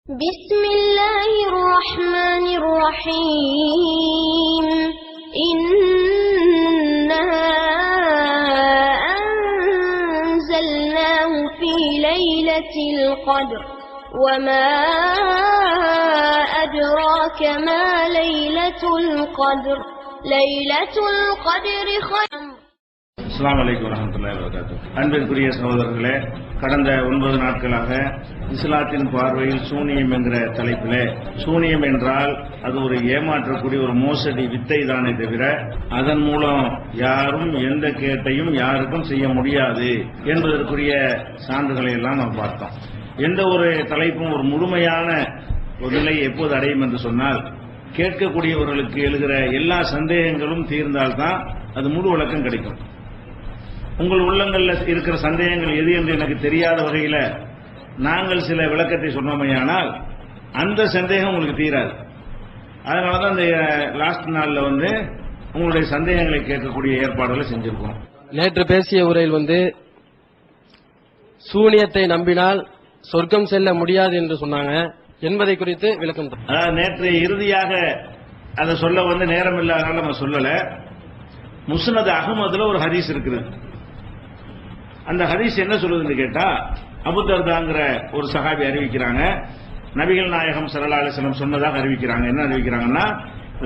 بسم الله الرحمن الرحيم إنا أنزلناه في ليلة القدر وما أدراك ما ليلة القدر ليلة القدر خير. அஸ்ஸலாமு அலைக்கும் வரஹ்மத்துல்லாஹி வபரகாத்துஹு. அன்பிற்குரிய சகோதரர்களே, கடந்த 9 நாட்களாக இஸ்லாத்தின் பார்வையில் சூனியம் என்கிற தலைப்பிலே, சூனியம் என்றால் அது ஒரு ஏமாற்றக்கூடிய ஒரு மோசடி வித்தை தானே தவிர அதன் மூலம் யாரும் எந்த கேட்டையும் யாருக்கும் செய்ய முடியாது என்பதற்குரிய சான்றுகளை எல்லாம் நாம் பார்த்தோம். எந்த ஒரு தலைப்பும் ஒரு முழுமையான ஒரு நிலையை எப்போது அடையும் என்று சொன்னால், கேட்கக்கூடியவர்களுக்கு எழுகிற எல்லா சந்தேகங்களும் தீர்ந்தால்தான் அது முழு விளக்கம் கிடைக்கும். உங்கள் உள்ளங்களில் இருக்கிற சந்தேகங்கள் எது என்று எனக்கு தெரியாத வகையில் நாங்கள் சில விளக்கத்தை சொன்னோமையானால் அந்த சந்தேகம் உங்களுக்கு தீராது. அதனால தான் இந்த லாஸ்ட் நாளில் உங்களுடைய சந்தேகங்களை கேட்கக்கூடிய ஏற்பாடுகளை செஞ்சிருக்கோம். நேற்று பேசிய உரையில் சூனியத்தை நம்பினால் சொர்க்கம் செல்ல முடியாது என்று சொன்னாங்க என்பதை குறித்து விளக்கம். அதாவது நேற்று இறுதியாக அதை சொல்ல நேரம் இல்லாதனால நம்ம சொல்லல. முஸ்னத் அஹ்மதுல ஒரு ஹதீஸ் இருக்குது. அந்த ஹதீஸ் என்ன சொல்லுதுன்னு கேட்டா, அபூ தர்தாங்கிற ஒரு சஹாபி அறிவிக்கிறாங்க, நபிகள் நாயகம் ஸல்லல்லாஹு அலைஹி வஸல்லம் சொன்னதாக அறிவிக்கிறாங்க. என்ன அறிவிக்கிறாங்கன்னா,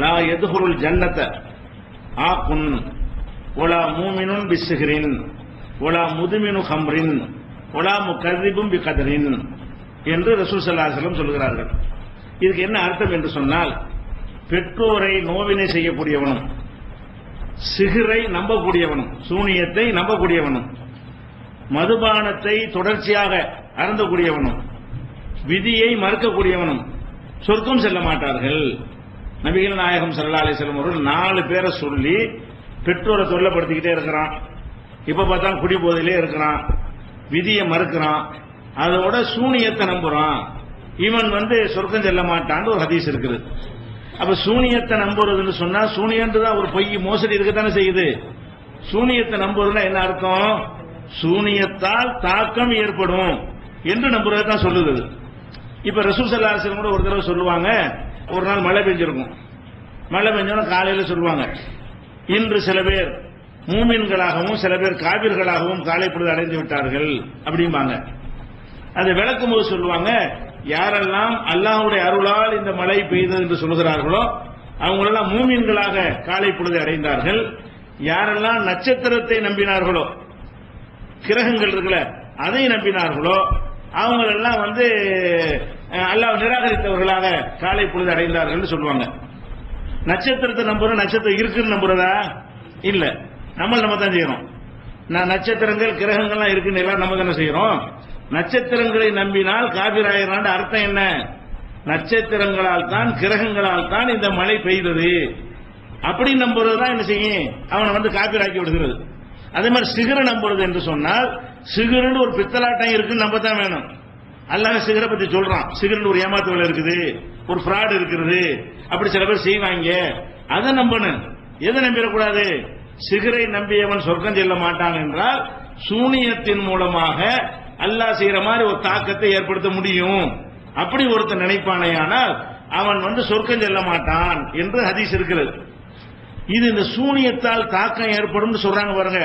லா யதுஹுருல் ஜன்னத ஆகுன் வலா மூமினுன் பிஸ்ஸிஹ்ரின் வலா முதுமினு ஹம்ரின் வலா முகذிபும் பிகதரின் என்று ரசூல் ஸல்லல்லாஹு அலைஹி வஸல்லம் சொல்கிறார்கள். இதுக்கு என்ன அர்த்தம் என்று சொன்னால், பெற்றோரை நோவினை செய்யக்கூடியவனும், சிஹ்ரை நம்பக்கூடியவனும், சூனியத்தை நம்பக்கூடியவனும், மதுபானத்தை தொடர்ச்சியாக அருந்தக்கூடியவனும், விதியை மறுக்கக்கூடியவனும் சொர்க்கம் செல்ல மாட்டார்கள். நபிகள் நாயகம் ஸல்லல்லாஹு அலைஹி வஸல்லம் அவர்கள் 4 பேரை சொல்லி பெற்றோரை தொல்லைப்படுத்திக்கிட்டே இருக்கிறான். இப்ப பார்த்தா குடி போதையிலே இருக்கிறான், விதியை மறுக்கிறான், அதோட சூனியத்தை நம்புறான், இவன் சொர்க்கம் செல்ல மாட்டான்னு ஒரு ஹதீஸ் இருக்குது. அப்ப சூனியத்தை நம்புறதுன்னு சொன்னா, சூனியன்றதான் ஒரு பொய் மோசடி இருக்கத்தானே செய்யுது. சூனியத்தை நம்புறதுன்னா என்ன அர்த்தம்? சூனியத்தால் தாக்கம் ஏற்படும் என்று நம்புறது தான் சொல்லுது. இப்ப ரசூல் ஸல்லல்லாஹு அலைஹி வஸல்லம் கூட ஒரு தடவை சொல்லுவாங்க, ஒரு நாள் மழை பெஞ்சிருக்கும். மழை பெஞ்சோன்னா காலையில சொல்லுவாங்க, இன்று சில பேர் மூமின்களாகவும் சில பேர் காபிர்களாகவும் காலை பொழுது அடைந்து விட்டார்கள் அப்படிம்பாங்க. அதை விளக்கும் போது சொல்லுவாங்க, யாரெல்லாம் அல்லாஹ்வுடைய அருளால் இந்த மழை பெய்தது என்று சொல்கிறார்களோ அவங்களெல்லாம் மூமின்களாக காலை பொழுது அடைந்தார்கள். யாரெல்லாம் நட்சத்திரத்தை நம்பினார்களோ, கிரகங்கள் இருக்குல்ல அதை நம்பினார்களோ அவங்களெல்லாம் அல்லாஹ் நிராகரித்தவர்களாக காலை பொழுது அடைந்தார்கள் சொல்லுவாங்க. நட்சத்திரத்தை நம்புறோம், நட்சத்திரம் இருக்குன்னு நம்புறதா? இல்ல, நம்ம தான் செய்யறோம். நட்சத்திரங்கள் கிரகங்கள்லாம் இருக்குன்னு எல்லாம் நம்ம தானே செய்யறோம். நட்சத்திரங்களை நம்பினால் காபிராயிரான் அர்த்தம் என்ன? நட்சத்திரங்களால் தான் கிரகங்களால் தான் இந்த மழை பெய்தது அப்படி நம்புறதுதான் என்ன செய்யும், அவனை காபிராக்கி விடுகிறது. அதே மாதிரி சிகரை நம்புறது என்று சொன்னால், சிகருன்னு ஒரு பித்தலாட்டம் இருக்குன்னு நம்ப தான் வேணும். அல்லாஹ் சிகரை பத்தி சொல்றான், சிகருன்னு ஒரு ஏமாத்து வேலை இருக்குது, ஒரு ஃப்ராட் இருக்கிறது, அப்படி சில பேர் செய்வாங்க. அதை நம்பணும். எதை நம்பிடக்கூடாது? சிகரை நம்பியவன் சொர்க்கம் செல்ல மாட்டான் என்றால் சூனியத்தின் மூலமாக அல்லாஹ் செய்யற மாதிரி ஒரு தாக்கத்தை ஏற்படுத்த முடியும் அப்படி ஒருத்தன் நினைப்பானேயானால் அவன் சொர்க்கம் செல்ல மாட்டான் என்று ஹதீஸ் இருக்கிறது. இது இந்த சூனியத்தால் தாக்கம் ஏற்படும் சொல்றாங்க பாருங்க,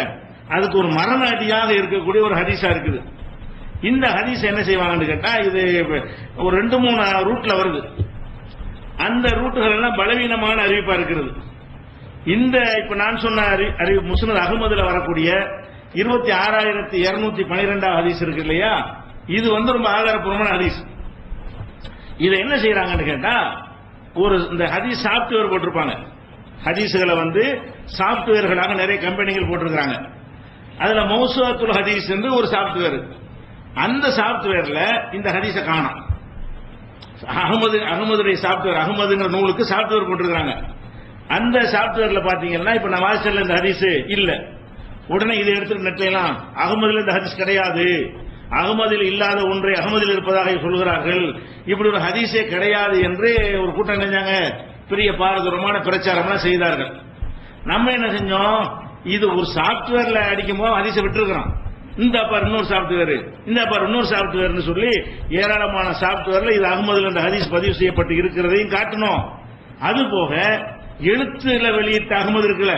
அதுக்கு ஒரு மரணஅடியாக இருக்கக்கூடிய ஒரு ஹதீஸா இருக்குது. இந்த ஹதீஸ் என்ன செய்வாங்கன்னு கேட்டா, இது ஒரு 2-3 ரூட்ல வருது. அந்த ரூட்டுகள் எல்லாம் பலவீனமான அறிவிப்பா இருக்கிறது. இந்த இப்ப நான் சொன்ன அறிவு முஸ்னத் அஹ்மதுல வரக்கூடிய 26,212 ஹதீஸ் இருக்கு இல்லையா, இது ரொம்ப ஆதாரப்பூர்வமான ஹதீஸ். இதை என்ன செய்யறாங்கன்னு கேட்டா, இந்த ஹதீஸ் சாப்ட்வேர் போட்டிருப்பாங்க. ஹதீஸ்களை சாப்ட்வேர்களாக நிறைய கம்பெனிகள் போட்டிருக்காங்க. அதுல மௌசூஅத்துல் ஹதீஸ் என்று ஒரு சாப்ட்வேர், அந்த சாப்ட்வேர்ல இந்த ஹதீஸை காணோம். அகமதுடைய சாப்ட்வேர், அகமதுங்கிற நூலுக்கு சாப்ட்வேர் போட்டிருக்காங்க. அந்த சாப்ட்வேர்ல பாத்தீங்கன்னா இப்ப நான் வாட்ஸ்அப்ல இந்த ஹதீஸ் இல்ல, உடனே இதை எடுத்து நெட்லாம் அகமதுல இந்த ஹதீஸ் கிடையாது, அகமதில் இல்லாத ஒன்றை அகமதில் இருப்பதாக சொல்கிறார்கள், இப்படி ஒரு ஹதீஸே கிடையாது என்று ஒரு கூட்டம் நினைஞ்சாங்க. பெரிய பாரதூரமான பிரச்சாரம் செய்தார்கள். நம்ம என்ன செஞ்சோம், இது ஒரு சாப்ட்வேர்ல அடிக்கும் போது ஹதீஸை விட்டுருக்கிறோம். இந்த பார் இன்னொரு சாப்ட்வேர், இந்த பார் இன்னொரு சாப்ட்வேர்னு சொல்லி ஏராளமான சாப்ட்வேர்ல இது அகமதுல இந்த ஹதீஸ் பதிவு செய்யப்பட்டு இருக்கிறதையும் காட்டணும். அது போக எழுத்துல வெளியிட்ட அகமது இருக்குல்ல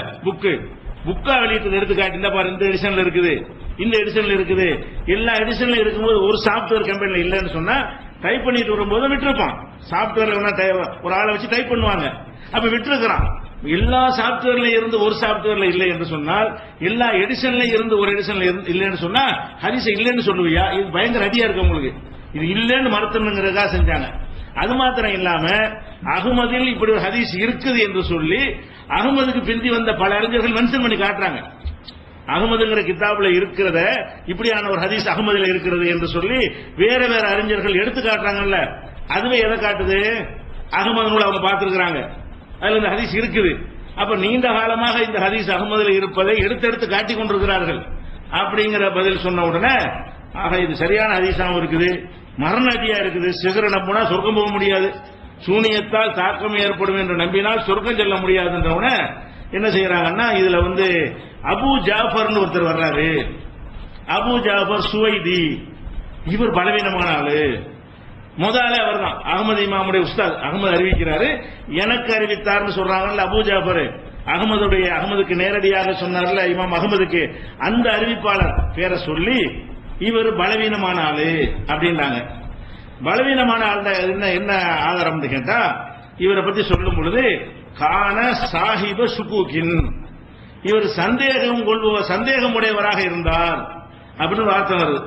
புக்கா வெளியிட்டு எடுத்து காட்டி, இந்த பாரு இந்த எடிஷன்ல இருக்குது, இந்த எடிஷன்ல இருக்குது. எல்லா எடிஷன்ல இருக்கும்போது ஒரு சாப்ட்வேர் கம்பெனில இல்லைன்னு சொன்னா டைப் பண்ணிட்டு வரும்போது விட்டுருப்பான். சாப்ட்வேர்ல ஒரு ஆளை வச்சு டைப் பண்ணுவாங்க, அப்ப விட்டுருக்கிறான். எல்லா சாப்ட்வேர்ல இருந்து ஒரு சாப்ட்வேர்ல இல்லை என்று சொன்னால், எல்லா எடிஷன்ல இருந்து ஒரு எடிஷன்ல இல்லைன்னு சொன்னா ஹதீஸ் இல்லைன்னு சொல்லுவியா? இது பயங்கர அடியா இருக்கு உங்களுக்கு. இது இல்லைன்னு மறுத்தணுங்கிறதுக்காக செஞ்சாங்க. அது மாத்திரம் இல்லாம அகமதில் இப்படி ஒரு ஹதீஸ் இருக்குது என்று சொல்லி அகமதுக்கு பிந்தி வந்த பல அறிஞர்கள் மென்ஷன் பண்ணி காட்டுறாங்க. அகமதுங்கிற கிதாபுல இருக்கிறத இப்படியான ஒரு ஹதீஸ் அகமதுல இருக்கிறது என்று சொல்லி வேற வேற அறிஞர்கள் எடுத்து காட்டுறாங்கல்ல, அதுவே எதை காட்டுது? அகமது நூல் அவங்க பார்த்திருக்கிறாங்க, அதுல இந்த ஹதீஸ் இருக்குது. அப்ப நீண்ட காலமாக இந்த ஹதீஸ் அகமதுல இருப்பதை எடுத்து காட்டி கொண்டிருக்கிறார்கள் அப்படிங்கிற பதில் சொன்ன உடனே, ஆக இது சரியான ஹதீஸாவும் இருக்குது, மரண அடியா இருக்குது. சிகர நம்பினா சொர்க்கம் போக முடியாது, சூனியத்தால் தாக்கம் ஏற்படும் என்று நம்பினால் சொர்க்கம் செல்ல முடியாதுன்றவன என்ன செய்யறாங்கன்னா, இதுல அபு ஜாஃபர்னு ஒருத்தர் வர்றாரு. அபு ஜாஃபர் சுவைதி, இவர் பலவீனமான ஆளு. முதல்ல அவர் தான் அகமது இமாமுடைய உஸ்தாத். அகமது அறிவிக்கிறாரு, எனக்கு அறிவித்தார்னு சொல்றாங்கல்ல அபு ஜாஃபர், அகமதுக்கு நேரடியாக சொன்னார்ல இமாம் அகமதுக்கு, அந்த அறிவிப்பாளர் பேரை சொல்லி இவர் பலவீனமான ஆளு அப்படின்றாங்க. பலவீனமான ஆள் என்ன ஆதாரம் கேட்டா, இவரை பத்தி சொல்லும் பொழுது கான சாஹிப சுகூக்கின், இவர் சந்தேகம் உடையவராக இருந்தார் அப்படின்னு வார்த்தை வருது.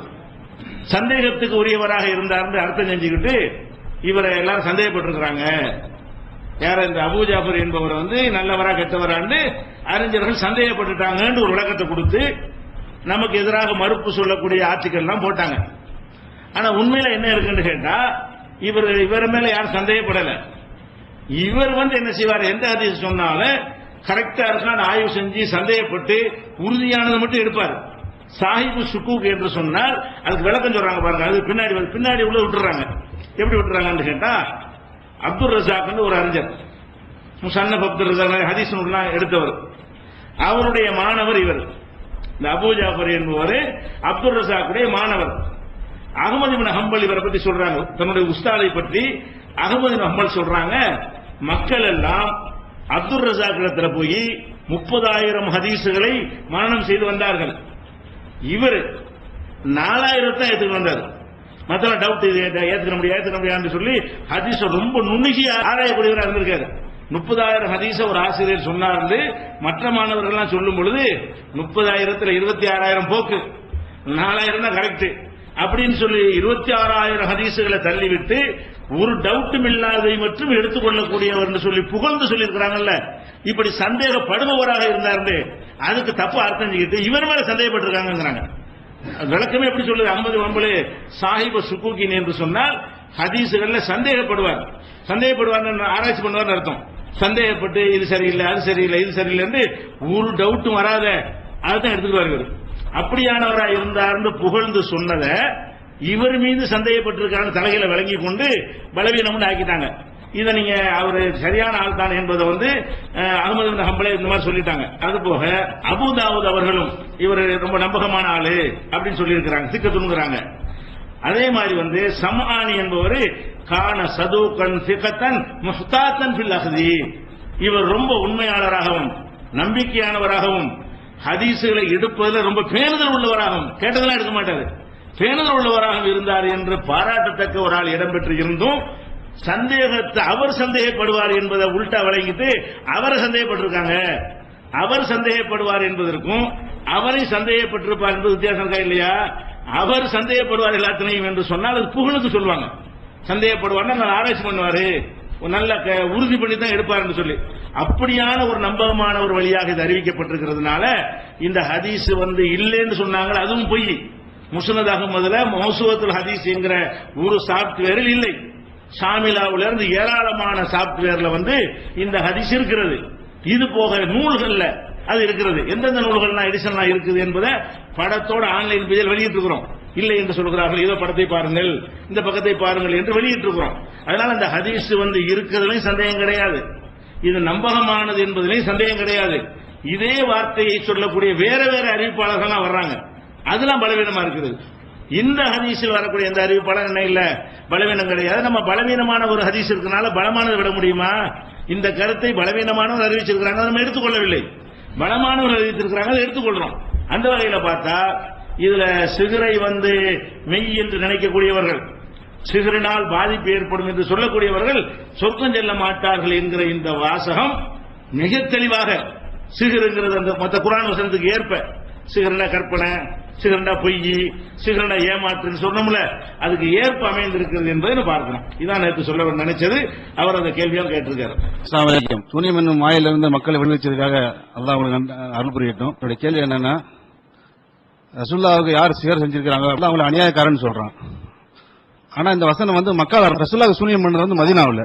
சந்தேகத்துக்கு உரியவராக இருந்தார் அர்த்தம் செஞ்சுக்கிட்டு இவரை எல்லாரும் சந்தேகப்பட்டிருக்கிறாங்க. யார இந்த அபூ ஜாஃபர் என்பவர் நல்லவரா கெட்டவரான்னு அறிஞர்கள் சந்தேகப்பட்டுட்டாங்கன்னு ஒரு விளக்கத்தை கொடுத்து நமக்கு எதிராக மறுப்பு சொல்லக்கூடிய ஆட்சிகள் எல்லாம் போட்டாங்க. ஆனா உண்மையில என்ன இருக்குன்னு கேட்டா, இவர் மேல யாரும் சந்தேகப்படல. இவர் என்ன செய்வார், எந்த ஹதீஸ் சொன்னாலும் கரெக்டா இருக்கான்னு ஆய்வு செஞ்சு சந்தேகப்பட்டு உறுதியானது மட்டும் எடுப்பார். சாஹிபு சுக்கூக் என்று சொன்னால் அதுக்கு விளக்கம் சொல்றாங்க பாருங்க. அது பின்னாடி உள்ள விட்டுறாங்க. எப்படி விட்டுறாங்கன்னு கேட்டா, அப்துல் ரஸாக் ஒரு அறிஞர், முஸன்னஃப் அப்துல் ரஸாக் ஹதீஸ் நூல்லாம் எடுத்தவர், அவருடைய மாணவர் இவர். இந்த அபூ ஜாஃபர் என்பவர் அப்துல் ரஸாக்குடைய மாணவர். அகமது இப்னு ஹம்பல் இவரை பற்றி சொல்றாங்க, தன்னுடைய உஸ்தாதை பற்றி அகமது இப்னு ஹம்பல் சொல்றாங்க, மக்கள் எல்லாம் அப்துல் ரஸாக் இடத்துல போய் 30,000 ஹதீசுகளை மனனம் செய்து வந்தார்கள். இவர் 4,000 தான் ஏற்றுக்க வந்தார். மற்ற டவுட் ஏற்றுக்க முடியாது சொல்லி ஹதீஸ் ரொம்ப நுண்ணுகி ஆராயக்கூடியவராக இருந்திருக்காரு. 30,000 ஹதீஸ ஒரு ஆசிரியர் சொன்னார், மற்ற மாணவர்கள் சொல்லும் பொழுது 30,000 26,000 போக்கு, 4,000 தான் கரெக்ட் அப்படின்னு சொல்லி 26,000 ஹதீசுகளை தள்ளிவிட்டு ஒரு டவுட்டும் இல்லாததை மட்டும் எடுத்துக்கொள்ளக்கூடியவர் சொல்லி புகழ்ந்து சொல்லி இருக்கிறாங்கல்ல. இப்படி சந்தேகப்படுபவராக இருந்தாரு, அதுக்கு தப்பு அர்த்தம் செஞ்சுக்கிட்டு இவர் மேல சந்தேகப்பட்டிருக்காங்க. விளக்கமே எப்படி சொல்லுது, அகமது வம்பளே சாஹிப சுக்கூக்கின் என்று சொன்னால் ஹதீசுகள்ல சந்தேகப்படுவார் ஆராய்ச்சி பண்ணுவார் அர்த்தம். சந்தேகப்பட்டு இது சரியில்லை அது சரியில்லை இது சரியில்லை ஒரு டவுட்டும் வராத அதுதான் எடுத்துக்குவார். இவர் அப்படியானவராக இருந்தார்னு புகழ்ந்து சொன்னதை இவர் மீது சந்தேகப்பட்டிருக்காங்க தலைகளை வழங்கி கொண்டு பலவீனம்னு ஆக்கிட்டாங்க. இதை நீங்க அவரு சரியான ஆள் தான் என்பதை அகமது இப்னு ஹம்பலே இந்த மாதிரி சொல்லிட்டாங்க. அது போக அபூ தாவூத் அவர்களும் இவர் ரொம்ப நம்பகமான ஆளு அப்படின்னு சொல்லி இருக்கிறாங்க, சிக்கத்துங்கிறாங்க. அதே மாதிரி சம்ஆனி என்பவர் கான சதூகன் சிகத்தன் முஹ்தாத்தன் ஃபில் அஹ்தி, இவர் ரொம்ப உண்மையாளராகவும் நம்பிக்கையானவராகவும் ஹதீசுகளை எடுப்பதில் ரொம்ப பேணுதல் உள்ளவராகவும், கேட்டதெல்லாம் எடுக்க மாட்டாரு, பேணுதல் உள்ளவராகவும் இருந்தார் என்று பாராட்டத்தக்க ஒரு ஆள் இடம்பெற்று இருந்தும் சந்தேகத்தை அவர் சந்தேகப்படுவார் என்பதை உள்டா வழங்கிட்டு அவரை சந்தேகப்பட்டிருக்காங்க. அவர் சந்தேகப்படுவார் என்பதற்கும் அவரை சந்தேகப்பட்டிருப்பார் என்பது வித்தியாசம் இருக்கா இல்லையா? அவர் சந்தேகப்படுவார் எல்லாத்தினையும் என்று சொன்னால் அது புகழுக்கு சொல்லுவாங்க. சந்தேகப்படுவார்னா நான் ஆராய்ச்சி பண்ணுவாரு, நல்ல உறுதி பண்ணி தான் எடுப்பார் சொல்லி, அப்படியான ஒரு நம்பகமான ஒரு வழியாக இது அறிவிக்கப்பட்டிருக்கிறதுனால இந்த ஹதீஸ் இல்லைன்னு சொன்னாங்க. அதுவும் பொய். முஸ்னத் அஹ்மதுல மௌசூஅத்துல் ஹதீஸ் என்கிற ஒரு சாப்ட்வேரில் இல்லை. ஷாமிலாவுல இருந்து ஏராளமான சாப்ட்வேர்ல இந்த ஹதீஸ் இருக்கிறது. இது போக நூல்கள்ல அது இருக்கிறது. எந்தெந்த நூல்கள்லாம் எடிஷன்லாம் இருக்குது என்பதை படத்தோட ஆன்லைன் பேஜில் வெளியிட்டு இருக்கிறோம். இல்லை என்று சொல்கிறார்கள், இதோ படத்தை பாருங்கள் இந்த பக்கத்தை பாருங்கள் என்று வெளியிட்டு இருக்கிறோம். அதனால அந்த ஹதீஸ் இருக்கிறதுலையும் சந்தேகம் கிடையாது, இது நம்பகமானது என்பதிலையும் சந்தேகம் கிடையாது. இதே வார்த்தையை சொல்லக்கூடிய வேற வேற அறிவிப்பாளர்கள் வர்றாங்க. அதெல்லாம் பலவீனமா இருக்குது. இந்த ஹதீஸில் வரக்கூடிய எந்த அறிவு பலன் என்ன இல்ல, பலவீனம் கிடையாது. நம்ம பலவீனமான ஒரு ஹதீஸ் இருக்கனால பலமானதை விட முடியுமா? இந்த கருத்தை பலவீனமானவர் அறிவிச்சிருக்கிறாங்க, நம்ம எடுத்துக்கொள்ளவில்லை. பலமானவர் அறிவித்திருக்கிறாங்க, அதை எடுத்துக்கொள்றோம். அந்த வகையில பார்த்தா இதுல சிகரை மெய் என்று நினைக்கக்கூடியவர்கள், சிகரினால் பாதிப்பு ஏற்படும் என்று சொல்லக்கூடியவர்கள் சொர்க்கம் செல்ல மாட்டார்கள் என்கிற இந்த வாசகம் மிக தெளிவாக சிகருங்கிறது அந்த மற்ற குர்ஆன் வசனத்துக்கு ஏற்ப, சிகரன கற்பனை, சிகரண்டா பொய், சிகரண்டா ஏமாற்று சொன்னோம்ல, அதுக்கு ஏற்ப அமைந்திருக்கிறது என்பதை பார்க்கணும். இதான் நேற்று சொல்ல நினைச்சது. அவர் அந்த கேள்வியால் கேட்டிருக்காரு. அஸ்ஸலாமு அலைக்கும். சூனியம் என்னும் மாயிலிருந்து மக்களை விடுவிச்சதுக்காக அல்லாஹ் உங்களுக்கு அருள் புரியட்டும். என்னுடைய கேள்வி என்னன்னா, ரசூலுல்லாஹ்வுக்கு யார் சிகர் செஞ்சிருக்காங்க, அவங்களை அநியாயக்காரன்னு சொல்றான். ஆனா இந்த வசனம் மக்கள் ரசூலுல்லாஹ்வுக்கு சூனியம் பண்ணது மதீனாவுல.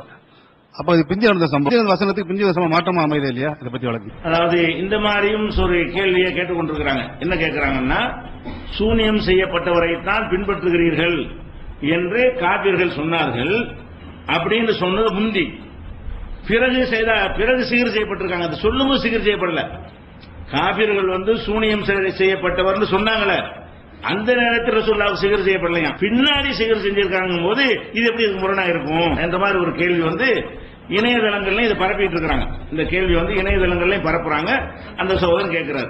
அப்ப இது பிந்தி நடந்த சம்பவம் வசனத்துக்கு பிந்தி வசனம் மாற்றமா அமைதே இல்லையா? இதை பத்தி வழக்கு. அதாவது இந்த மாதிரியும் ஒரு கேள்வியை கேட்டுக்கொண்டிருக்கிறாங்க. என்ன கேட்கிறாங்கன்னா, சூனியம் செய்யப்பட்டவரைத்தான் பின்பற்றுகிறீர்கள் என்று காபிர்கள் சொன்னார்கள் அப்படின்னு சொன்னது முந்தி. பிறகு சிகிர் செய்யப்பட்டிருக்காங்க. அது சொல்லும்போது சிகிர் செய்யப்படல. காபிர்கள் சூனியம் செய்யப்பட்டவர் சொன்னாங்களே, அந்த நேரத்தில் ரசூலுல்லாஹ் சிகிர் செய்யப்படலையா, பின்னாடி சிகிர் செஞ்சிருக்காங்க போது இது எப்படி முரணா இருக்கும் என்ற மாதிரி ஒரு கேள்வி இணையதளங்கள்ல இதை பரப்பிட்டு இருக்காங்க. இந்த கேள்வி இணையதளங்கள்லயும் பரப்புறாங்க. அந்த சகோதரன் கேட்கிறார்.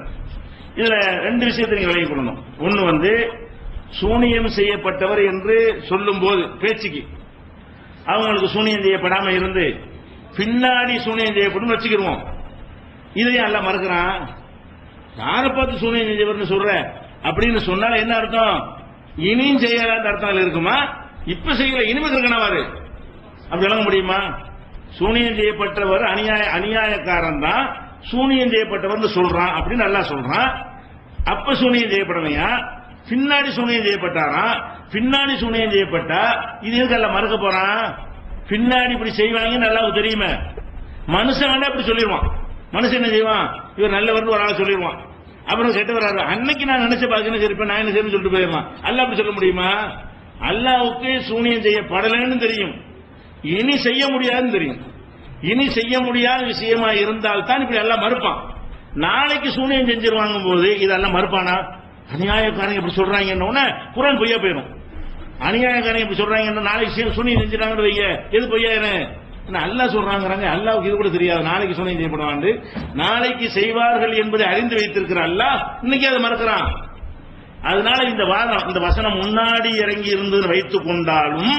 இதுல ரெண்டு விஷயத்தை நீங்க விளங்கிக் கொள்ளணும். ஒன்னு சூனியம் செய்யப்பட்டவர் என்று சொல்லும் போது பேச்சுக்கு அவங்களுக்கு சூனியம் செய்யப்படாம இருந்து பின்னாடி சூனியம் செய்யப்படும் வச்சுக்கிடுவோம். இதையும் எல்லாம் மறுக்கிறான். யாரை பார்த்து சூனியம் செஞ்சவர்னு சொல்ற அப்படின்னு சொன்னால என்ன அர்த்தம்? இனியும் செய்யாத அர்த்தம் இருக்குமா? இப்ப செய்யல, இனிமே இருக்கணவாரு அப்படி விளங்க முடியுமா? சூனியம் செய்யப்பட்டவர் அநியாயக்காரன் தான் சூனியம் செய்யப்பட்டவர் சொல்றான் அப்படின்னு நல்லா சொல்றான். அப்ப சூனியம் செய்யப்படலையா, பின்னாடி சூனியம் செய்யப்பட்டாராம். பின்னாடி சூனியம் செய்யப்பட்டா இது எதுக்கு மறுக்க போறான்? பின்னாடி இப்படி செய்வாங்க நல்லா தெரியுமே. மனுஷன் வேண்டாம் இப்படி சொல்லிடுவான். மனுஷன் என்ன செய்வான்? இவர் நல்லவர் ஒரு ஆள் சொல்லிடுவான். அப்புறம் கெட்டவராரு அன்னைக்கு நான் நினைச்ச பாக்கணும் இருப்பேன், நான் என்ன செய்யணும் சொல்லிட்டு போயிடலாம். அல்லாஹ் அப்படி சொல்ல முடியுமா? அல்லாஹ்வுக்கு சூனியம் செய்யப்படலன்னு தெரியும், இனி செய்ய முடியாதுன்னு தெரியும். இனி செய்ய முடியாத விஷயமா இருந்தால் தான் இப்படி எல்லாம் மறுப்பான். நாளைக்கு சூனியம் செஞ்சிருவாங்க போது இதெல்லாம் மறுப்பானா? அநியாயக்காரங்க இப்படி சொல்றாங்க குர்ஆன் பொய்யா போயிடும். அநியாயக்காரங்க இப்படி சொல்றாங்க, நாளைக்கு சூனியம் செஞ்சிருக்காங்கன்னு வைங்க, எது பொய்யாயிரு? அல்லாஹ் சொல்றாங்க. அல்லாஹ்வுக்கு இது கூட தெரியாது நாளைக்கு சூனியம் செய்யப்படுவாங்க, நாளைக்கு செய்வார்கள் என்பதை அறிந்து வைத்திருக்கிற அல்லாஹ் இன்னைக்கு அதை மறுக்கிறான். அதனால இந்த வாதம், இந்த வசனம் முன்னாடி இறங்கி இருந்து வைத்துக் கொண்டாலும்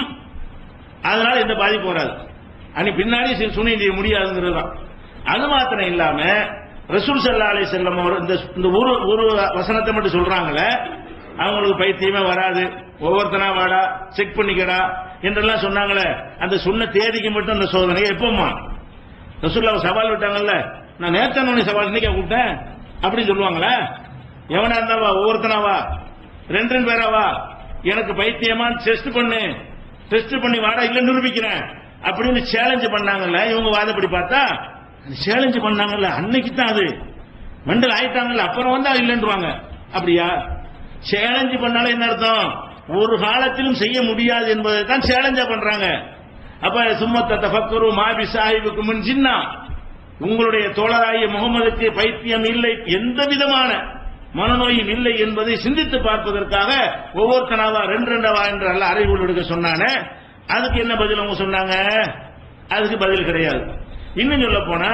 அதனால எந்த பாதிப்பு வராது. பின்னாடி சூனியம் செய்ய முடியாதுங்கிறது தான். அது மாத்திரம் இல்லாம ரசூல் ஸல்லல்லாஹு அலைஹி வஸல்லம் அவர் இந்த ஒரு வசனத்தை மட்டும் சொல்றாங்களே, அவங்களுக்கு பைத்தியமே வராது, ஒவ்வொருத்தனா வாடா செக் பண்ணிக்கடா என்றெல்லாம் சொன்னாங்களே, அந்த சொன்ன தேதிக்கு மட்டும் அந்த சோதனை எப்பமா? ரசூலுல்லாஹ் சவால் விட்டாங்கல்ல, நான் நேத்தனோட சவால் இன்னைக்கு கூப்பிட்டேன் அப்படின்னு சொல்லுவாங்களே. எவனா இருந்தாவா, ஒவ்வொருத்தனாவா, ரெண்டு பேராவா, எனக்கு பைத்தியமா டெஸ்ட் பண்ணி வாடா, இல்ல நிரூபிக்கிறேன் அப்படின்னு சேலஞ்சு பண்ணாங்கல்ல. இவங்க வாதப்படி பார்த்தா சேலஞ்சு பண்ணாங்கல்ல, அன்னைக்கு தான் அது மெண்டல் ஆயிட்டாங்கல்ல, அப்புறம் இல்லைன்றுவாங்க. அப்படியா? சேலஞ்சு பண்ணாலும் என்ன அர்த்தம்? ஒரு காலத்திலும் செய்ய முடியாது என்பதை தான் சேலஞ்சா பண்றாங்க. அப்ப சும்மத்த தஃபக்கரு மா பி சாஹிபுக்கும் மின் ஜின்னா, உங்களுடைய தோழராகிய முகமதுக்கு பைத்தியம் இல்லை, எந்த விதமான மனநோயும் இல்லை என்பதை சிந்தித்து பார்ப்பதற்காக ஒவ்வொருத்தனாவா ரெண்டாவா என்று அல்ல அறிவுள் எடுக்க சொன்னானே. அதுக்கு என்ன பதில் அவங்க சொன்னாங்க? அதுக்கு பதில் கிடையாது. இன்னும் சொல்ல போனா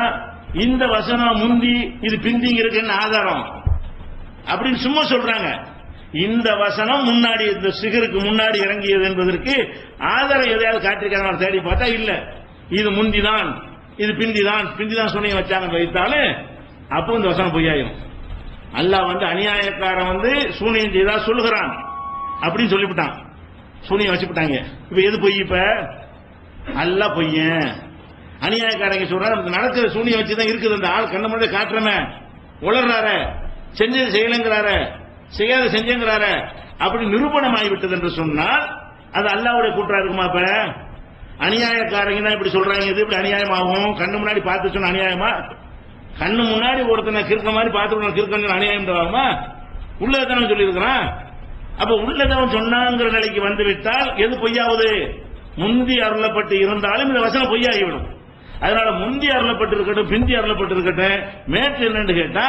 இந்த வசனம் முந்தி இது பிந்திங்கிறதுக்கு என்ன ஆதாரம் அப்படின்னு சும்மா சொல்றாங்க. இந்த வசனம் முன்னாடி, இந்த சிகருக்கு முன்னாடி இறங்கியது என்பதற்கு ஆதாரம் எதையாவது காட்டிருக்காங்க தேடி பார்த்தா இல்ல. இது முந்திதான், இது பிந்திதான் சொன்ன வச்சாங்க வைத்தாலும் அப்போ இந்த வசனம் பொய்யாயிரும். அல்லாஹ் அநியாயக்காரன் சூனியம் செய்தா சொல்லுகிறான் அப்படின்னு சொல்லிவிட்டான், சூனியம் வச்சுட்டாங்க. இப்ப எது பொய்? இப்ப அல்லாஹ் பொய்யன், அநியாயக்காரங்க சொல்றாரு நடக்கிற சூனியம் வச்சுதான் இருக்குது. அந்த ஆள் கண்ண முன்னாடி காட்டுறமே, உளர்றாரு, செஞ்சது செய்யலங்கிறாரு, செய்யாத செஞ்சுங்கிறாரு, அப்படி நிரூபணம் ஆகிவிட்டது என்று சொன்னால் அது அல்லாஹ்வுடைய கூற்றா இருக்குமா? இப்ப அநியாயக்காரங்க தான் இப்படி சொல்றாங்க, இது இப்படி அநியாயமாகும். கண்ணு முன்னாடி பார்த்து சொன்ன அநியாயமா? கண்ணு முன்னாடி ஒருத்தனை கிறுக்க மாதிரி பார்த்து கிறுக்க அநியாயம் ஆகுமா? உள்ளதான் சொல்லி இருக்கிறான். அப்ப உள்ளதான் சொன்னாங்கிற நிலைக்கு வந்து விட்டால் எது பொய்யாவது? முந்தி அருளப்பட்டு இருந்தாலும் இந்த வசனம் பொய்யாகிவிடும். அதனால முந்தி அருளப்பட்டிருக்கட்டும் பிந்தி அருளப்பட்டிருக்கட்டும் மேற்று என்னன்னு கேட்டா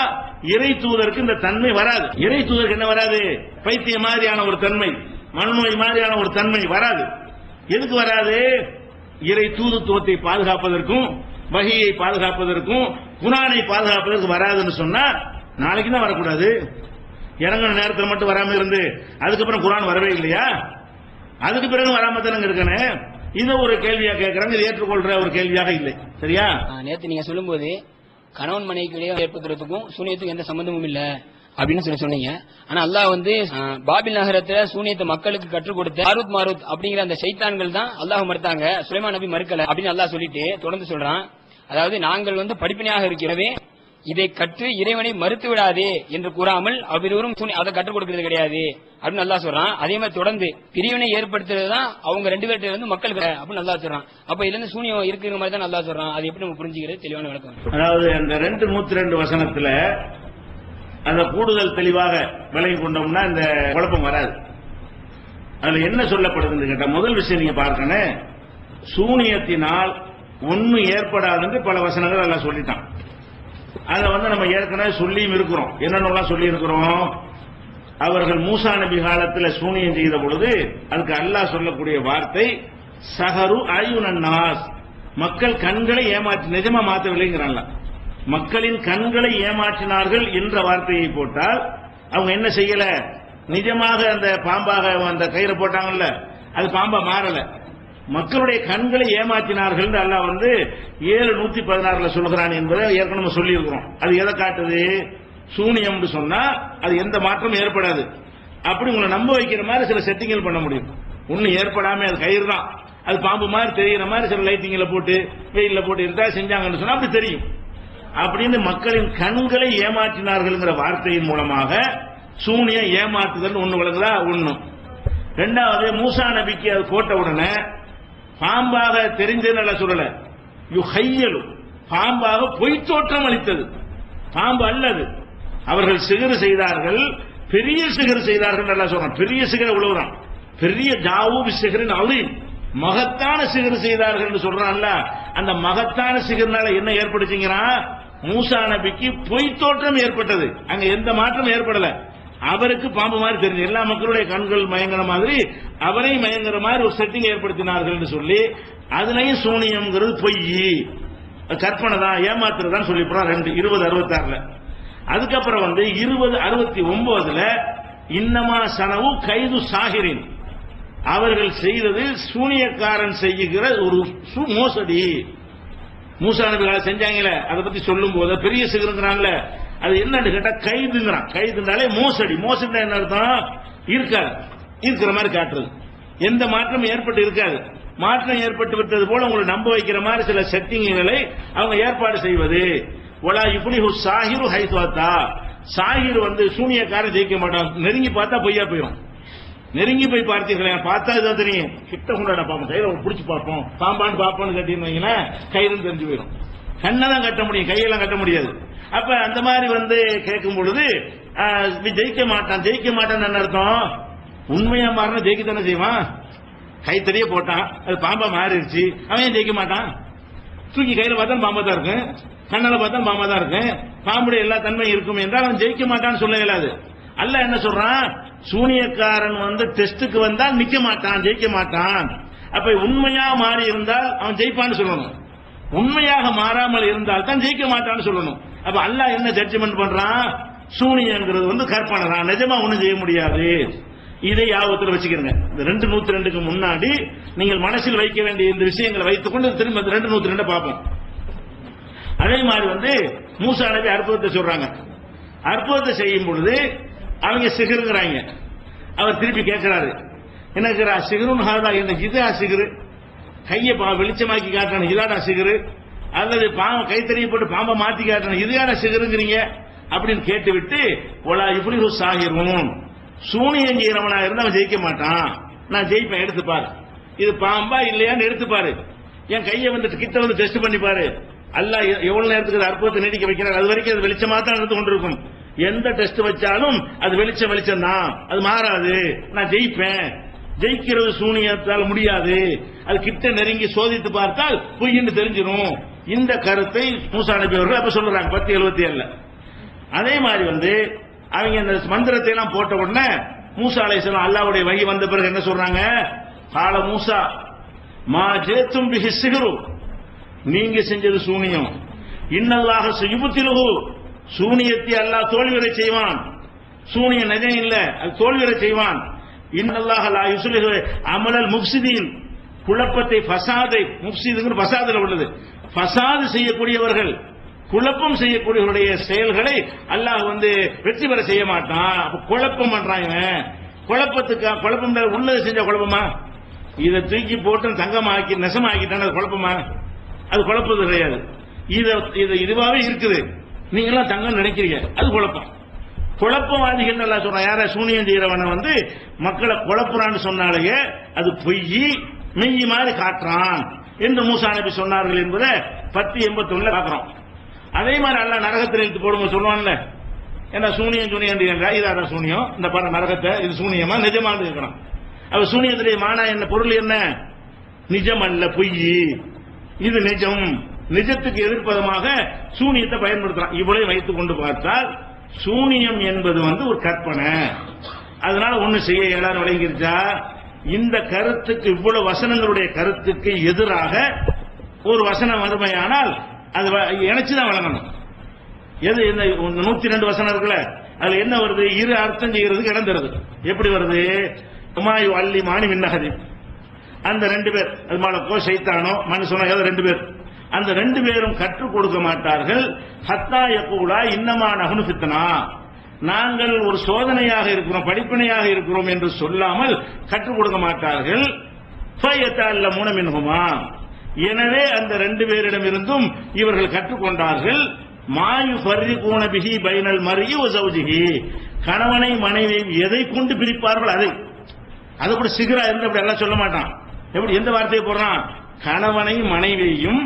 இறை தூதருக்கு இந்த தன்மை வராது. இறை தூதருக்கு என்ன வராது? பைத்திய மாதிரியான ஒரு தன்மை, மனநோய் மாதிரியான ஒரு தன்மை வராது. எதுக்கு வராது? இறை தூதுத்துவத்தை பாதுகாப்பதற்கும் வஹியை பாதுகாப்பதற்கும் குர்ஆனை பாதுகாப்பதற்கு வராதுன்னு சொன்னா நாளைக்கு தான் வரக்கூடாது. இறங்கின நேரத்தில் மட்டும் வராம இருந்து அதுக்கப்புறம் குர்ஆன் வரவே இல்லையா? அதுக்கு பிறகு வராம தானங்க இருக்கணும். இதை ஒரு கேள்வியா கேட்கறாங்க. இது ஏற்றுக்கொள்ற ஒரு கேள்வியாக இல்லை. சரியா? நேற்று நீங்க சொல்லும்போது கணவன் மனைவிக்கு இடையே ஏற்படுத்துறதுக்கும் சூனியத்துக்கும் எந்த சம்பந்தமும் இல்ல அப்படின்னு சொன்னீங்க. ஆனா அல்லாஹ் பாபில் நகரத்துல சூனியத்தை மக்களுக்கு கற்றுக் கொடுத்த மாருத் அப்படிங்கிற அந்த சைத்தான்கள் தான் அல்லாஹ் மறுத்தாங்க, சுலைமான் நபி மறுக்கல அப்படின்னு அல்லாஹ் சொல்லிட்டு தொடர்ந்து சொல்றான். அதாவது நாங்கள் படிப்பினையாக இருக்கிறவே இதை கற்று இறைவனை மறுத்து விடாதே என்று கூறாமல் அவ்விருவரும் அதை கற்றுக் கொடுக்கிறது கிடையாது அப்படின்னு நல்லா சொல்றான். அதே மாதிரி தொடர்ந்து பிரிவினை ஏற்படுத்துறதுதான் அவங்க ரெண்டு பேர்ட்ட மக்களுக்கு அப்படின்னு நல்லா சொல்றான். அப்ப இதுல இருந்து சூனியம் இருக்கிற மாதிரி தான் நல்லா சொல்றான். அது எப்படி நம்ம புரிஞ்சுக்கிறது? தெளிவான விளக்கம். அதாவது அந்த 2:102 வசனத்துல அந்த கூடுதல் தெளிவாக விலகி கொண்டோம்னா இந்த குழப்பம் வராது. அதுல என்ன சொல்லப்படுதுன்னு கேட்டா, முதல் விஷயம் நீங்க பார்க்கணும், சூனியத்தினால் ஒண்ணு ஏற்படாதுன்னு பல வசனங்கள் எல்லாம் சொல்லிட்டான். அதை நம்ம ஏற்கனவே சொல்லியும் இருக்கிறோம். என்னென்னலாம் சொல்லி இருக்கிறோம்? அவர்கள் மூசா நபி காலத்தில் சூனியம் செய்த பொழுது அதுக்கு அல்லாஹ் சொல்லக்கூடிய வார்த்தை சஹரு அயுனன் நாஸ், மக்கள் கண்களை ஏமாற்றி நிஜமா மாற்றவில்லைங்கிறாங்க. மக்களின் கண்களை ஏமாற்றினார்கள் என்ற வார்த்தையை போட்டால் அவங்க என்ன செய்யல? நிஜமாக அந்த பாம்பாக அந்த கயிறை போட்டாங்கல்ல, அது பாம்பா மாறல. மக்களுடைய கண்களை ஏமாற்றினார்கள் அல்லாஹ் 7:116 சொல்கிறான் என்பதை ஏற்கனவே சொல்லி இருக்கிறோம். அது எதை காட்டுது? சூனியம் சொன்னா அது எந்த மாற்றமும் ஏற்படாது. அப்படி உங்களை நம்ப வைக்கிற மாதிரி சில செட்டிங்கள் பண்ண முடியும். ஒன்னும் ஏற்படாம அது கயிறு தான், அது பாம்பு மாதிரி தெரிகிற மாதிரி சில லைட்டிங்ல போட்டு வெயில்ல போட்டு இருந்தா செஞ்சாங்கன்னு சொன்னா அப்படி தெரியும். அப்படின்னு மக்களின் கண்களை ஏமாற்றினார்கள் வார்த்தையின் மூலமாக சூனியம் ஏமாற்றுதல் ஒண்ணு விளங்குதா? ஒண்ணு. ரெண்டாவது, மூசா நபிக்கு அது போட்ட உடனே பாம்பாக தெரிஞ்சது சொல்லல, யுஹையலு, பாம்பாக பொய்த்தோற்றம் அளித்தது. பாம்பு அல்லது அவர்கள் சிகர் செய்தார்கள், பெரிய சிகர் செய்தார்கள் நல்லா சொல்றான். பெரிய சிகர் உழவுறான், பெரிய ஜாவூபி சிகரின் அலீம், மகத்தான சிகர் செய்தார்கள் சொல்றான்ல. அந்த மகத்தான சிகர்னால என்ன ஏற்படுச்சுங்கிறான்? மூசா நபிக்கு பொய்த்தோற்றம் ஏற்பட்டது. அங்க எந்த மாற்றம் ஏற்படல. அவருக்கு பாம்பு மாதிரி தெரிஞ்சு எல்லா மக்களுடைய கண்கள் மயங்கிற மாதிரி அவரை மயங்குற மாதிரி ஒரு செட்டிங் ஏற்படுத்தினார்கள் சொல்லி அதுலயும் சூனியம்ங்கிறது பொய், கற்பனை தான், ஏமாத்துறதான் சொல்லி 2066. அதுக்கப்புறம் 2069 இன்னமா சனவு கைது சாகிரின், அவர்கள் செய்தது சூனியக்காரன் செய்கிற ஒரு மோசடி. மூசா நபிகளை செஞ்சாங்களே அதை பத்தி சொல்லும் போது பெரிய சிகருங்கிறான்ல, அது என்னன்னு கேட்டா கைதுங்கிறான். கைதுனாலே மோசடி. மோசடி என்ன அர்த்தம்? இருக்காது, இருக்கிற மாதிரி காட்டுறது, எந்த மாற்றமும் ஏற்பட்டு இருக்காது. மாற்றம் ஏற்பட்டு விட்டது போல உங்களை நம்ப வைக்கிற மாதிரி சில செட்டிங்களை அவங்க ஏற்பாடு செய்வது. ஒலா இப்ளிஹு சாஹிரு ஹைத்வாத்தா, சாஹிர் சூனியக்காரன் ஜெயிக்க மாட்டான். நெருங்கி பார்த்தா பொய்யா போயிடும். நெருங்கி போய் பார்த்தீர்களே, பார்த்தா இதான் தெரியும். கிட்ட கொண்டாட பார்ப்போம், கையில பிடிச்சி பார்ப்போம், பாம்பான்னு பார்ப்போம்னு கட்டின்னு கயிறுன்னு தெரிஞ்சு போயிடும். கண்ணை தான் கட்ட முடியும், கையெல்லாம் கட்ட முடியாது. அப்ப அந்த மாதிரி கேட்கும் பொழுது ஜெயிக்க மாட்டான். ஜெயிக்க மாட்டான்னு என்ன அர்த்தம்? உண்மையா மாறினா ஜெயிக்கத்தானே செய்வான். கைத்தறிய போட்டான், அது பாம்பா மாறிடுச்சு, அவன் ஜெயிக்க மாட்டான். தூக்கி கையில பார்த்தா பாம்பா தான் இருக்கு, கண்ணால பார்த்தா பாம்பா தான் இருக்கு. பாம்புடைய எல்லா தன்மையும் இருக்கும் என்றால் அவன் ஜெயிக்க மாட்டான்னு சொல்ல இயலாது. அல்ல என்ன சொல்றான்? சூனியக்காரன் டெஸ்டுக்கு வந்தால் நிக்க மாட்டான், ஜெயிக்க மாட்டான். அப்ப உண்மையா மாறி இருந்தால் அவன் ஜெயிப்பான்னு சொல்லணும், உண்மையாக மாறாமல் இருந்தால் தான் ஜெயிக்க மாட்டான்னு சொல்லணும். அப்ப அல்லாஹ் என்ன ஜட்ஜ்மெண்ட் பண்றான்? சூனியங்கிறது கற்பனை தான், நிஜமா ஒண்ணும் செய்ய முடியாது. இதை யாபத்தில் வச்சுக்கிறங்க. இந்த 2:102க்கு முன்னாடி நீங்கள் மனசில் வைக்க வேண்டிய இந்த விஷயங்களை வைத்துக்கொண்டு திரும்ப 2:102 பார்ப்போம். அதே மாதிரி மூசா நபி அற்புதத்தை சொல்றாங்க. அற்புதத்தை செய்யும் பொழுது அவங்க சிகருங்கிறாங்க. அவர் திருப்பி கேட்கிறாரு, என்ன கேட்கிறா? சிகருன் ஹாதா, என்ன இதா சிகரு? கையை வெளிச்சமாக்கி காட்டணும், இதாடா சிகரு? அல்லது கைத்தறியை போட்டு பாம்பை மாத்தி காட்டணும், இதாடா சிகருங்கிறீங்க அப்படின்னு கேட்டுவிட்டு, ஒலா இப்ளிஹு சாஹிரும், சூனியம் செய்யறவனா இருந்தா அவன் ஜெயிக்க மாட்டான், நான் ஜெயிப்பேன், எடுத்துப்பாரு. இது பாம்பா இல்லையான்னு எடுத்துப்பாரு. என் கையை கிட்ட டெஸ்ட் பண்ணி பாரு. அல்லாஹ் எவ்வளவு நேரத்துக்கு அற்புதத்தை நீடிக்க வைக்கிறார், அது வரைக்கும் அது வெளிச்சமா தான் இருந்து கொண்டிருக்கும். எந்த டெஸ்ட் வச்சாலும் அது வெளிச்சம் தான், அது மாறாது, நான் ஜெயிப்பேன். ஜெயிக்கிறது சூனியத்தால் முடியாது. அது கிட்ட நெருங்கி சோதித்து பார்த்தால் பொய்ன்னு தெரிஞ்சிடும். இந்த கருத்தை மூசா நபி அவர்கள் அப்ப சொல்றாங்க 1077. அதே மாதிரி அவங்க இந்த மந்திரத்தை எல்லாம் போட்ட உடனே மூசா அலைஹிஸ்ஸலாம் அல்லாஹ்வுடைய வஹி வந்த பிறகு என்ன சொல்றாங்க? கால மூசா மா ஜேத்தும் பிஹி சிஹ்ரு, நீங்க செஞ்சது சூனியம். இன்னல்லாஹ சுயுபத்திலுஹு, சூனியத்தை அல்லாஹ் தோல்வியடை செய்வான். சூனியம் நிஜம் இல்ல, அது தோல்வியடை செய்வான். இன்னல்லாஹ லா யுஸ்லிஹு அமலல் முஃப்ஸிதீன், குழப்பத்தை ஃபசாதை, முஃப்ஸிதுங்கிற ஃபசாதுல உள்ளது, ஃபசாது செய்யக்கூடியவர்கள், குழப்பம் செய்யக்கூடியவருடைய செயல்களை அல்லாஹ் வெற்றி பெற செய்ய மாட்டான். அப்ப குழப்பம் பண்றாங்க. குழப்பம் உள்ளது செஞ்ச குழப்பமா? இதை தூக்கி போட்டு தங்கமாக்கி நெசமாக்கிட்டான குழப்பமா? அது குழப்பது கிடையாது. இதுவாவே இருக்குது, நீங்க எல்லாம் தங்கம் நினைக்கிறீங்க, அது குழப்பம். குழப்பவாதிகள் நல்லா சொல்றான். யார? சூனியம் செய்யறவன மக்களை குழப்புறான்னு சொன்னாலேயே அது பொய், மெய் மாதிரி காட்டுறான் என்று மூசா நபி சொன்னார்கள் என்பதை 1081 பார்க்கிறோம். அதே மாதிரி அல்லாஹ் நரகத்தில் இழுத்து போடும்போது சொல்லுவான்ல, ஏன்னா சூனியம் இதான சூனியம், இந்த பாரு நரகத்தை, இது சூனியமா நிஜமானு இருக்கிறான். அப்ப சூனியத்துடைய மானா என்ன, பொருள் என்ன? நிஜம் அல்ல, பொய். இது நிஜம். நிஜத்துக்கு எதிர்ப்பதமாக சூனியத்தை பயன்படுத்துறான். இவ்வளவு வைத்துக் கொண்டு பார்த்தால் சூனியம் என்பது ஒரு கற்பனை. அதனால ஒண்ணு செய்ய எல்லாரும் விளங்கிருச்சா? இந்த கருத்துக்கு, இவ்வளவு வசனங்களுடைய கருத்துக்கு எதிராக ஒரு வசனம் வறுமையானால் அது இணைச்சுதான் வழங்கணும். எது? இந்த 102 வசனம் இருக்குல்ல, அதுல என்ன வருது? இரு அர்த்தம் செய்யறதுக்கு இடம் தருது. எப்படி வருது? உமாயு அள்ளி மாணி மின்னகதி, அந்த 2 பேர், அது மாலக்கோ சைத்தானோ மனுஷனோ ஏதோ 2 பேர், அந்த 2 பேரும் கற்றுக் கொடுக்க மாட்டார்கள். ஹத்தா யகூலா இன்னமா நஹ்னு ஃபித்னா, நாங்கள் ஒரு சோதனையாக இருக்கிறோம், படிப்பினையாக இருக்கிறோம் என்று சொல்லாமல் கற்றுக் கொடுக்க மாட்டார்கள். ஃபயதஅல்லமூன மின்ஹுமா, எனவே அந்த 2 பேரிடம் இருந்தும் இவர்கள் கற்றுக்கொண்டார்கள். மாயு ஃபர்ரிகூன பிஹி பைனல் மர்இ வ ஸௌஜிஹி, கணவனை மனைவி எதை கொண்டு பிரிப்பார்கள் அதை. அது கூட சிகரா இருந்து அப்படி எல்லாம் சொல்ல மாட்டான். எப்படி, எந்த வார்த்தையை போடுறான்? கணவனை மனைவியையும்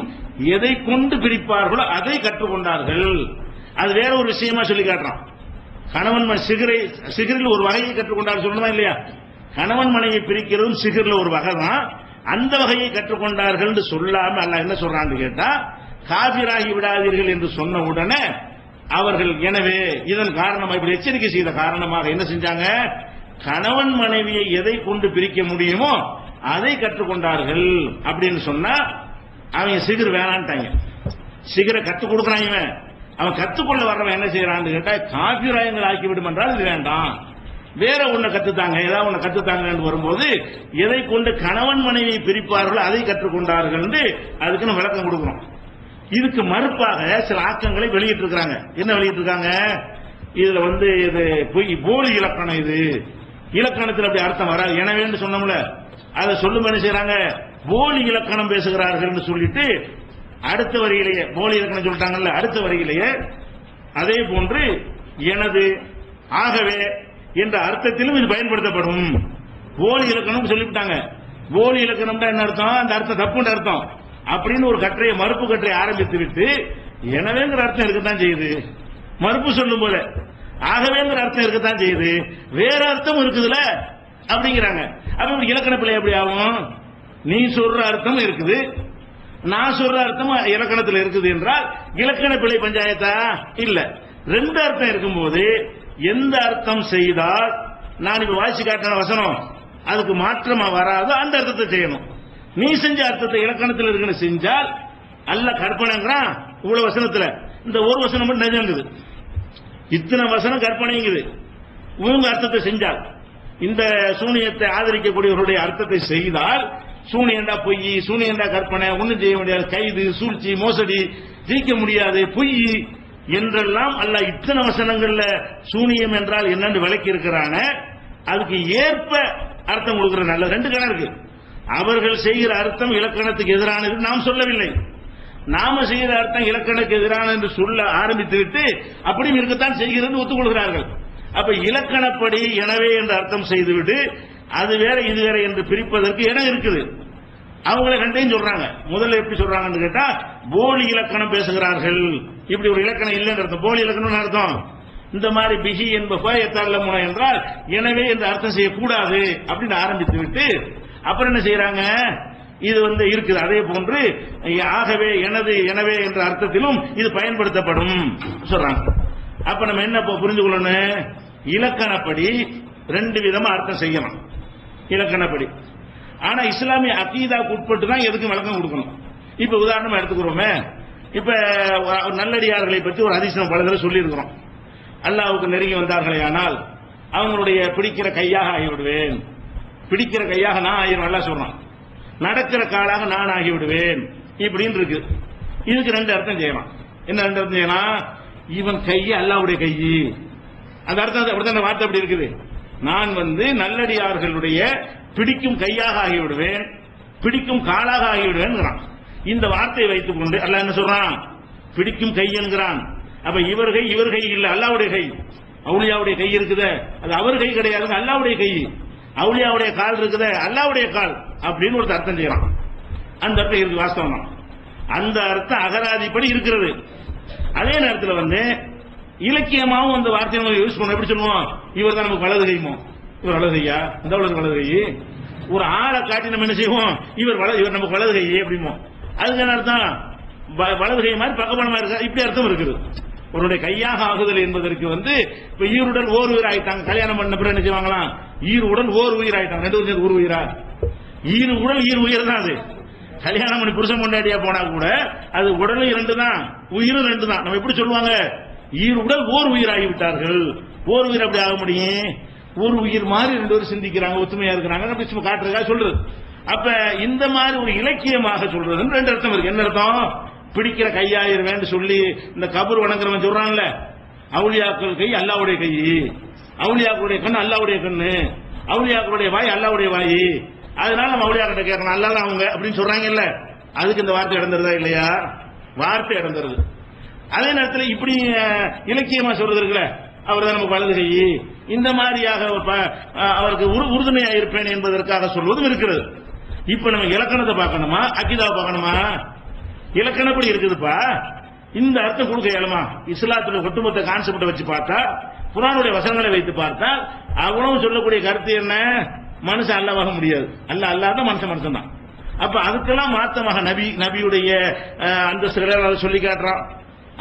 எதை கொண்டு பிரிப்பார்களோ அதை கற்றுக்கொண்டார்கள். அது வேற ஒரு விஷயமா சொல்லி காட்டுறான். கணவன் சிகரில் ஒரு வகையை கற்றுக்கொண்டார் சொல்லணுமா இல்லையா? கணவன் மனைவி பிரிக்கிறதும் சிகரில் ஒரு வகை தான். அந்த வகையை கற்றுக்கொண்டார்கள் என்று சொல்லாம அல்லாஹ் என்ன சொல்றான்னு கேட்டா, காபிராகி விடாதீர்கள் என்று சொன்ன உடனே அவர்கள் எனவே இதன் காரணமாக, இப்படி எச்சரிக்கை செய்த காரணமாக என்ன செஞ்சாங்க? கணவன் மனைவியை எதை கொண்டு பிரிக்க முடியுமோ அதை கற்றுக்கொண்டார்கள். அப்படின்னு சொன்னா அவங்க சிகர் வேணான்ட்டாங்க. சிகரை கற்றுக் கொடுக்குறாங்க. அவன் கற்றுக்கொள்ள வர்றவன் என்ன செய்யறான்னு கேட்டா, காபிராயங்கள் ஆக்கிவிடும் என்றால் இது வேண்டாம், வேற ஒண்ணு கத்துத்தாங்க, ஏதாவது ஒண்ணு கத்துத்தாங்க வரும்போது எதை கொண்டு கணவன் மனைவியை பிரிப்பார்களோ அதை கற்றுக்கொண்டார்கள் என்று அதுக்கு நம்ம விளக்கம் கொடுக்கிறோம். இதுக்கு மறுப்பாக சில ஆக்கங்களை வெளியிட்டு இருக்காங்க. என்ன வெளியிட்டு இருக்காங்க? இதுல இது போலி இலக்கணம், இது இலக்கணத்தில் அப்படி அர்த்தம் வராது, எனவே சொன்னோம்ல, அதை சொல்லும் என்ன செய்யறாங்க? போலி இலக்கணம் பேசுகிறார்கள் சொல்லிட்டு அடுத்த வரியிலேயே போலி இலக்கணம் சொல்லிட்டாங்கல்ல, அடுத்த வரியிலேயே அதே போன்று எனது ஆகவே என்ற அர்த்தத்திலும் இது பயன்படுத்தப்படும். போலி இலக்கணம் சொல்லிவிட்டாங்க. போலி இலக்கணம் என்ன அர்த்தம்? அந்த அர்த்தம் தப்புன்ற அர்த்தம் அப்படின்னு ஒரு கற்றையை, மறுப்பு கற்றையை ஆரம்பித்து விட்டு எனவேங்கிற அர்த்தம் இருக்கத்தான் செய்யுது. மறுப்பு சொல்லும் போல ஆகவேங்கிற அர்த்தம் இருக்கத்தான் செய்யுது, வேற அர்த்தம் இருக்குதுல அப்படிங்கிறாங்க. அப்ப இலக்கண பிள்ளை எப்படி ஆகும்? நீ சொல்ற அர்த்தம் இருக்குது, நான் சொல்ற அர்த்தம் இலக்கணத்தில் இருக்குது என்றால் இலக்கண பிழை பஞ்சாயத்தா? இல்ல. 2 அர்த்தம் இருக்கும்போது எந்த அர்த்தம் செய்தால் நான் இப்ப வாசி காட்டின வசனம் அதுக்கு மாற்றமா வராதோ அந்த அர்த்தத்தை செய்யணும். நீ செஞ்ச அர்த்தத்தை இலக்கணத்தில் இருக்குன்னு செஞ்சால் அல்ல கற்பனைங்கிறான். இவ்வளவு வசனத்துல இந்த ஒரு வசனம் மட்டும் நிஜங்குது, இத்தனை வசனம் கற்பனைங்குது. இவங்க அர்த்தத்தை செஞ்சால், இந்த சூனியத்தை ஆதரிக்கக்கூடியவருடைய அர்த்தத்தை செய்தால் சூனியண்டா பொய், சூனியண்டா கற்பனை, ஒன்னும் செய்ய முடியாது, கைது, சூழ்ச்சி, மோசடி, ஜெயிக்க முடியாது, பொய் என்றெல்லாம் அல்லாஹ் இத்தனை வசனங்கள்ல சூனியம் என்றால் என்னன்னு விளக்கி இருக்கிறான. அதுக்கு ஏற்ப அர்த்தம் கொடுக்கிற நல்ல 2 கணம் இருக்கு. அவர்கள் செய்கிற அர்த்தம் இலக்கணத்துக்கு எதிரானது நாம் சொல்லவில்லை, நாம செய்கிற அர்த்தம் இலக்கணத்துக்கு எதிரான என்று சொல்ல ஆரம்பித்து விட்டு அப்படியும் இருக்கத்தான் செய்கிறது ஒத்துக்கொள்கிறார்கள். அப்ப இலக்கணப்படி எனவே என்று அர்த்தம் செய்துவிட்டு அது வேற இது வேற என்று பிரிப்பதற்கு இடம் இருக்குது. அவங்கள கண்டையும் சொல்றாங்க. முதல்ல எப்படி சொல்றாங்கன்னு கேட்டா, போலி இலக்கணம் பேசுகிறார்கள், இப்படி ஒரு இலக்கணம் இல்லைன்னு அர்த்தம். போலி இலக்கணம் அர்த்தம் இந்த மாதிரி பிஹி என்ப என்றால் எனவே என்று அர்த்தம் செய்யக்கூடாது அப்படின்னு ஆரம்பித்து விட்டு அப்புறம் என்ன செய்யறாங்க? இது இருக்குது. அதே போன்று ஆகவே எனது எனவே என்ற அர்த்தத்திலும் இது பயன்படுத்தப்படும் சொல்றாங்க. அப்ப நம்ம என்ன புரிந்து கொள்ளணும், இலக்கணப்படி ரெண்டு விதமா அர்த்தம் செய்யலாம் இலக்கணப்படி. ஆனா இஸ்லாமிய அகீதாவுக்கு உட்பட்டு தான் எதுக்கும் விளக்கம் கொடுக்கணும். இப்ப உதாரணமா எடுத்துக்கிறோமே, இப்ப நல்லடியார்களை பற்றி ஒரு ஹதீஸ் பல தடவை சொல்லி இருக்கிறோம். அல்லாஹ்வுக்கு நெருங்கி வந்தார்களே ஆனால் அவங்களுடைய பிடிக்கிற கையாக ஆகிவிடுவேன், பிடிக்கிற கையாக நான் ஆகிடுவேன் நல்லா சொல்றான், நடக்கிற காலாக நான் ஆகிவிடுவேன் இப்படின்னு இருக்கு. இதுக்கு ரெண்டு அர்த்தம் செய்யலாம். என்ன ரெண்டு அர்த்தம் செய்யலாம்? இவன் கையை அல்லாஹ்வுடைய கை, அந்த அர்த்தம் அப்படித்தான் அந்த வார்த்தை அப்படி இருக்குது. நான் நல்லடியார்களுடைய பிடிக்கும் கையாக ஆகிவிடுவேன், பிடிக்கும் காலாக ஆகிவிடுவேன். இந்த வார்த்தையை வைத்துக் கொண்டு அல்லாஹ் என்ன சொல்றான்? பிடிக்கும் கை என்கிறான். அப்ப இவர் கை இல்ல, அல்லாஹ்வுடைய கை. அவுலியாவுடைய கை இருக்குது, அது அவர் கை கிடையாது, அல்லாஹ்வுடைய கை. அவுலியாவுடைய கால் இருக்குது, அல்லாஹ்வுடைய கால் அப்படின்னு ஒரு அர்த்தம் செய்யலாம். அந்த அர்த்தம் இருக்கு, வாஸ்தவம் தான். அந்த அர்த்தம் அகராதிப்படி இருக்கிறது. அதே நேரத்தில் இலக்கியமாவும் அந்த வார்த்தையை நம்ம யூஸ் பண்ண எப்படி சொல்லுவோம்? இவர் தான் நமக்கு வலது கைமோ, இவர் வலது கையா, இந்த வலது கை. ஒரு ஆளை காட்டி நம்ம என்ன செய்வோம்? இவர் நமக்கு வலது கை அப்படிமோ. அதுக்கு என்ன அர்த்தம்? வலது கை மாதிரி பக்கபலமா இருக்கா, இப்படி அர்த்தம் இருக்குது. ஒருடைய கையாக ஆகுதல் என்பதற்கு இப்ப ஈருடன் ஓர் உயிர் ஆயிட்டாங்க. கல்யாணம் பண்ண பிறகு என்ன செய்வாங்களாம்? ஈருடன் ஓர் உயிர் ஆயிட்டாங்க. ரெண்டு உயிர் ஒரு உயிரா? ஈரு உடல் ஈர் உயிர் தான். அது கல்யாணம் பண்ணி புருஷன் கொண்டாடியா போனா கூட அது உடலும் இரண்டு தான், உயிரும் ரெண்டு தான். நம்ம எப்படி சொல்லுவாங்க? ஈர் உடல் ஓர் உயிர் ஆகிவிட்டார்கள். ஓர் உயிர் அப்படி ஆக முடியும்? ஒரு உயிர் மாதிரி ரெண்டு பேரும் சிந்திக்கிறாங்க, ஒத்துமையா இருக்கிறாங்க அப்படி காட்டுறதா சொல்றது. அப்ப இந்த மாதிரி ஒரு இலக்கியமாக சொல்றது ரெண்டு அர்த்தம் இருக்கு. என்ன அர்த்தம்? பிடிக்கிற கையாயிருவேன் சொல்லி இந்த கபர் வணங்குறவன் சொல்றான்ல, அவுலியாக்கள் கை அல்லாஹ்வுடைய கை, அவுலியாக்களுடைய கண் அல்லாஹ்வுடைய கண்ணு, அவுலியாக்களுடைய வாய் அல்லாஹ்வுடைய வாய். அதனால நம்ம அவுலியாக்கிட்ட கேட்கணும், அல்லாஹ் தான் அவங்க அப்படின்னு சொல்றாங்கல்ல. அதுக்கு இந்த வார்த்தை இடந்துருதா இல்லையா? வார்த்தை இடந்துருது. அதே நேரத்தில் இப்படி இலக்கியமா சொல்றது இருக்குல்ல, அவர் தான் நமக்கு வலது கை, இந்த மாதிரியாக அவருக்கு உறுதுணையா இருப்பேன் என்பதற்காக சொல்வதும் இருக்கிறது. இப்ப நம்ம இலக்கணத்தை பார்க்கணுமா, அக்கீதாவை பார்க்கணுமா? இலக்கணப்படி இருக்குதுப்பா. இந்த அர்த்தம் கொடுக்க இயலுமா? இஸ்லாத்துல ஒட்டுமொத்த கான்செப்டை வச்சு பார்த்தா, குர்ஆனுடைய வசனங்களை வைத்து பார்த்தால் அவ்வளவு சொல்லக்கூடிய கருத்து என்ன? மனுஷன் அல்லாஹ்வாக முடியாது, அல்லாஹ் தான் மனுஷன் தான். அப்ப அதுக்கெல்லாம் மாத்தமாக நபியுடைய அந்தஸ்துகளை அதை சொல்லி காட்டுறான்.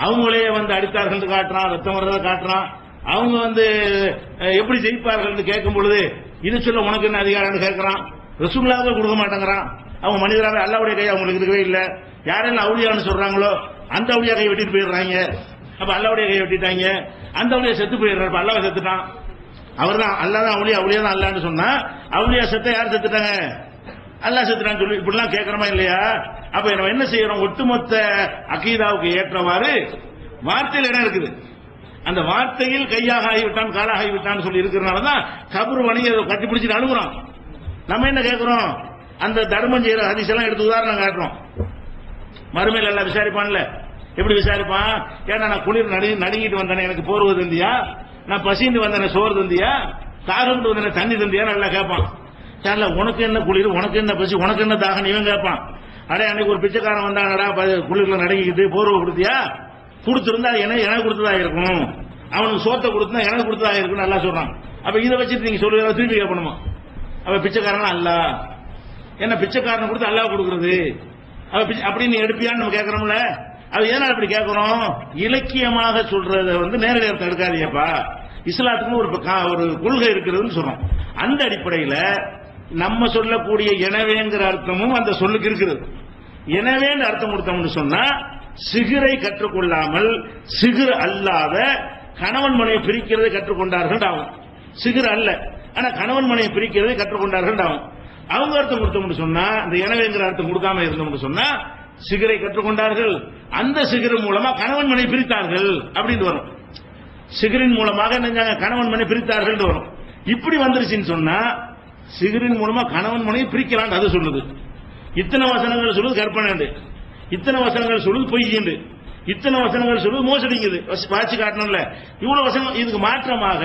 அவங்களே அடித்தார்கள் காட்டுறான், ரத்தம் வர்றதை காட்டுறான். அவங்க எப்படி ஜெயிப்பார்கள் கேட்கும் பொழுது இது சொல்ல உனக்கு என்ன அதிகாரம் கேட்கிறான். ரசூலுல்லாஹ்வே கொடுக்க மாட்டேங்கிறான். அவங்க மனிதராக அல்லாஹ்வுடைய கை அவங்களுக்கு இருக்கவே இல்லை. யாரெல்லாம் அவுலியான்னு சொல்றாங்களோ அந்த அவுலியா கை வெட்டிட்டு போயிடுறாங்க. அப்ப அல்லாஹ்வுடைய கை வெட்டிட்டாங்க, அந்த அவுலியா செத்து போயிடுறாரு. அல்லாஹ் செத்துட்டான், அவர் தான் அல்லாஹ் தான் அவுலியா, அவுலியா தான் அல்லாஹ்னு சொன்னா அவுலியா செத்த யார் செத்துட்டாங்க? அல்லாஹ் செத்துட்டான்னு சொல்லி இப்படிலாம் கேட்கறோமா இல்லையா? அப்ப நம்ம என்ன செய்யறோம்? ஒட்டுமொத்த அகீதாவுக்கு ஏற்றவாறு வார்த்தையில் இடம் இருக்குது. அந்த வார்த்தையில் கையாக ஆகிவிட்டான், காலாக ஆகிவிட்டான்னு சொல்லி இருக்கிறதுனாலதான் கபர் வணிக கட்டிப்பிடிச்சிட்டு அழுகுறோம். நம்ம என்ன கேட்கிறோம்? அந்த தர்மம் செய்யற ஹதீஸ் எல்லாம் எடுத்து உதாரணம் காட்டுறோம். மறுமையில் எல்லாம் விசாரிப்பான்ல, எப்படி விசாரிப்பான்? ஏன்னா நான் குளிர் நடுங்கிட்டு வந்தேன், எனக்கு போர்வை தந்தியா? நான் பசிந்து வந்தேன், சோறு தந்தியா? தாகம்ட்டு வந்தேன், தண்ணி தந்தியா? நல்லா கேட்பான். உனக்கு என்ன குளிர், உனக்கு என்ன பசி, உனக்கு என்ன தாகம் இவன் கேட்பான். அடே அன்னைக்கு ஒரு பிச்சைக்காரன் வந்தாங்கடா, குளிர்ல நடுங்கிட்டு போர்வை கொடுத்தியா? கொடுத்திருந்தா எனக்கு கொடுத்ததா இருக்கும், அவனுக்கு சோத்தை கொடுத்தா எனக்கு கொடுத்ததா இருக்கும் நல்லா சொல்றான். அப்ப இதை வச்சுட்டு நீங்க சொல்லுங்க, திருப்பி கேட்கணுமா? அப்ப பிச்சைக்காரன் அல்ல, என்ன பிச்சைக்காரன் கொடுத்து அல்லாஹ் கொடுக்கறது அப்படின்னு எடுப்பியான்னு நம்ம கேட்கறோம்ல. அது ஏன்னா அப்படி கேட்கறோம்? இலக்கியமாக சொல்றத நேரடி அர்த்தம் எடுக்காதீப்பா. இஸ்லாத்துக்கு ஒரு கொள்கை இருக்கிறதுன்னு சொல்றோம். அந்த அடிப்படையில் நம்ம சொல்லக்கூடிய எனவேங்கிற அர்த்தமும் அந்த சொல்லுக்கு இருக்கிறது. எனவேன்னு அர்த்தம் கொடுத்தோம்னு சொன்னா சிகிரை கற்றுக்கொள்ளாமல் சிகிர் அல்லாத கணவன் மனையை பிரிக்கிறதை கற்றுக்கொண்டார்கள் ஆகும். சிகிர் அல்ல, ஆனா கணவன் மனையை பிரிக்கிறதை கற்றுக்கொண்டார்கள் ஆகும். அவங்க அர்த்தம் கொடுத்தோம்னு சொன்னா, இந்த எனவேங்கிற அர்த்தம் கொடுக்காம இருந்தோம்னு சொன்னா சிகரை கற்றுக்கொண்டார்கள், அந்த சிகரின் மூலமா கணவன் மனை பிரித்தார்கள் அப்படின்னு வரும். சிகரின் மூலமாக கணவன் மனை பிரித்தார்கள் வரும். இப்படி வந்துருச்சுன்னு சொன்னா சிகரின் மூலமா கணவன் மனையை பிரிக்கிறான் அது சொல்லுது. இத்தனை வசனங்கள் சொல்லுது கற்பனை, இத்தனை வசனங்கள் சொல்லுது பொய், இத்தனை வசனங்கள் சொல்லுது மோசடிங்குது. வாட்சி காட்டணும்ல, இவ்வளவு வசனம். இதுக்கு மாற்றமாக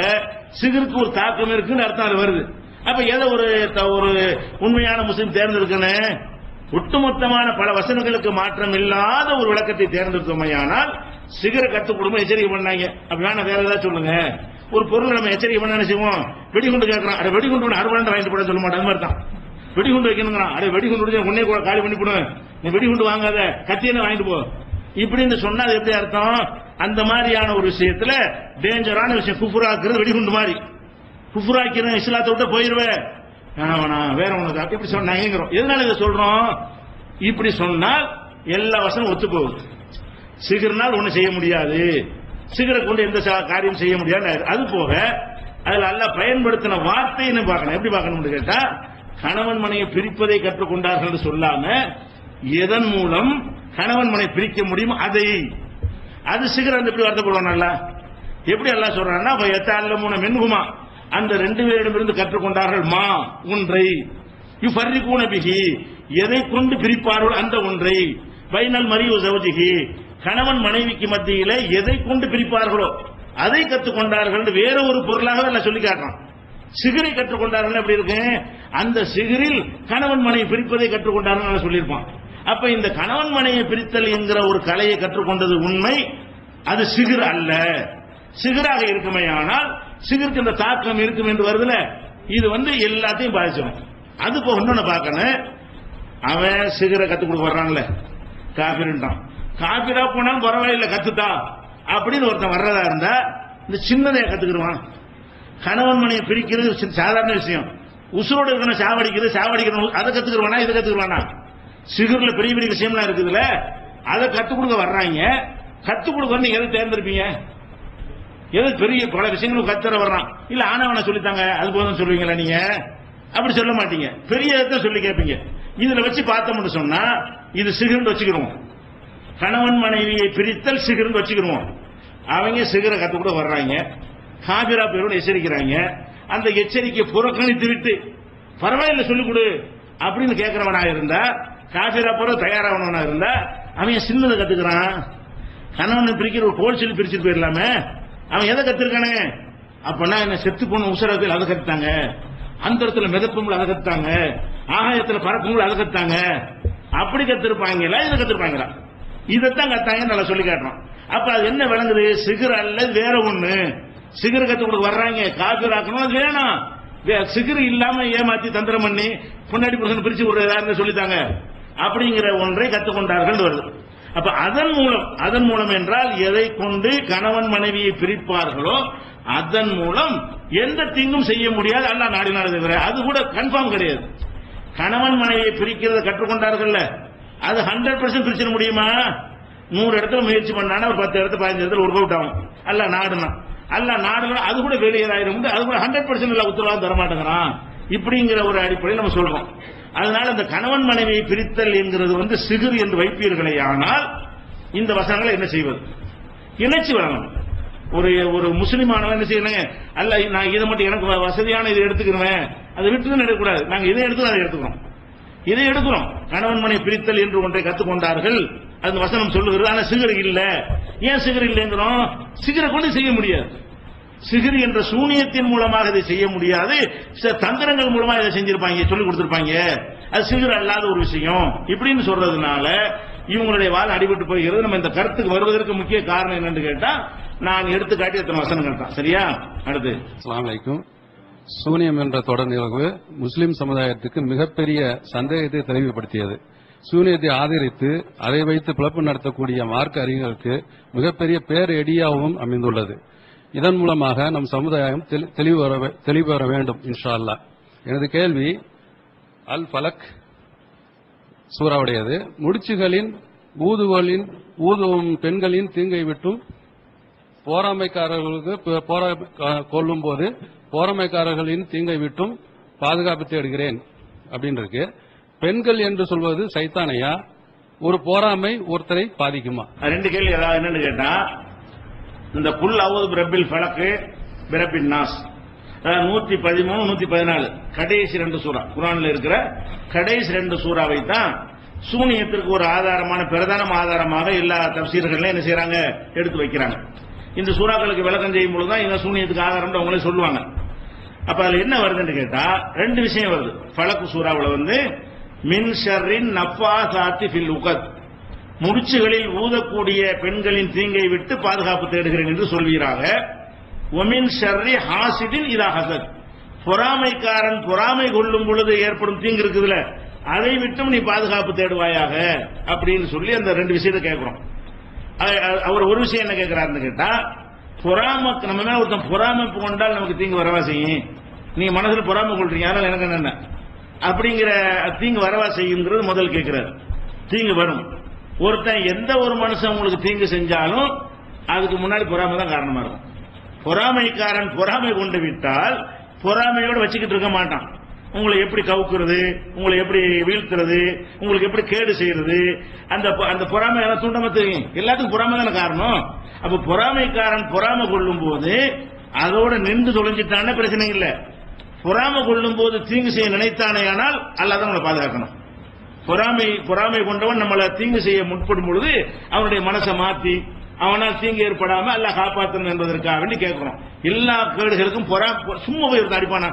சிகருக்கு ஒரு தாக்கம் இருக்குன்னு அர்த்தம் அது வருது. அப்ப ஏதோ ஒரு உண்மையான முஸ்லிம் தேர்ந்தெடுக்கணும். ஒட்டுமொத்தமான பல வசனங்களுக்கு மாற்றம் இல்லாத ஒரு விளக்கத்தை தேர்ந்தெடுத்தோமையானால் சிகரை கற்றுக் கொடுமை எச்சரிக்கை பண்ணாங்க. அப்ப வேணா வேற ஏதாவது சொல்லுங்க. ஒரு பொருள் நம்ம எச்சரிக்கை பண்ண செய்வோம், வெடிகுண்டு கேட்கறோம், வெடிகுண்டு 60 வாங்கிட்டு போட சொல்ல மாட்டோம். அது மாதிரி தான் வெடிகுண்டு வைக்கணுங்கிறான். அடே வெடிகுண்டு உடனே காலி பண்ணி போடுவேன், நீ வெடிகுண்டு வாங்காத, கத்தியனை வாங்கிட்டு போ இப்படின்னு சொன்னா அது எப்படி அர்த்தம்? அந்த மாதிரியான ஒரு விஷயத்துல டேஞ்சரான விஷயம் குஃபுராக்குறது வெடிகுண்டு மாதிரி. குஃபுராக்கிறேன் இஸ்லாத்தை விட்டு போயிருவேன் வேற ஒண்ணு இப்படி சொன்னாங்க. எதனால இதை சொல்றோம்? இப்படி சொன்னால் எல்லா வசனம் ஒத்து போகுது. சிகர்னால் ஒண்ணு செய்ய முடியாது, சிகரை கொண்டு எந்த காரியம் செய்ய முடியாது. அது போக அதுல அல்லாஹ் பயன்படுத்தின வார்த்தைன்னு பார்க்கணும். எப்படி பார்க்கணும்னு கேட்டா, கணவன் மனையை பிரிப்பதை கற்றுக்கொண்டார்கள் சொல்லாம எதன் மூலம் கணவன் மனை பிரிக்க முடியும் அதை, அது சிகர் அந்த எப்படி வார்த்தைப்படுவான். எப்படி எல்லாம் சொல்றான்னா மென்குமா, அந்த ரெண்டு பேரிடமிருந்து கற்றுக்கொண்டார்கள் மா ஒன்றை, யுஃபர்ரிகூன பிஹி எதை கொண்டு பிரிப்பார்கள் அந்த ஒன்றை, பைனல் மரியு ஜௌஜிஹி கணவன் மனைவிக்கு மத்தியில எதை கொண்டு பிரிப்பார்களோ அதை கற்றுக்கொண்டார்கள். வேற ஒரு பொருளாக எல்லாம் சொல்லி காட்டுறான். சிகரை கற்றுக்கொண்டார்கள் அப்படி இருக்கு, அந்த சிகரில் கணவன் மனைவி பிரிப்பதை கற்றுக்கொண்டார்கள் சொல்லியிருப்பான். அப்ப இந்த கணவன் மனைவி பிரித்தல் என்கிற ஒரு கலையை கற்றுக்கொண்டது உண்மை, அது சிகர் அல்ல. சிகராக இருக்குமே ஆனால் சிகருக்கு இந்த தாக்கம் இருக்கும் என்று வருதுல, இது எல்லாத்தையும் பாதிச்சிடும். அது போக இன்னொன்னு பார்க்கணும், அவன் சிகரை கத்துக் கொடுக்க வர்றான்ல காபிர்ன்றான். காபிரா போனாலும் பரவாயில்ல கத்துட்டா அப்படின்னு ஒருத்தன் வர்றதா இருந்தா இந்த சின்னதைய கத்துக்கிடுவான். கணவன் மனையை பிரிக்கிறது சாதாரண விஷயம், உசுரோடு இருக்கணும் சாவடிக்கணும் அதை கத்துக்கிடுவானா இதை கத்துக்கிடுவானா? சிகர்ல பெரிய பெரிய விஷயம்லாம் இருக்குதுல, அதை கத்துக் கொடுக்க வர்றாங்க. கத்துக் கொடுக்க வந்து எதை தேர்ந்தெடுப்பீங்க? எது பெரிய பல விஷயங்களும் கத்துற வர்றான், இல்ல ஆனவனை சொல்லித்தாங்க அது போதும் சொல்லுவீங்களா? நீங்க அப்படி சொல்ல மாட்டீங்க, பெரிய சொல்லி கேட்பீங்க. இதுல வச்சு பார்த்தோம்னு சொன்னா இது சிகர்னு வச்சுக்கிடுவோம். கணவன் மனைவியை பிரித்தல் சிகர்னு வச்சுக்கிடுவோம். அவங்க சிகரை கத்துக் கூட வர்றாங்க, காபிரா பேரோட எச்சரிக்கிறாங்க. அந்த எச்சரிக்கை புறக்கணித்து விட்டு பரவாயில்ல சொல்லிக் கொடு அப்படின்னு கேட்கிறவனா இருந்தா, காபிரா போற தயாராகவனா இருந்தா, அவன் சின்னதை கத்துக்கிறான். கணவனை பிரிக்கிற ஒரு கோல் பிரிச்சுட்டு போயிடலாமே, அவன் எதை கத்திருக்கானே? அப்பனா என்ன செத்து போன உசரத்தில் அதை கத்துட்டாங்க, அந்த இடத்துல மிதப்பும் அதை கத்துட்டாங்க, ஆகாயத்துல பறப்பும் அதை கத்துட்டாங்க. அப்படி கத்திருப்பாங்களா இதை கத்திருப்பாங்களா? இதைத்தான் கத்தாங்க நல்லா சொல்லி காட்டுறோம். அப்ப அது என்ன விளங்குது? சிகர் அல்ல வேற ஒண்ணு. சிகர் கத்து கொடுக்க வர்றாங்க, காபிராக்கணும் அது வேணாம். சிகர் இல்லாம ஏமாத்தி தந்திரம் பண்ணி பொன்னாடி புருஷன் பிரிச்சு விடுறதா சொல்லித்தாங்க அப்படிங்கிற ஒன்றை கத்துக்கொண்டார்கள் வருது. அப்ப அதன் மூலம் என்றால் எதை கொண்டு கணவன் மனைவியை பிரிப்பார்களோ அதன் மூலம் எந்த தீங்கும் செய்ய முடியாது. அல்லாஹ் நாடினாலே தவிர அது கூட கன்ஃபார்ம் கிடையாது. கணவன் மனைவியை பிரிக்கிறத கற்றுக்கொண்டார்கள், அது 100% பிரிச்சிட முடியுமா? 100 இடத்துல முயற்சி பண்ணானா ஒரு 10 இடத்துல 15 இடத்துல ஒர்க் அவுட் ஆகும். அல்ல நாடுனா அது கூட வெளியேறாயிரும், அது கூட 100% உத்தரவாதம் தரமாட்டேங்கிறான். இப்படிங்கிற ஒரு அடிப்படையில் நம்ம சொல்றோம். அதனால இந்த கணவன் மனைவியை பிரித்தல் என்கிறது சிகர் என்று வைப்பீர்களே, ஆனால் இந்த வசனங்களை என்ன செய்வது? இணைச்சி வழங்கணும். ஒரு முஸ்லிமானவன் என்ன செய்யணும்? அல்ல நான் இதை மட்டும் எனக்கு வசதியான இதை எடுத்துக்கிறேன், அதை விட்டு எடுக்கக்கூடாது. நாங்க இதை எடுத்துக்கிறோம், இதை எடுக்கிறோம். கணவன் மனைவி பிரித்தல் என்று ஒன்றை கற்றுக்கொண்டார்கள், அந்த வசனம் சொல்லுகிறது. ஆனா சிகர் இல்ல. ஏன் சிகர் இல்லைங்கிறோம்? சிகரை கொண்டு செய்ய முடியாது. சிகர் என்ற சூனியத்தின் மூலமாக இதை செய்ய முடியாது, தந்திரங்கள் மூலமா இதை செஞ்சிருப்பாங்க, சொல்லி கொடுத்திருப்பாங்க. அது சிகர் அல்லாத ஒரு விஷயம் இப்படின்னு சொல்றதுனால இவங்களுடைய வால் அடிபட்டு போகிறது. நம்ம இந்த கருத்துக்கு வருவதற்கு முக்கிய காரணம் என்னன்னு கேட்டா, நான் எடுத்துக்காட்டி எத்தனை வசனங்கள் தான். சரியா? அடுத்து அஸ்ஸலாமு அலைக்கும். சூனியம் என்ற தொடர் நிகழ்வு முஸ்லிம் சமுதாயத்துக்கு மிகப்பெரிய சந்தேகத்தை தெளிவுபடுத்தியது. சூனியத்தை ஆதரித்து அதை வைத்து பிளப்பு நடத்தக்கூடிய மார்க்க அறிஞர்களுக்கு மிகப்பெரிய பேரெடியாகவும் அமைந்துள்ளது. இதன் மூலமாக நம் சமுதாயம் தெளிவு வர வேண்டும் இன்ஷா அல்லாஹ். எனது கேள்வி அல் ஃபலக் சூறாவுடையது. முடிச்சுகளின் ஊதுவும் பெண்களின் தீங்கை விட்டும் போராமைக்காரர்களுக்கு கொள்ளும் போது போராமைக்காரர்களின் தீங்கை விட்டும் பாதுகாப்பு தேடுகிறேன் அப்படின்னு இருக்கு. பெண்கள் என்று சொல்வது சைத்தானையா? ஒரு போராமை ஒருத்தரை பாதிக்குமா? ரெண்டு கேள்வி. ஏதாவது என்னன்னு கேட்டா, இந்த குல் அவுது பிரபில் ஃபலக்கு பிரபின் நாஸ் 113 114 கடைசி 2 சூறா குர்ஆன்ல இருக்கிற கடைசி 2 சூறாவை தான் சூனியத்திற்கு ஒரு ஆதாரமான பிரதான ஆதாரமாக எல்லா தஃசீர்கள்ல என்ன செய்யறாங்க? எடுத்து வைக்கிறாங்க. இந்த சூறாக்களுக்கு விளக்கம் செய்யும் பொழுதுதான் இந்த சூனியத்துக்கு ஆதாரம் அவங்களே சொல்லுவாங்க. அப்ப அதுல என்ன வருதுன்னு கேட்டா, 2 விஷயம் வருது. ஃபலக் சூறாவுல மின் ஷர்ரின் நஃபாசாத்தி ஃபில் உகத், முடிச்சுகளில் ஊதக்கூடிய பெண்களின் தீங்கை விட்டு பாதுகாப்பு தேடுகிறேன் என்று சொல்வீராக. ஒமின் ஷர்ரி ஹாசிதின் இதா ஹசத், பொறாமைக்காரன் பொறாமை கொள்ளும் பொழுது ஏற்படும் தீங்கு இருக்குதுல, அதை விட்டும் நீ பாதுகாப்பு தேடுவாயாக அப்படின்னு சொல்லி அந்த ரெண்டு விஷயத்தை கேட்கிறோம். அவர் ஒரு விஷயம் என்ன கேட்கிறாருன்னு கேட்டா, பொறாம நம்ம மேல ஒருத்தன் பொறாமை கொண்டால் நமக்கு தீங்கு வரவா செய்யும். நீங்க மனசுல பொறாமை கொள்றீங்க, அதனால எனக்கு என்ன அப்படிங்கிற தீங்கு வரவா செய்யுங்கிறது முதல் கேட்கிறாரு. தீங்கு வரும். ஒருத்தன் எந்த ஒரு மனுஷன் உங்களுக்கு தீங்கு செஞ்சாலும் அதுக்கு முன்னாடி பொறாமை தான் காரணமா இருக்கும். பொறாமைக்காரன் பொறாமை கொண்டு விட்டால் பொறாமையோடு வச்சுக்கிட்டு இருக்க மாட்டான். உங்களை எப்படி கவுக்குறது, உங்களை எப்படி வீழ்த்துறது, உங்களுக்கு எப்படி கேடு செய்யறது, அந்த பொறாமை எல்லாம் தூண்டாம தெரியும். எல்லாத்துக்கும் பொறாமை தானே காரணம். அப்ப பொறாமைக்காரன் பொறாமை கொள்ளும் போது அதோட நின்று தொலைஞ்சிட்டானே பிரச்சனை இல்லை. பொறாமை கொள்ளும் போது தீங்கு செய்ய நினைத்தானே ஆனால் அல்லாதான் நம்மளை பாதுகாக்கணும். பொறாமை கொண்டவன் நம்மளை தீங்கு செய்ய முற்படும் பொழுது அவனுடைய மனசை மாற்றி அவனால் தீங்கு ஏற்படாம அல்லாஹ் காப்பாற்றணும் என்பதற்காக வேண்டி கேட்கிறோம். எல்லா கேடுகளுக்கும் சும்மா போய் ஒருத்தர் அடிப்பானா,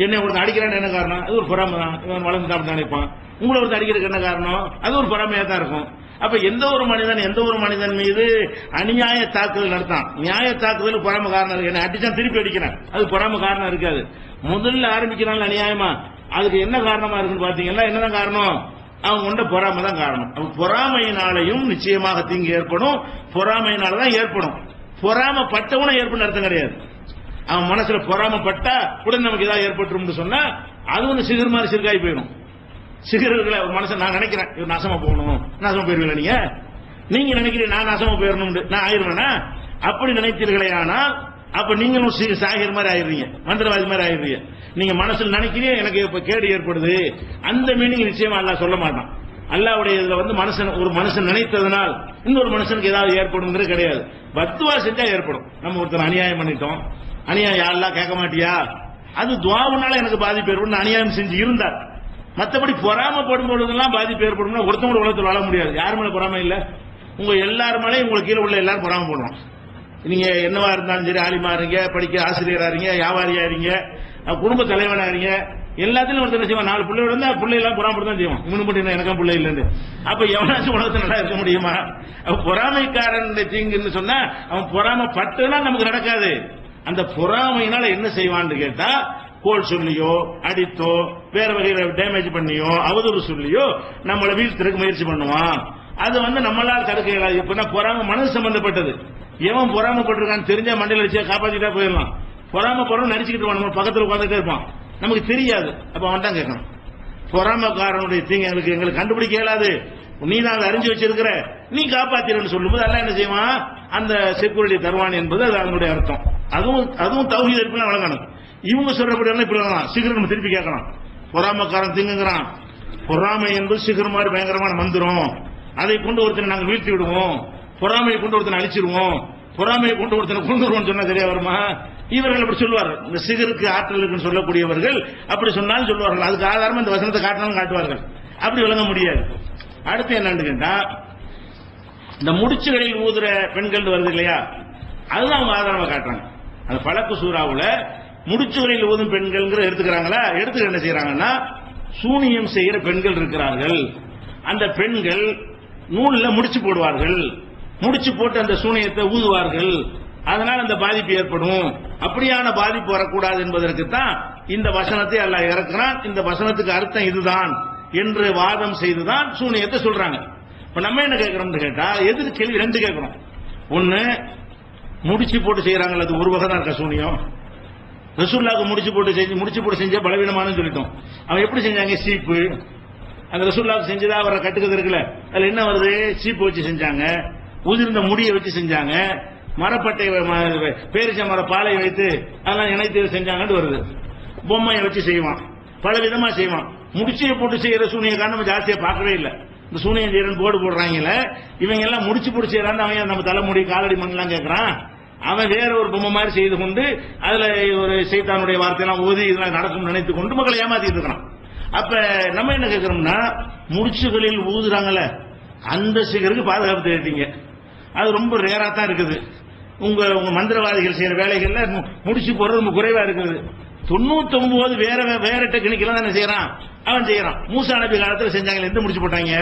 என்னை ஒருத்தர் அடிக்கிறான்னு என்ன காரணம்? அது ஒரு பொறாமை தான். இவன் வளர்ந்து தான் நினைப்பான். உங்களை ஒருத்தர் அடிக்கிறதுக்கு என்ன காரணம்? அது ஒரு பொறாமையா தான் இருக்கும். அப்ப எந்த ஒரு மனிதன் மீது அநியாய தாக்குதல் நடத்தான், நியாய தாக்குதல் பொறாமை காரணம் இருக்கு. என்ன அடிச்சான் திருப்பி அடிக்கிறேன், அது பொறாமை காரணம் இருக்காது. முதல்ல ஆரம்பிக்கிறான் அநியாயமா, அதுக்கு என்ன காரணமா இருக்குன்னு பாத்தீங்கன்னா என்னதான் காரணம்? அவன் கொண்ட பொறாமை தான் காரணம். அவன் பொறாமையினாலையும் நிச்சயமாக தீங்கு ஏற்படும், பொறாமையினாலதான் ஏற்படும். பொறாமப்பட்டவன ஏற்படும் அர்த்தம் கிடையாது. அவன் மனசுல பொறாமப்பட்டா உடனே நமக்கு ஏதாவது ஏற்பட்டுரும் சொன்னா அது ஒண்ணு சிகர் மாதிரி சிறுகாய் போயிடும். சிகர்களை மனசை நான் நினைக்கிறேன் இவர் நாசமா போகணும், நாசமா போயிருவீங்களா? நீங்க நினைக்கிறீங்க நான் நாசமா போயிடணும், நான் ஆயிருவேனா? அப்படி நினைத்தீர்களே ஆனால் அப்ப நீங்களும் சாகிற மாதிரி ஆயிடுறீங்க, மந்திரவாதி மாதிரி ஆயிடுறீங்க. நீங்க மனசுல நினைக்கிறீங்க எனக்கு இப்ப கேடு ஏற்படுது, அந்த மீனிங் நிச்சயமா அல்லாஹ் சொல்ல மாட்டான். அல்லாஹ்வுடைய இதுல ஒரு மனுஷன் நினைத்ததனால் இன்னொரு மனுஷனுக்கு ஏதாவது ஏற்படுங்கிறது கிடையாது. பத்துவா செஞ்சா ஏற்படும். நம்ம ஒருத்தர் அநியாயம் பண்ணிட்டோம், அநியாயம் யாரெல்லாம் கேட்க மாட்டியா, அது துவாவுனால எனக்கு பாதிப்பு ஏற்படும் அநியாயம் செஞ்சு இருந்தார். மற்றபடி பொறாமப்படும் பொழுதெல்லாம் பாதிப்பு ஏற்படும். ஒருத்தவங்க உலகத்தில் வாழ முடியாது. யாரு மேல பொறாமை இல்ல? உங்க எல்லாரும் மேலே உங்களுக்கு கீழே உள்ள எல்லாரும் பொறாம போடுவோம். நீங்க என்னவா இருந்தாலும் சரி, ஆலிமா இருங்க, படிக்க ஆசிரியரா இருங்க, வியாபாரியா இருங்க, குடும்ப தலைவனா இருங்க, எல்லாத்திலும் ஒருத்தர் செய்வான். 4 பிள்ளையோட இருந்தா பிள்ளை எல்லாம் பொறாமப்பட்டு தான் செய்வான். இவனு மட்டும் எனக்கும் பிள்ளை இல்லைன்னு. அப்ப எவனாச்சும் உலகத்தில் நல்லா இருக்க முடியுமா? பொறாமைக்காரன் தீங்குன்னு சொன்னா அவன் பொறாமப்பட்டுனா நமக்கு நடக்காது. அந்த பொறாமையினால என்ன செய்வான்னு கேட்டா, கோல் சொல்லியோ அடித்தோ வேற வகையில டேமேஜ் பண்ணியோ அவதூறு சொல்லியோ நம்மளை வீழ்த்துறதுக்கு முயற்சி பண்ணுவான். அது நம்மளால் தடுக்க இயலாது. எப்படின்னா பொறாமை மனசு சம்பந்தப்பட்டது. எவன் பொறாமப்பட்டிருக்கான்னு தெரிஞ்சா மண்டையில வச்சு காப்பாத்திட்டா போயிடலாம். பொறாமப்படுறோம் நடிச்சுக்கிட்டு நம்ம பக்கத்தில் உட்காந்துட்டே இருப்பான், நமக்கு தெரியாது. அப்ப அவன் தான் கேட்கணும், பொறாமக்காரனுடைய தீங்கு எங்களுக்கு கண்டுபிடிக்க இயலாது, நீ தான் அதை அறிஞ்சு வச்சிருக்கிற, நீ காப்பாத்திரன்னு சொல்லும்போது எல்லாம் என்ன செய்வான், அந்த செக்யூரிட்டி தருவான் என்பது அது அதனுடைய அர்த்தம். அதுவும் தௌஹீத் இருப்பினா வழங்கணும். இவங்க சொல்றபடி எல்லாம் இப்படி வழங்கலாம். சிகர் நம்ம திருப்பி கேட்கலாம், பொறாமக்காரன் தீங்குங்கிறான். பொறாமை என்பது சிகர் மாதிரி பயங்கரமான மந்திரம், அதை கொண்டு ஒருத்தனை நாங்கள் வீழ்த்தி விடுவோம், பொறாமையை கொண்டு ஒருத்தனை அழிச்சிருவோம், பொறாமையை கொண்டு ஒருத்தனை கொண்டுருவோம் சொன்னா சரியா வருமா? இவர்கள் அப்படி சொல்லுவார்கள். இந்த சிகருக்கு ஆற்றல் இருக்குன்னு சொல்லக்கூடியவர்கள் அப்படி சொன்னாலும் சொல்லுவார்கள். அதுக்கு ஆதாரமா இந்த வசனத்தை காட்டினாலும் காட்டுவார்கள். அப்படி விளங்க முடியாது. அடுத்து என்னன்னு கேட்டா, இந்த முடிச்சுகளில் ஊதுற பெண்கள் வருது இல்லையா, அதுதான் அவங்க ஆதாரமா காட்டுறாங்க. அந்த பலக்கு சூறாவுல முடிச்சுகளில் ஊதும் பெண்கள் எடுத்துக்கிறாங்களா, எடுத்துக்க என்ன செய்யறாங்கன்னா, சூனியம் செய்கிற பெண்கள் இருக்கிறார்கள். அந்த பெண்கள் நூலில் முடிச்சு போடுவார்கள், முடிச்சு போட்டு அந்த சூனியத்தை ஊதுவார்கள், அதனால் அந்த பாதிப்பு ஏற்படும். அப்படியான பாதிப்பு வரக்கூடாது என்பதற்கு தான் இந்த வசனத்தை அல்லாஹ் இறக்குறான். இந்த வசனத்துக்கு அர்த்தம் இதுதான் என்று வாதம் செய்துதான் சூனியத்தை சொல்றாங்க. இப்ப நம்ம என்ன கேட்கிறோம் கேட்டா, எதிர்த்து கேள்வி 2 கேட்கிறோம். ஒன்னு, முடிச்சு போட்டு செய்யறாங்க, அது ஒரு வகை தான் இருக்க சூனியம். ரசூலுல்லாஹ்க்கு முடிச்சு போட்டு செஞ்ச பலவீனமானு சொல்லிட்டோம். அவன் எப்படி செஞ்சாங்க? சீப்பு. அந்த ரசூலுல்லாஹ்க்கு செஞ்சதா அவரை கட்டுக்கிறது இருக்குல்ல, அதுல என்ன வருது? சீப்பு வச்சு செஞ்சாங்க, உதிர்ந்த முடியை வச்சு செஞ்சாங்க, மரப்பட்டை பேரிச்ச மர பாலை வைத்து அதெல்லாம் இணைத்து செஞ்சாங்கன்னு வருது. பொம்மையை வச்சு செய்வான், பல விதமா செய்வான். முடிச்சையை போட்டு செய்யற சூனியக்காரன் நம்ம ஜாஸ்தியா பார்க்கவே இல்லை. இந்த சூனியம் செய்யறன்னு போர்டு போடுறாங்கல்ல, இவங்க எல்லாம் முடிச்சு போட்டு செய்யறான்னு அவன் நம்ம தலைமுடி காலடி மண்ணெல்லாம் கேட்கறான். அவன் வேற ஒரு பொம்மை மாதிரி செய்து கொண்டு அதுல ஒரு சைத்தானுடைய வார்த்தையெல்லாம் ஓதி இதெல்லாம் நடக்கும் நினைத்து கொண்டு மக்களை ஏமாத்திட்டு இருக்கிறான். அப்ப நம்ம என்ன கேட்கிறோம்னா, முடிச்சுகளில் ஊதுறாங்கல்ல, அந்த சிகருக்கு பாதுகாப்பு தேடிட்டீங்க. அது ரொம்ப ரேரா தான் இருக்குது. உங்க மந்திரவாதிகள் செய்யற வேலைகள்ல முடிச்சு போடுறது ரொம்ப குறைவா இருக்குது. 99 வேற டெக்னிக்கெல்லாம் தானே செய்யறான், அவன் செய்யறான். மூசா நபி காலத்தில் செஞ்சாங்க, எந்த முடிச்சு போட்டாங்க?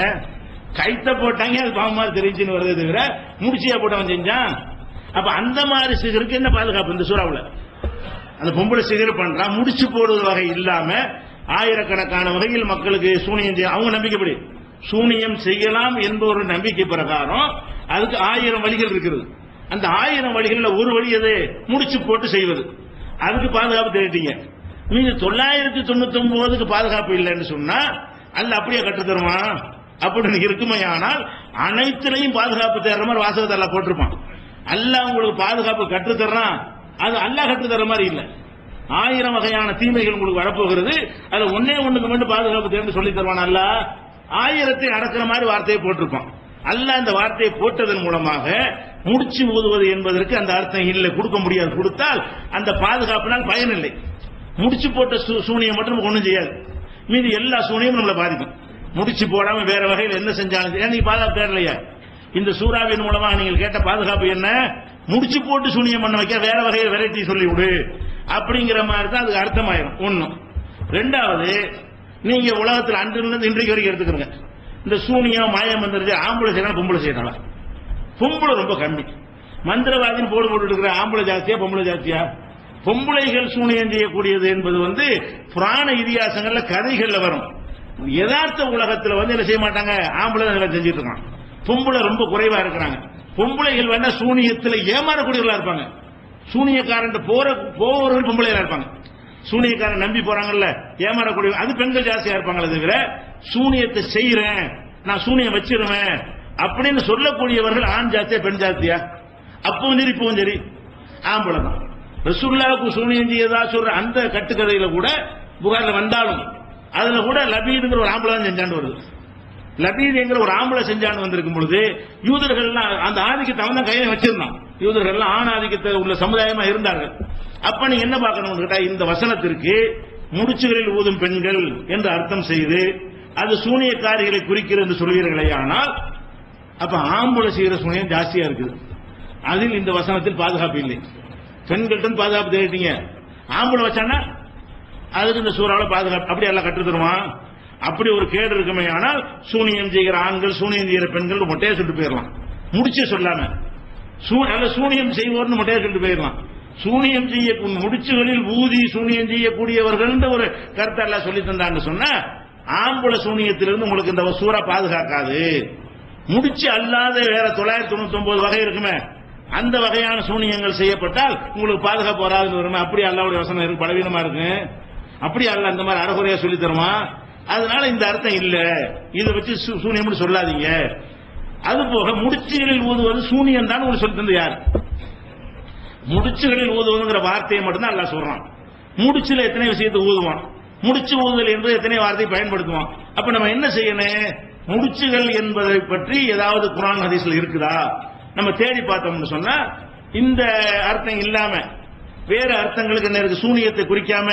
கைத்த போட்டாங்க, அது பாவமா தெரிஞ்சுன்னு வருது தவிர முடிச்சியா போட்டு அவன் செஞ்சான். அப்ப அந்த மாதிரி சிகருக்கு என்ன பாதுகாப்பு இந்த சூறாவுல? அந்த பொம்பளை சிகர் பண்றா, முடிச்சு போடுவது வகை இல்லாம ஆயிரக்கணக்கான வகையில் மக்களுக்கு சூனியம் செய்ய அவங்க நம்பிக்கைப்படி சூனியம் செய்யலாம் என்ற ஒரு நம்பிக்கை பிரகாரம் அதுக்கு 1000 வழிகள் இருக்கிறது. அந்த 1000 வழிகள்ல ஒரு வழி எது? முடிச்சு போட்டு செய்வது. அதுக்கு பாதுகாப்பு தேடிட்டீங்க. நீங்க 999க்கு பாதுகாப்பு இல்லைன்னு சொன்னா அல்ல அப்படியே கற்று தருவான் அப்படின்னு இருக்குமே. ஆனால் அனைத்திலையும் பாதுகாப்பு தேடுற மாதிரி வாசகத்தை எல்லாம் போட்டிருப்பான். அல்லாஹ் உங்களுக்கு பாதுகாப்பு கற்றுத்தர்றான், அது அல்லாஹ் கற்றுத்தர மாதிரி இல்லை. 1000 வகையான தீமைகள் உங்களுக்கு வரப்போகிறது, அதுல ஒன்னே ஒண்ணுக்கு மட்டும் பாதுகாப்பு தேர்ந்து சொல்லி தருவான். அல்லாஹ் 1000 அடக்கிற மாதிரி வார்த்தையை போட்டிருப்பான். அல்லாஹ் அந்த வார்த்தையை போட்டதன் மூலமாக முடிச்சு ஊதுவது என்பதற்கு அந்த அர்த்தம் இல்லை, கொடுக்க முடியாது. கொடுத்தால் அந்த பாதுகாப்பினால் பயன் இல்லை. முடிச்சு போட்ட சூனியம் மட்டும் நமக்கு ஒண்ணும் செய்யாது, மீது எல்லா சூனியமும் நம்மளை பாதிக்கும். முடிச்சு போடாம வேற வகையில் என்ன செஞ்சாலும் நீங்க பாதுகாப்பு தேடலையா? இந்த சூறாவின் மூலமாக நீங்கள் கேட்ட பாதுகாப்பு என்ன? முடிச்சு போட்டு சூனியம் பண்ண வைக்க வேற வகையில் வெரைட்டி சொல்லி விடு அப்படிங்கிற மாதிரி தான் அதுக்கு அர்த்தமாயிரும். ஒண்ணும். ரெண்டாவது, நீங்க உலகத்தில் அன்றிலிருந்து இன்றைக்கு வரைக்கும் எடுத்துக்கிறீங்க, இந்த சூனியம் மாயம் வந்துருது, ஆம்பளை செய்யலாம் பொம்பளை செய்யலாம். பொம்பளை ரொம்ப கம்மி. மந்திரவாதின்னு போட்டு இருக்கிற ஆம்பளை ஜாஸ்தியா பொம்பளை ஜாஸ்தியா? பொம்பளைகள் சூனியம் செய்யக்கூடியது என்பது புராண இதிகாசங்கள்ல கதைகள்ல வரும். யதார்த்த உலகத்தில் என்ன செய்ய மாட்டாங்க, ஆம்பளை தான் செஞ்சுட்டு இருக்காங்க. பொம்பளை ரொம்ப குறைவா இருக்கிறாங்க. பொம்பளைகள் வேணா சூனியத்தில் ஏமாறக்கூடியவர்களா இருப்பாங்க. சூனியக்காரன் போறவர்கள் பொம்பளையா இருப்பாங்க. சூனியக்காரன் நம்பி போறாங்கல்ல, ஏமாறக்கூடிய அது பெண்கள் ஜாஸ்தியா இருப்பாங்களே தவிர சூனியத்தை செய்யறேன், நான் சூனியம் வச்சிருவேன் அப்படின்னு சொல்லக்கூடியவர்கள் ஆண் ஜாஸ்தியா பெண் ஜாஸ்தியா? அப்பவும் சரி இப்பவும் சரி ஆம்பளை தான். ரசூலுல்லாஹ்வுக்கு சூனியம் செய்யதா சொல்ற அந்த கட்டுக்கதையில கூட புகார்ல வந்தாலும் அதுல கூட லபீதுங்கிற ஒரு ஆம்பளை தான் செஞ்சாண்டு வருது. லபீத் என்கிற ஒரு ஆம்பளை செஞ்சான்னு வந்திருக்கும் பொழுது யூதர்கள் அந்த ஆதிக்கத்தை அவன் தான் கையில வச்சிருந்தான். யூதர்கள் ஆண் ஆதிக்கத்தை உள்ள சமுதாயமா இருந்தார்கள். அப்ப நீங்க என்ன பார்க்கணும் கேட்டா, இந்த வசனத்திற்கு முடிச்சுகளில் ஊதும் பெண்கள் என்று அர்த்தம் செய்து அது சூனியக்காரிகளை குறிக்கிறது என்று சொல்வீர்களே, ஆனால் அப்ப ஆம்பளை செய்கிற சூனியம் ஜாஸ்தியா இருக்குது. அதில் இந்த வசனத்தில் பாதுகாப்பு இல்லை. பெண்கள்ட்ட பாதுகாப்பு தேடிட்டீங்க, ஆம்பளை வச்சானா அதுக்கு இந்த சூறாவில் பாதுகாப்பு அப்படி எல்லாம் கற்று தருவான். அப்படி ஒரு கேடு இருக்குமே. ஆனால் சூனியம் செய்கிற ஆண்கள் சூனியம் செய்கிற பெண்கள் மொட்டையா சொல்லிட்டு போயிடலாம், முடிச்சு சொல்லாம. சூனியம் செய்வோர்னு மொட்டையா சொல்லிட்டு போயிடலாம். சூனியம் செய்ய முடிச்சுகளில் ஊதி சூனியம் செய்யக்கூடியவர்கள் ஒரு கருத்தை எல்லாம் சொல்லி தந்தான்னு சொன்னா ஆம்பளை சூனியத்திலிருந்து உங்களுக்கு இந்த சூறா பாதுகாக்காது. முடிச்சு அல்லாத வேற 999 வகை இருக்குமே, அந்த வகையான சூனியங்கள் செய்யப்பட்டால் உங்களுக்கு பாதுகாப்பு வராதுன்னு வருமே. அப்படி அல்லாவுடைய வசனம் இருக்கு, பலவீனமா இருக்கு. அப்படி அல்ல அந்த மாதிரி அறகுறையா சொல்லி தருவான். அதனால இந்த அர்த்தம் இல்ல, இதை வச்சு சூனியம் சொல்லாதீங்க. அது போக முடிச்சுகளில் ஊதுவது சூனியம் தான் உங்களுக்கு சொல்லி தந்து யார்? முடிச்சுகளில் ஊதுவதுங்கிற வார்த்தையை மட்டும்தான் அல்லாஹ் சொல்றான். முடிச்சுல எத்தனை விஷயத்தை ஊதுவான், முடிச்சு ஊதுதல் என்பது எத்தனை வார்த்தையை பயன்படுத்துவான். அப்ப நம்ம என்ன செய்யணும்? முடிச்சுகள் என்பதை பற்றி ஏதாவது குர்ஆன் ஹதீஸ்ல இருக்குதா நம்ம தேடி பார்த்தோம்னு சொன்னா இந்த அர்த்தம் இல்லாம வேற அர்த்தங்களுக்கு என்ன இருக்கு, சூனியத்தை குறிக்காம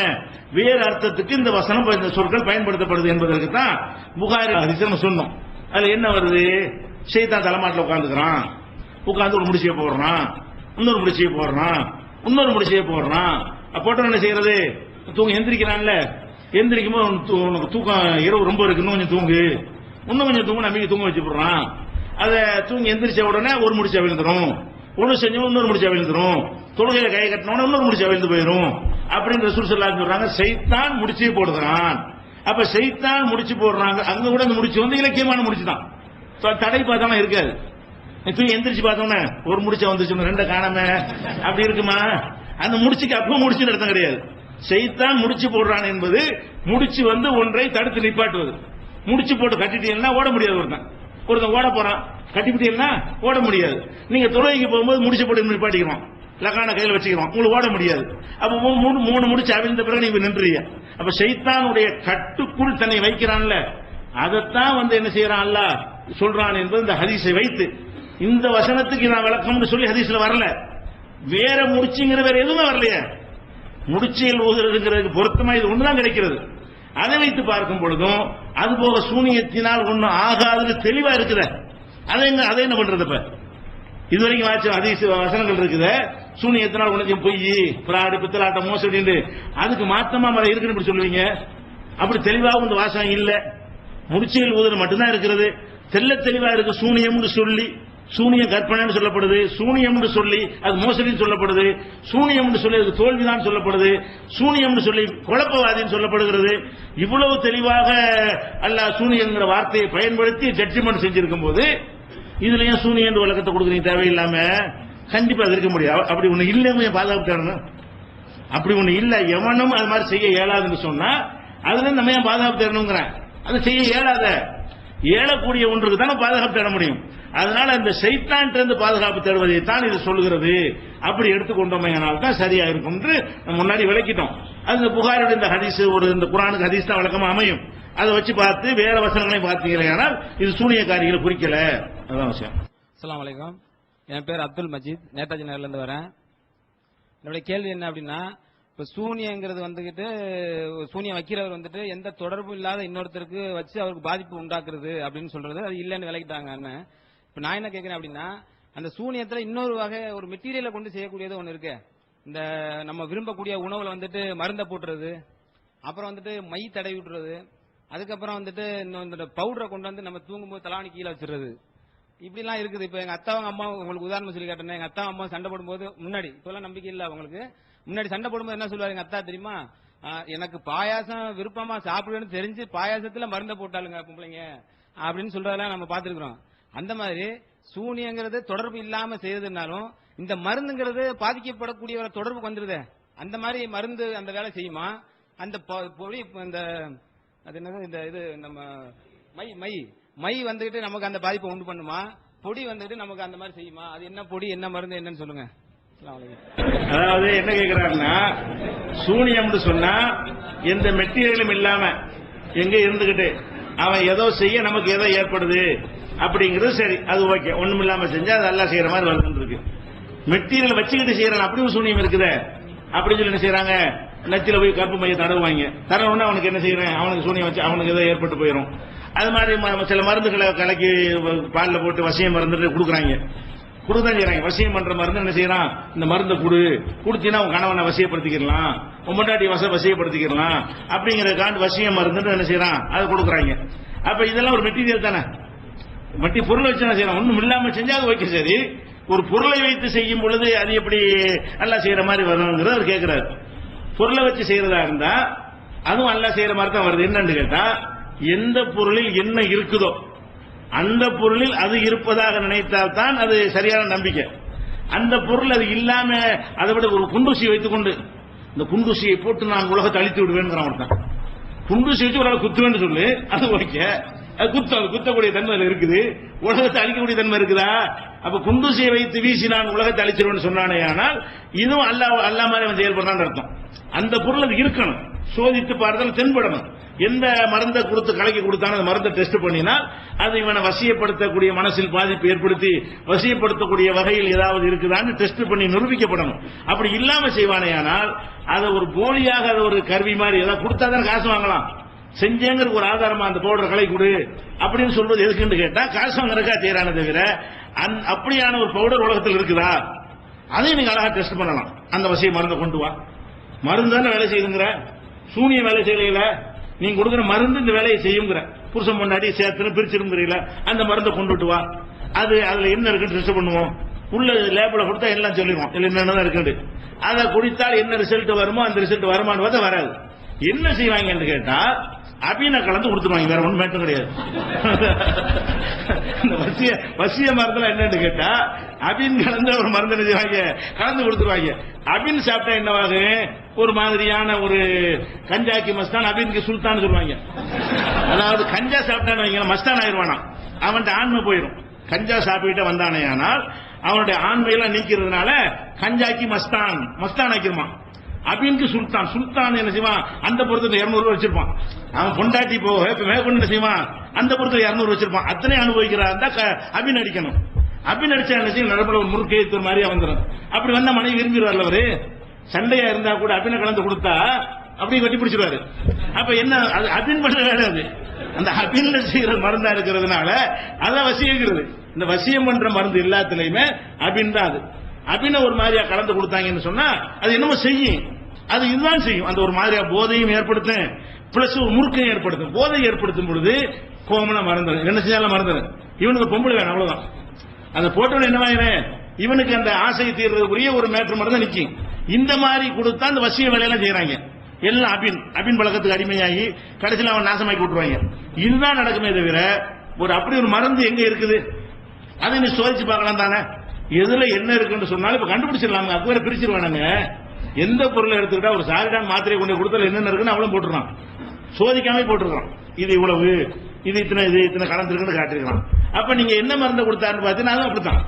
வேற அர்த்தத்துக்கு இந்த வசனம் இந்த சொற்கள் பயன்படுத்தப்படுது என்பதற்கு தான் புகாரி ஹதீஸ் நம்ம சொன்னோம். அதுல என்ன வருது? ஷைத்தான் தலைமாட்டில் உட்கார்ந்துக்கிறான், உட்கார்ந்து ஒரு முடிச்சியை போடுறான், இன்னொரு முடிச்சியை போடுறான், இன்னொரு முடிச்சியை போடுறான். போட்டோம் என்ன செய்யறது? தூங்க எந்திரிக்கிறான்ல, எந்திரிக்கும் போது உனக்கு தூக்கம் இரவு ரொம்ப இருக்கு, இன்னும் கொஞ்சம் தூங்கு, இன்னும் கொஞ்சம் தூங்கு, நம்பிக்கை தூங்க வச்சு போடுறான். அதை தூங்கி எந்திரிச்ச உடனே ஒரு முடிச்சா விழுந்துரும், ஒன்று செஞ்சவங்க இன்னொரு முடிச்சா விழுந்துரும், தொழுகையில கை கட்டினோட இன்னொரு முடிச்சா விழுந்து போயிடும் அப்படின்னு ரசூல் ஸல்லல்லாஹு அலைஹி வஸல்லம் சொல்றாங்க. ஷைத்தான் முடிச்சு போடுறான். அப்ப ஷைத்தான் முடிச்சு போடுறாங்க. அங்க கூட அந்த முடிச்சு இலக்கியமான முடிச்சு தான், தடை பார்த்தாலும் இருக்காது. தூங்கி எந்திரிச்சு பார்த்தோம்னா ஒரு முடிச்சா வந்துச்சு, ரெண்ட காணாம அப்படி இருக்குமா? அந்த முடிச்சுக்கு அப்ப முடிச்சு அர்த்தம் கிடையாது. ஷைத்தான் முடிச்சு போடுறான் என்பது முடிச்சு ஒன்றை தடுத்து நிப்பாட்டுவது. முடிச்சு போட்டு கட்டிட்டீங்கன்னா ஓட முடியாது. ஒருத்தன் ஓட போறான், கட்டிவிட்டீங்கன்னா ஓட முடியாது. நீங்க தொழுகைக்கு போகும்போது முடிச்சு போட்டு நிப்பாட்டிக்கிறோம், லகான கையில் வச்சுக்கிறோம், உங்களுக்கு ஓட முடியாது. அப்ப 3 முடிச்சு அவிழ்ந்த பிறகு நீங்க நின்றுறீங்க. அப்ப ஷைத்தானுடைய கட்டுக்குள் தன்னை வைக்கிறான்ல, அதைத்தான் என்ன செய்யறான் அல்லாஹ் சொல்றான் என்பது இந்த ஹதீஸை வைத்து. இந்த வசனத்துக்கு நான் விளக்கம்னு சொல்லி ஹதீஸ்ல வரல, வேற முடிச்சுங்கிற வேற எதுவுமே வரலையே. முடிச்சியல் ஊதுறதுங்கிறதுக்கு பொருத்தமா இது ஒண்ணுதான் கிடைக்கிறது. அதை வைத்து பார்க்கும் பொழுதும் அது போக சூனியத்தினால் ஒன்னும் ஆகாதுன்னு தெளிவா இருக்குது. அதை என்ன பண்றது? இப்ப இதுவரைக்கும் ஹதீஸ் வசனங்கள் இருக்குது, சூனியத்தினால் உனக்கு பொய் பிராடு பித்தலாட்டம் மோசடி அதுக்கு மாத்தமா மழை இருக்குன்னு இப்படி சொல்லுவீங்க. அப்படி தெளிவாக இந்த வாசகம் இல்ல, முடிச்சியல் ஊதுறது மட்டும்தான் இருக்கிறது. தெல்ல தெளிவா இருக்கு சூனியம்னு சொல்லி சூனியம் கற்பனைன்னு சொல்லப்படுது, சூனியம் என்று சொல்லி அது மோசடின்னு சொல்லப்படுது, சூனியம் என்று சொல்லி அது தோல்விதான் சொல்லப்படுது, சூனியம் என்று சொல்லி குழப்பவாதின்னு சொல்லப்படுகிறது. இவ்வளவு தெளிவாக அல்லாஹ் சூனியங்கிற வார்த்தையை பயன்படுத்தி ஜட்ஜ்மெண்ட் செஞ்சிருக்கும் போது இதுல ஏன் சூனியம் என்று விளக்கத்தை கொடுக்குறீங்க தேவையில்லாம? கண்டிப்பா அது இருக்க முடியாது. அப்படி ஒண்ணு இல்லையே பாதுகாப்பு தரணும். அப்படி ஒண்ணு இல்ல, எவனும் அது மாதிரி செய்ய இயலாதுன்னு சொன்னா அதுல நம்ம ஏன் பாதுகாப்பு தரணுங்கிறேன். அது செய்ய இயலாத ஏழக்கூடிய ஒன்றுக்கு தானே பாதுகாப்பு தேட முடியும். அதனால இந்த சைத்தான் இருந்து பாதுகாப்பு தேடுவதை தான் இது சொல்லுகிறது. அப்படி எடுத்துக்கொண்டோமையானால் தான் சரியா இருக்கும் என்று முன்னாடி விளக்கிட்டோம். அது இந்த புகாரியோட இந்த ஹதீஸ் ஒரு இந்த குர்ஆனுக்கு ஹதீஸ் தான் வழக்கமா அமையும். அதை வச்சு பார்த்து வேற வசனங்களையும் பார்த்தீங்கன்னா இது சூனியக்காரிகளை குறிக்கல. அதான் விஷயம். அஸ்ஸலாமு அலைக்கும். என் பேர் அப்துல் மஜீத், நேதாஜி நகர்ல இருந்து வரேன். என்னுடைய கேள்வி என்ன அப்படின்னா, இப்ப சூனியங்கிறது வந்துகிட்டு சூனியம் வைக்கிறவர் வந்துட்டு எந்த தொடர்பும் இல்லாத இன்னொருத்தருக்கு வச்சு அவருக்கு பாதிப்பு உண்டாக்குறது அப்படின்னு சொல்றது அது இல்லைன்னு விளக்கிட்டாங்க அண்ணன். இப்ப நான் என்ன கேட்கிறேன் அப்படின்னா, அந்த சூனியத்துல இன்னொரு வகை ஒரு மெட்டீரியலை கொண்டு செய்யக்கூடியது ஒண்ணு இருக்கு. இந்த நம்ம விரும்பக்கூடிய உணவுல வந்துட்டு மருந்தை போட்டுறது, அப்புறம் வந்துட்டு மை தடவி விட்டுறது, அதுக்கப்புறம் வந்துட்டு இந்த பவுடரை கொண்டு வந்து நம்ம தூங்கும்போது தலாணி கீழே வச்சிடுறது, இப்படிலாம் இருக்குது. இப்ப எங்க அத்தாவும் அம்மா உங்களுக்கு உதாரணம் சொல்லி காட்டுறேன். எங்க அத்தா அம்மா சண்டை போடும்போது முன்னாடி இப்பெல்லாம் நம்பிக்கை இல்லை அவங்களுக்கு, முன்னாடி சண்டை போடும்போது என்ன சொல்லுவாரு எங்க அத்தா தெரியுமா, எனக்கு பாயாசம் விருப்பமா சாப்பிடுவேன்னு தெரிஞ்சு பாயாசத்துல மருந்தை போட்டாளுங்க பொம்பளைங்க அப்படின்னு சொல்றதெல்லாம் நம்ம பாத்துருக்கிறோம். அந்த மாதிரி சூனியங்கிறது தொடர்பு இல்லாம செய்யறதுனாலும் இந்த மருந்துங்கிறது பாதிக்கப்படக்கூடியவரை தொடர்புக்கு வந்துருது. அந்த மாதிரி மருந்து அந்த வேலை செய்யுமா? அந்த பொடி இந்த அது என்னது இந்த இது நம்ம மை மை மை வந்துகிட்டு நமக்கு அந்த பாதிப்பை உண்டு பண்ணுமா? பொடி வந்துட்டு நமக்கு அந்த மாதிரி செய்யுமா? அது என்ன பொடி என்ன மருந்து என்னன்னு சொல்லுங்க. அதாவது என்ன கேட்கிறாருன்னா, சூனியம்னு சொன்னா எந்த மெட்டீரியலும் இல்லாம எங்க இருந்துகிட்டு அவன் ஏதோ செய்ய நமக்கு ஏதோ ஏற்படுது அப்படிங்கிறது சரி, அது ஓகே. ஒண்ணும் இல்லாம செஞ்சா அது எல்லாம் செய்யற மாதிரி வருதுன்னு இருக்கு. மெட்டீரியல் வச்சுக்கிட்டு செய்யறான் அப்படி ஒரு சூனியம் இருக்குது. அப்படின்னு சொல்லி என்ன செய்யறாங்க, நச்சில போய் கருப்பு மைய தடவுவாங்க. தடவுன்னா அவனுக்கு என்ன செய்யறேன், அவனுக்கு சூனியம் வச்சு அவனுக்கு ஏதோ ஏற்பட்டு போயிடும். அது மாதிரி சில மருந்துகளை கலக்கி பாலில் போட்டு வசியம் மருந்து கொடுக்குறாங்க, கொடுதான் செய்யறாங்க. வசியம் பண்ற மருந்து என்ன செய்யறான், இந்த மருந்தை கொடுத்தீங்கன்னா உன் கணவனை வசியப்படுத்திக்கலாம், உன் முன்னாடி வசியப்படுத்திக்கலாம் அப்படிங்கிற காண்டு வசியம் மருந்து என்ன செய்யறான், அதை கொடுக்குறாங்க. அப்ப இதெல்லாம் ஒரு மெட்டீரியல் தானே, பொருளை வச்சு என்ன செய்யறான். ஒண்ணும் இல்லாம செஞ்சா அது வைக்க சரி, ஒரு பொருளை வைத்து செய்யும் பொழுது அது எப்படி நல்லா செய்யற மாதிரி வருங்கிறது அவர் கேட்கிறாரு. பொருளை வச்சு செய்யறதா இருந்தா அதுவும் நல்லா செய்யற மாதிரி தான் வருது. என்னன்னு கேட்டா, எந்த பொருளில் என்ன இருக்குதோ அந்த பொருளில் அது இருப்பதாக நினைத்தால் தான் அது சரியான நம்பிக்கை. அந்த பொருள் அது இல்லாம அதை விட ஒரு குண்டூசியை வைத்துக் கொண்டு இந்த குண்டூசியை போட்டு நான் உலகத்தை அழித்து விடுவேன் ஒருத்தன் குண்டூசி வச்சு ஒரு குத்துவேன்னு சொல்லு, அது ஓகே, அது குத்தக்கூடிய தன்மை இருக்குது, உலகத்தை அழிக்கக்கூடிய தன்மை இருக்குதா? அப்ப குண்டூசியை வைத்து வீசி நான் உலகத்தை அழிச்சிருவேன் சொன்னானே, ஆனால் இதுவும் அல்லா மாதிரி அவன் செயல்படுறான்னு அர்த்தம். அந்த பொருள் அது இருக்கணும், சோதித்து பார்த்தல் தென்படணும். எந்த மருந்தை கொடுத்து கலக்கி கொடுத்தாலும் அந்த மருந்தை டெஸ்ட் பண்ணினால் அது இவனை வசியப்படுத்தக்கூடிய மனசில் பாதிப்பு ஏற்படுத்தி வசியப்படுத்தக்கூடிய வகையில் ஏதாவது இருக்குதான்னு டெஸ்ட் பண்ணி நிரூபிக்கப்படணும். அப்படி இல்லாம செய்வானேயானால் அதை ஒரு போலியாக அதை ஒரு கருவி மாதிரி ஏதாவது கொடுத்தாதான் காசு வாங்கலாம். செஞ்சேங்கிற ஒரு ஆதாரமா அந்த பவுடர் கலை கொடு அப்படின்னு சொல்றது எதுக்குன்னு கேட்டா காசு வாங்குறதுக்கா செய்யறானே தவிர அப்படியான ஒரு பவுடர் உலகத்தில் இருக்குதா அதையும் நீங்க அழகா டெஸ்ட் பண்ணலாம். அந்த வசிய மருந்தை கொண்டு வா, மருந்து தானே வேலை செய்யுங்கிற, சூனிய வேலை செய்யல, நீங்க கொடுக்குற மருந்து இந்த வேலையை செய்யுங்கிற, புருஷன் முன்னாடி சேர்த்து பிரிச்சிருங்கிறீங்களா, அந்த மருந்தை கொண்டுட்டு வா, அது அதுல என்ன இருக்குன்னு டெஸ்ட் பண்ணுவோம். உள்ள லேபில் கொடுத்தா எல்லாம் சொல்லிடுவோம், இல்ல என்னதான் இருக்கு. அதை குடித்தால் என்ன ரிசல்ட் வருமோ அந்த ரிசல்ட் வருமானு பார்த்தா வராது. என்ன செய்வாங்கன்னு கேட்டா அபீனை கலந்து கொடுத்துருவாங்க, வேற ஒன்றும் மேட்டும் கிடையாது. வசிய மருந்துல என்னன்னு கேட்டா அபீன் கலந்து ஒரு மருந்து என்ன செய்வாங்க, கலந்து கொடுத்துருவாங்க. அபீன் சாப்பிட்டா என்னவாகும், ஒரு மாதிரியான ஒரு கஞ்சாக்கி மஸ்தான், அபீனுக்கு சுல்தான் சொல்லுவாங்க. அதாவது கஞ்சா சாப்பிட்டான்னு மஸ்தான் ஆயிடுவானா, அவன்கிட்ட ஆன்மை போயிடும். கஞ்சா சாப்பிட்டு வந்தானே ஆனால் அவனுடைய ஆண்மையெல்லாம் நீக்கிறதுனால கஞ்சாக்கி மஸ்தான் ஆக்கிருமா. அபீனுக்கு சுல்தான், சுல்தான் என்ன செய்வான், அந்த பொருத்தத்தை 200 வச்சிருப்பான். அவன் பொண்டாட்டி போக மேற்கொண்டு என்ன செய்வான், அந்த பொருத்தத்தை 200 வச்சிருப்பான். அத்தனை அனுபவிக்கிறான் அபீன் அடிக்கணும். அபீன் அடிச்சா என்ன செய்யும், நடப்புல ஒரு முறுக்கு ஒரு மாதிரியா வந்துடும். அப்படி வந்தா மனைவி விரும்பிடுவார்ல, அவரு சண்டையா இருந்தா கூட அபீனை கலந்து கொடுத்தா அப்படி கட்டி பிடிச்சிருவாரு. அப்ப என்ன, அது அபீன் பண்ற வேலை, அது அந்த அபீன்ல செய்யற மருந்தா இருக்கிறதுனால அதான் வசியங்கிறது. இந்த வசியம் பண்ற மருந்து எல்லாத்துலயுமே அபீன் தான். அது அபின ஒரு மாதிரியா கலந்து கொடுத்தாங்கன்னு சொன்னா அது என்னமோ செய்யும், அது இதுதான் செய்யும். அந்த ஒரு மாதிரியா போதையும் ஏற்படுத்தும், பிளஸ் ஒரு முறுக்கையும் ஏற்படுத்தும். போதை ஏற்படுத்தும் பொழுது கோமனா மறந்துடும், என்ன செஞ்சாலும் மறந்துடும். இவனுக்கு பொம்பளை வேணும், அவ்வளவுதான். அந்த போட்டோட என்னவாயிரும், இவனுக்கு அந்த ஆசை தீர்றதுக்குரிய ஒரு மேற்று மட்டும் தான் நிக்கும். இந்த மாதிரி கொடுத்தா அந்த வசிய வேலையெல்லாம் செய்யறாங்க. எல்லாம் அபின் பழக்கத்துக்கு அடிமையாகி கடைசியில் அவன் நாசமாக்கி விட்டுருவாங்க. இதுதான் நடக்குமே தவிர அப்படி ஒரு மருந்து எங்க இருக்குது? அதை நீ சோதிச்சு பார்க்கலாம் தானே. எதுல என்ன இருக்குன்னு சொன்னாலும் இப்ப கண்டுபிடிச்சிடலாம். அது வேற பிரிச்சிருவானுங்க. எந்த பொருளை எடுத்துக்கிட்டா ஒரு சாரிடான் மாத்திரையை கொண்டு கொடுத்தாலும் என்னென்ன இருக்குன்னு அவளும் போட்டுருக்கான், சோதிக்காம போட்டுருக்கான். இது இவ்வளவு, இது இத்தனை கலந்துருக்குன்னு காட்டிருக்கான். அப்ப நீங்க என்ன மருந்து கொடுத்தாருன்னு பார்த்தீங்கன்னா அப்படித்தான்.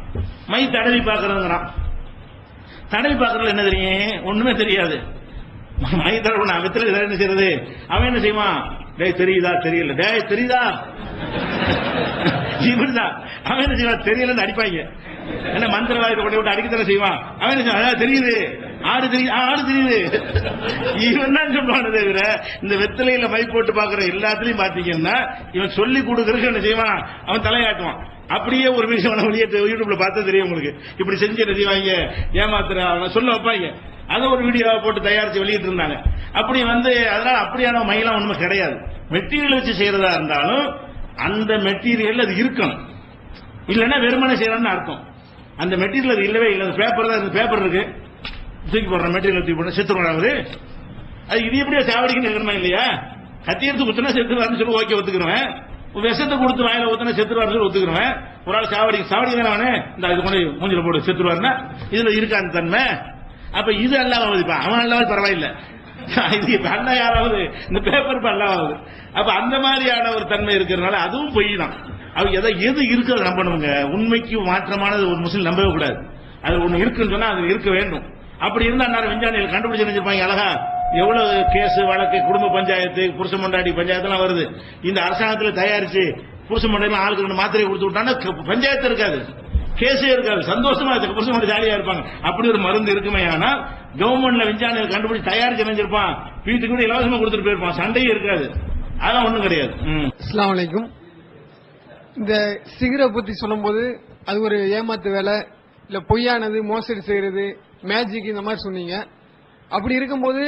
மை தடவி பார்க்கறதுங்கிறான். தடவி பார்க்கறதுல என்ன தெரியும்? ஒண்ணுமே தெரியாது. மை தடவை நான் வெத்தில என்ன செய்யறது? அவன் என்ன செய்வான்? டேய் தெரியுதா தெரியல, டேய் தெரியுதா இப்படிதான். அவன் என்ன செய்வான்? தெரியலன்னு அடிப்பாங்க. என்ன மந்திரவாதியை கொண்டு விட்டு அடிக்கத்தானே செய்வான். அவன் என்ன செய்வான்? தெரியுது, ஆடு தெரியுது. இவன் தான் சொல்லுவானே தவிர இந்த வெத்திலையில மை போட்டு பாக்குற எல்லாத்துலயும் பாத்தீங்கன்னா இவன் சொல்லி கொடுக்கறதுக்கு என்ன செய்வான்? அவன் தலையாட்டுவான். அப்படியே ஒரு விஷயம் வெளியேற்ற யூடியூப்ல பார்த்தா தெரியும் உங்களுக்கு. இப்படி செஞ்சு என்ன செய்வாங்க? ஏமாத்துற அவனை சொல்ல வைப்பாங்க. அதை ஒரு வீடியோவை போட்டு தயாரிச்சு வெளியிட்டு இருந்தாங்க. அப்படி அதனால அப்படியான மையெல்லாம் ஒண்ணுமே கிடையாது. மெட்டீரியல் வச்சு செய்யறதா இருந்தாலும் அந்த மெட்டீரியல் அது இருக்கணும். இல்லைன்னா வெறுமனை செய்யறான்னு அர்த்தம். அந்த மெட்டீரியல் அது இல்லவே இல்லை. பேப்பர் தான், பேப்பர் இருக்கு, தூக்கி போடுற மெட்டீரியல் தூக்கி போடுற செத்துருவாங்க. அது இது எப்படியா சாவடிக்குன்னு இருக்கணுமா இல்லையா? கத்தி எடுத்து குத்துனா செத்துருவாருன்னு சொல்லி ஓகே ஒத்துக்குருவேன். விஷத்தை கொடுத்து வாயில ஊத்தினா செத்துருவாருன்னு சொல்லி ஒத்துக்குருவேன். ஒரு ஆள் சாவடிக்கு தானே அவனே இந்த இது கொண்டு மூஞ்சில போட்டு செத்துருவாருன்னா இதுல இருக்கா அந்த தன்மை? அப்ப இது அல்லாவது அவன் அல்லாவது பரவாயில்லை. இது அல்ல யாராவது இந்த பேப்பர் அல்லாவது. அப்ப அந்த மாதிரியான ஒரு தன்மை இருக்கிறதுனால அதுவும் பொய் தான். அது எது இருக்கிறத நம்பணுங்க. உண்மைக்கு மாற்றமானது ஒரு முஸ்லீம் நம்பவே கூடாது. அது ஒண்ணு இருக்குன்னு சொன்னா அது இருக்க வேண்டும். அப்படி இருந்தா நேரம் விஞ்ஞானிகள் கண்டுபிடிச்சு நினைச்சிருப்பாங்க. அழகா எவ்வளவு கேஸ் வழக்கு, குடும்ப பஞ்சாயத்து, புருஷ மண்டாடி பஞ்சாயத்து எல்லாம் வருது. இந்த அரசாங்கத்தில் தயாரிச்சு புருஷ மண்டாடி ஆளுக்கு 2 மாத்திரையை கொடுத்து விட்டாங்கன்னா பஞ்சாயத்து இருக்காது, கேஸே இருக்காது. சந்தோஷமா இருக்கு, புருஷ மண்டாடி ஜாலியா இருப்பாங்க. அப்படி ஒரு மருந்து இருக்குமே. ஆனால் கவர்மெண்ட்ல விஞ்ஞானிகள் கண்டுபிடிச்சு தயாரிச்சு நினைச்சிருப்பான். வீட்டுக்கு கூட இலவசமா கொடுத்துட்டு போயிருப்பான். சண்டையே இருக்காது. அதெல்லாம் ஒண்ணும் கிடையாது. அஸ்ஸலாமு அலைக்கும். இந்த சிகரை பத்தி சொல்லும் போது அது ஒரு ஏமாத்து வேலை, இல்ல பொய்யானது, மோசடி செய்யறது, மேஜிக் இந்த மாதிரி சொன்னீங்க. அப்படி இருக்கும்போது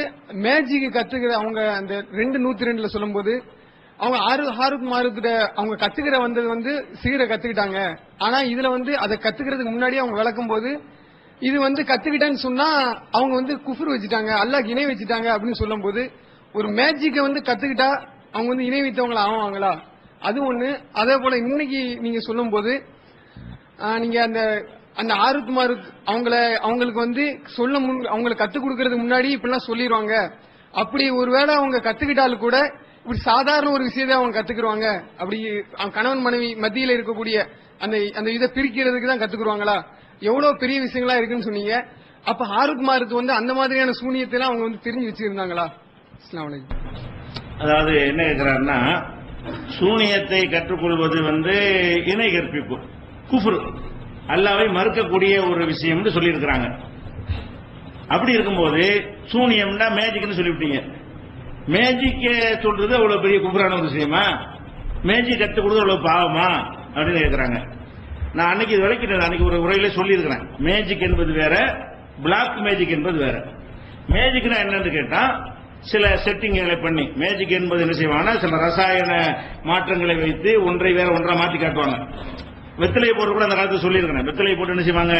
மேஜிக் கத்துக்கிற அவங்க அந்த 2:102 சொல்லும் போது அவங்க ஹாரூத் மாரூத் அவங்க கத்துக்கிற வந்தது சிகரை கத்துக்கிட்டாங்க. ஆனா இதுல அதை கத்துக்கிறதுக்கு முன்னாடி அவங்க விளக்கும் போது இது கத்துக்கிட்டேன்னு சொன்னா அவங்க குஃப்ர் வச்சுட்டாங்க, அல்லாஹ்க்கு இணை வச்சுட்டாங்க அப்படின்னு சொல்லும் போது ஒரு மேஜிக்கை கத்துக்கிட்டா அவங்க இணை வைத்தவங்களா ஆவாங்களா? அது ஒண்ணு. அதே போல இன்னைக்கு நீங்க சொல்லும் போது நீங்க அந்த ஆருத் மாருத் அவங்களுக்கு அவங்களுக்கு கத்துக் கொடுக்கறதுக்கு முன்னாடி இப்படிலாம் சொல்லிடுவாங்க. அப்படி ஒருவேளை அவங்க கத்துக்கிட்டாலும் கூட இப்படி சாதாரண ஒரு விஷயத்தை அவங்க கத்துக்குருவாங்க. அப்படி கணவன் மனைவி மத்தியில இருக்கக்கூடிய அந்த இதை பிரிக்கிறதுக்கு தான் கத்துக்குருவாங்களா? எவ்வளவு பெரிய விஷயங்களா இருக்குன்னு சொன்னீங்க. அப்ப ஆருத் மாருத் அந்த மாதிரியான சூனியத்தை எல்லாம் அவங்க தெரிஞ்சு வச்சிருந்தாங்களா? அஸ்ஸலாமு அலைக்கும். அதாவது என்ன கேட்கிறாருன்னா, சூனியத்தை கற்றுக்கொள்வது இணை கற்பிப்பு, குஃப்ர், அல்லாஹ்வை மறுக்கக்கூடிய ஒரு விஷயம் சொல்லியிருக்கிறாங்க. அப்படி இருக்கும்போது சூனியம்னா மேஜிக்னு சொல்லிவிட்டீங்க. மேஜிக்க சொல்றது அவ்வளவு பெரிய குஃப்ரான ஒரு விஷயமா? மேஜிக் கற்றுக் கொடுத்து அவ்வளவு பாவமா அப்படின்னு கேட்கிறாங்க. நான் அன்னைக்கு இது விளக்கிட்டேன். அன்னைக்கு ஒரு உரையில சொல்லியிருக்கிறேன். மேஜிக் என்பது வேற, பிளாக் மேஜிக் என்பது வேற. மேஜிக்னா என்னன்னு கேட்டா சில செட்டிங்களை பண்ணி, மேஜிக் என்பது என்ன செய்வாங்கன்னா சில ரசாயன மாற்றங்களை வைத்து ஒன்றை வேற ஒன்றா மாற்றி காட்டுவாங்க. வெத்திலையை போட்டு கூட அந்த காலத்தில் சொல்லியிருக்கிறேன். வெத்திலையை போட்டு என்ன செய்வாங்க,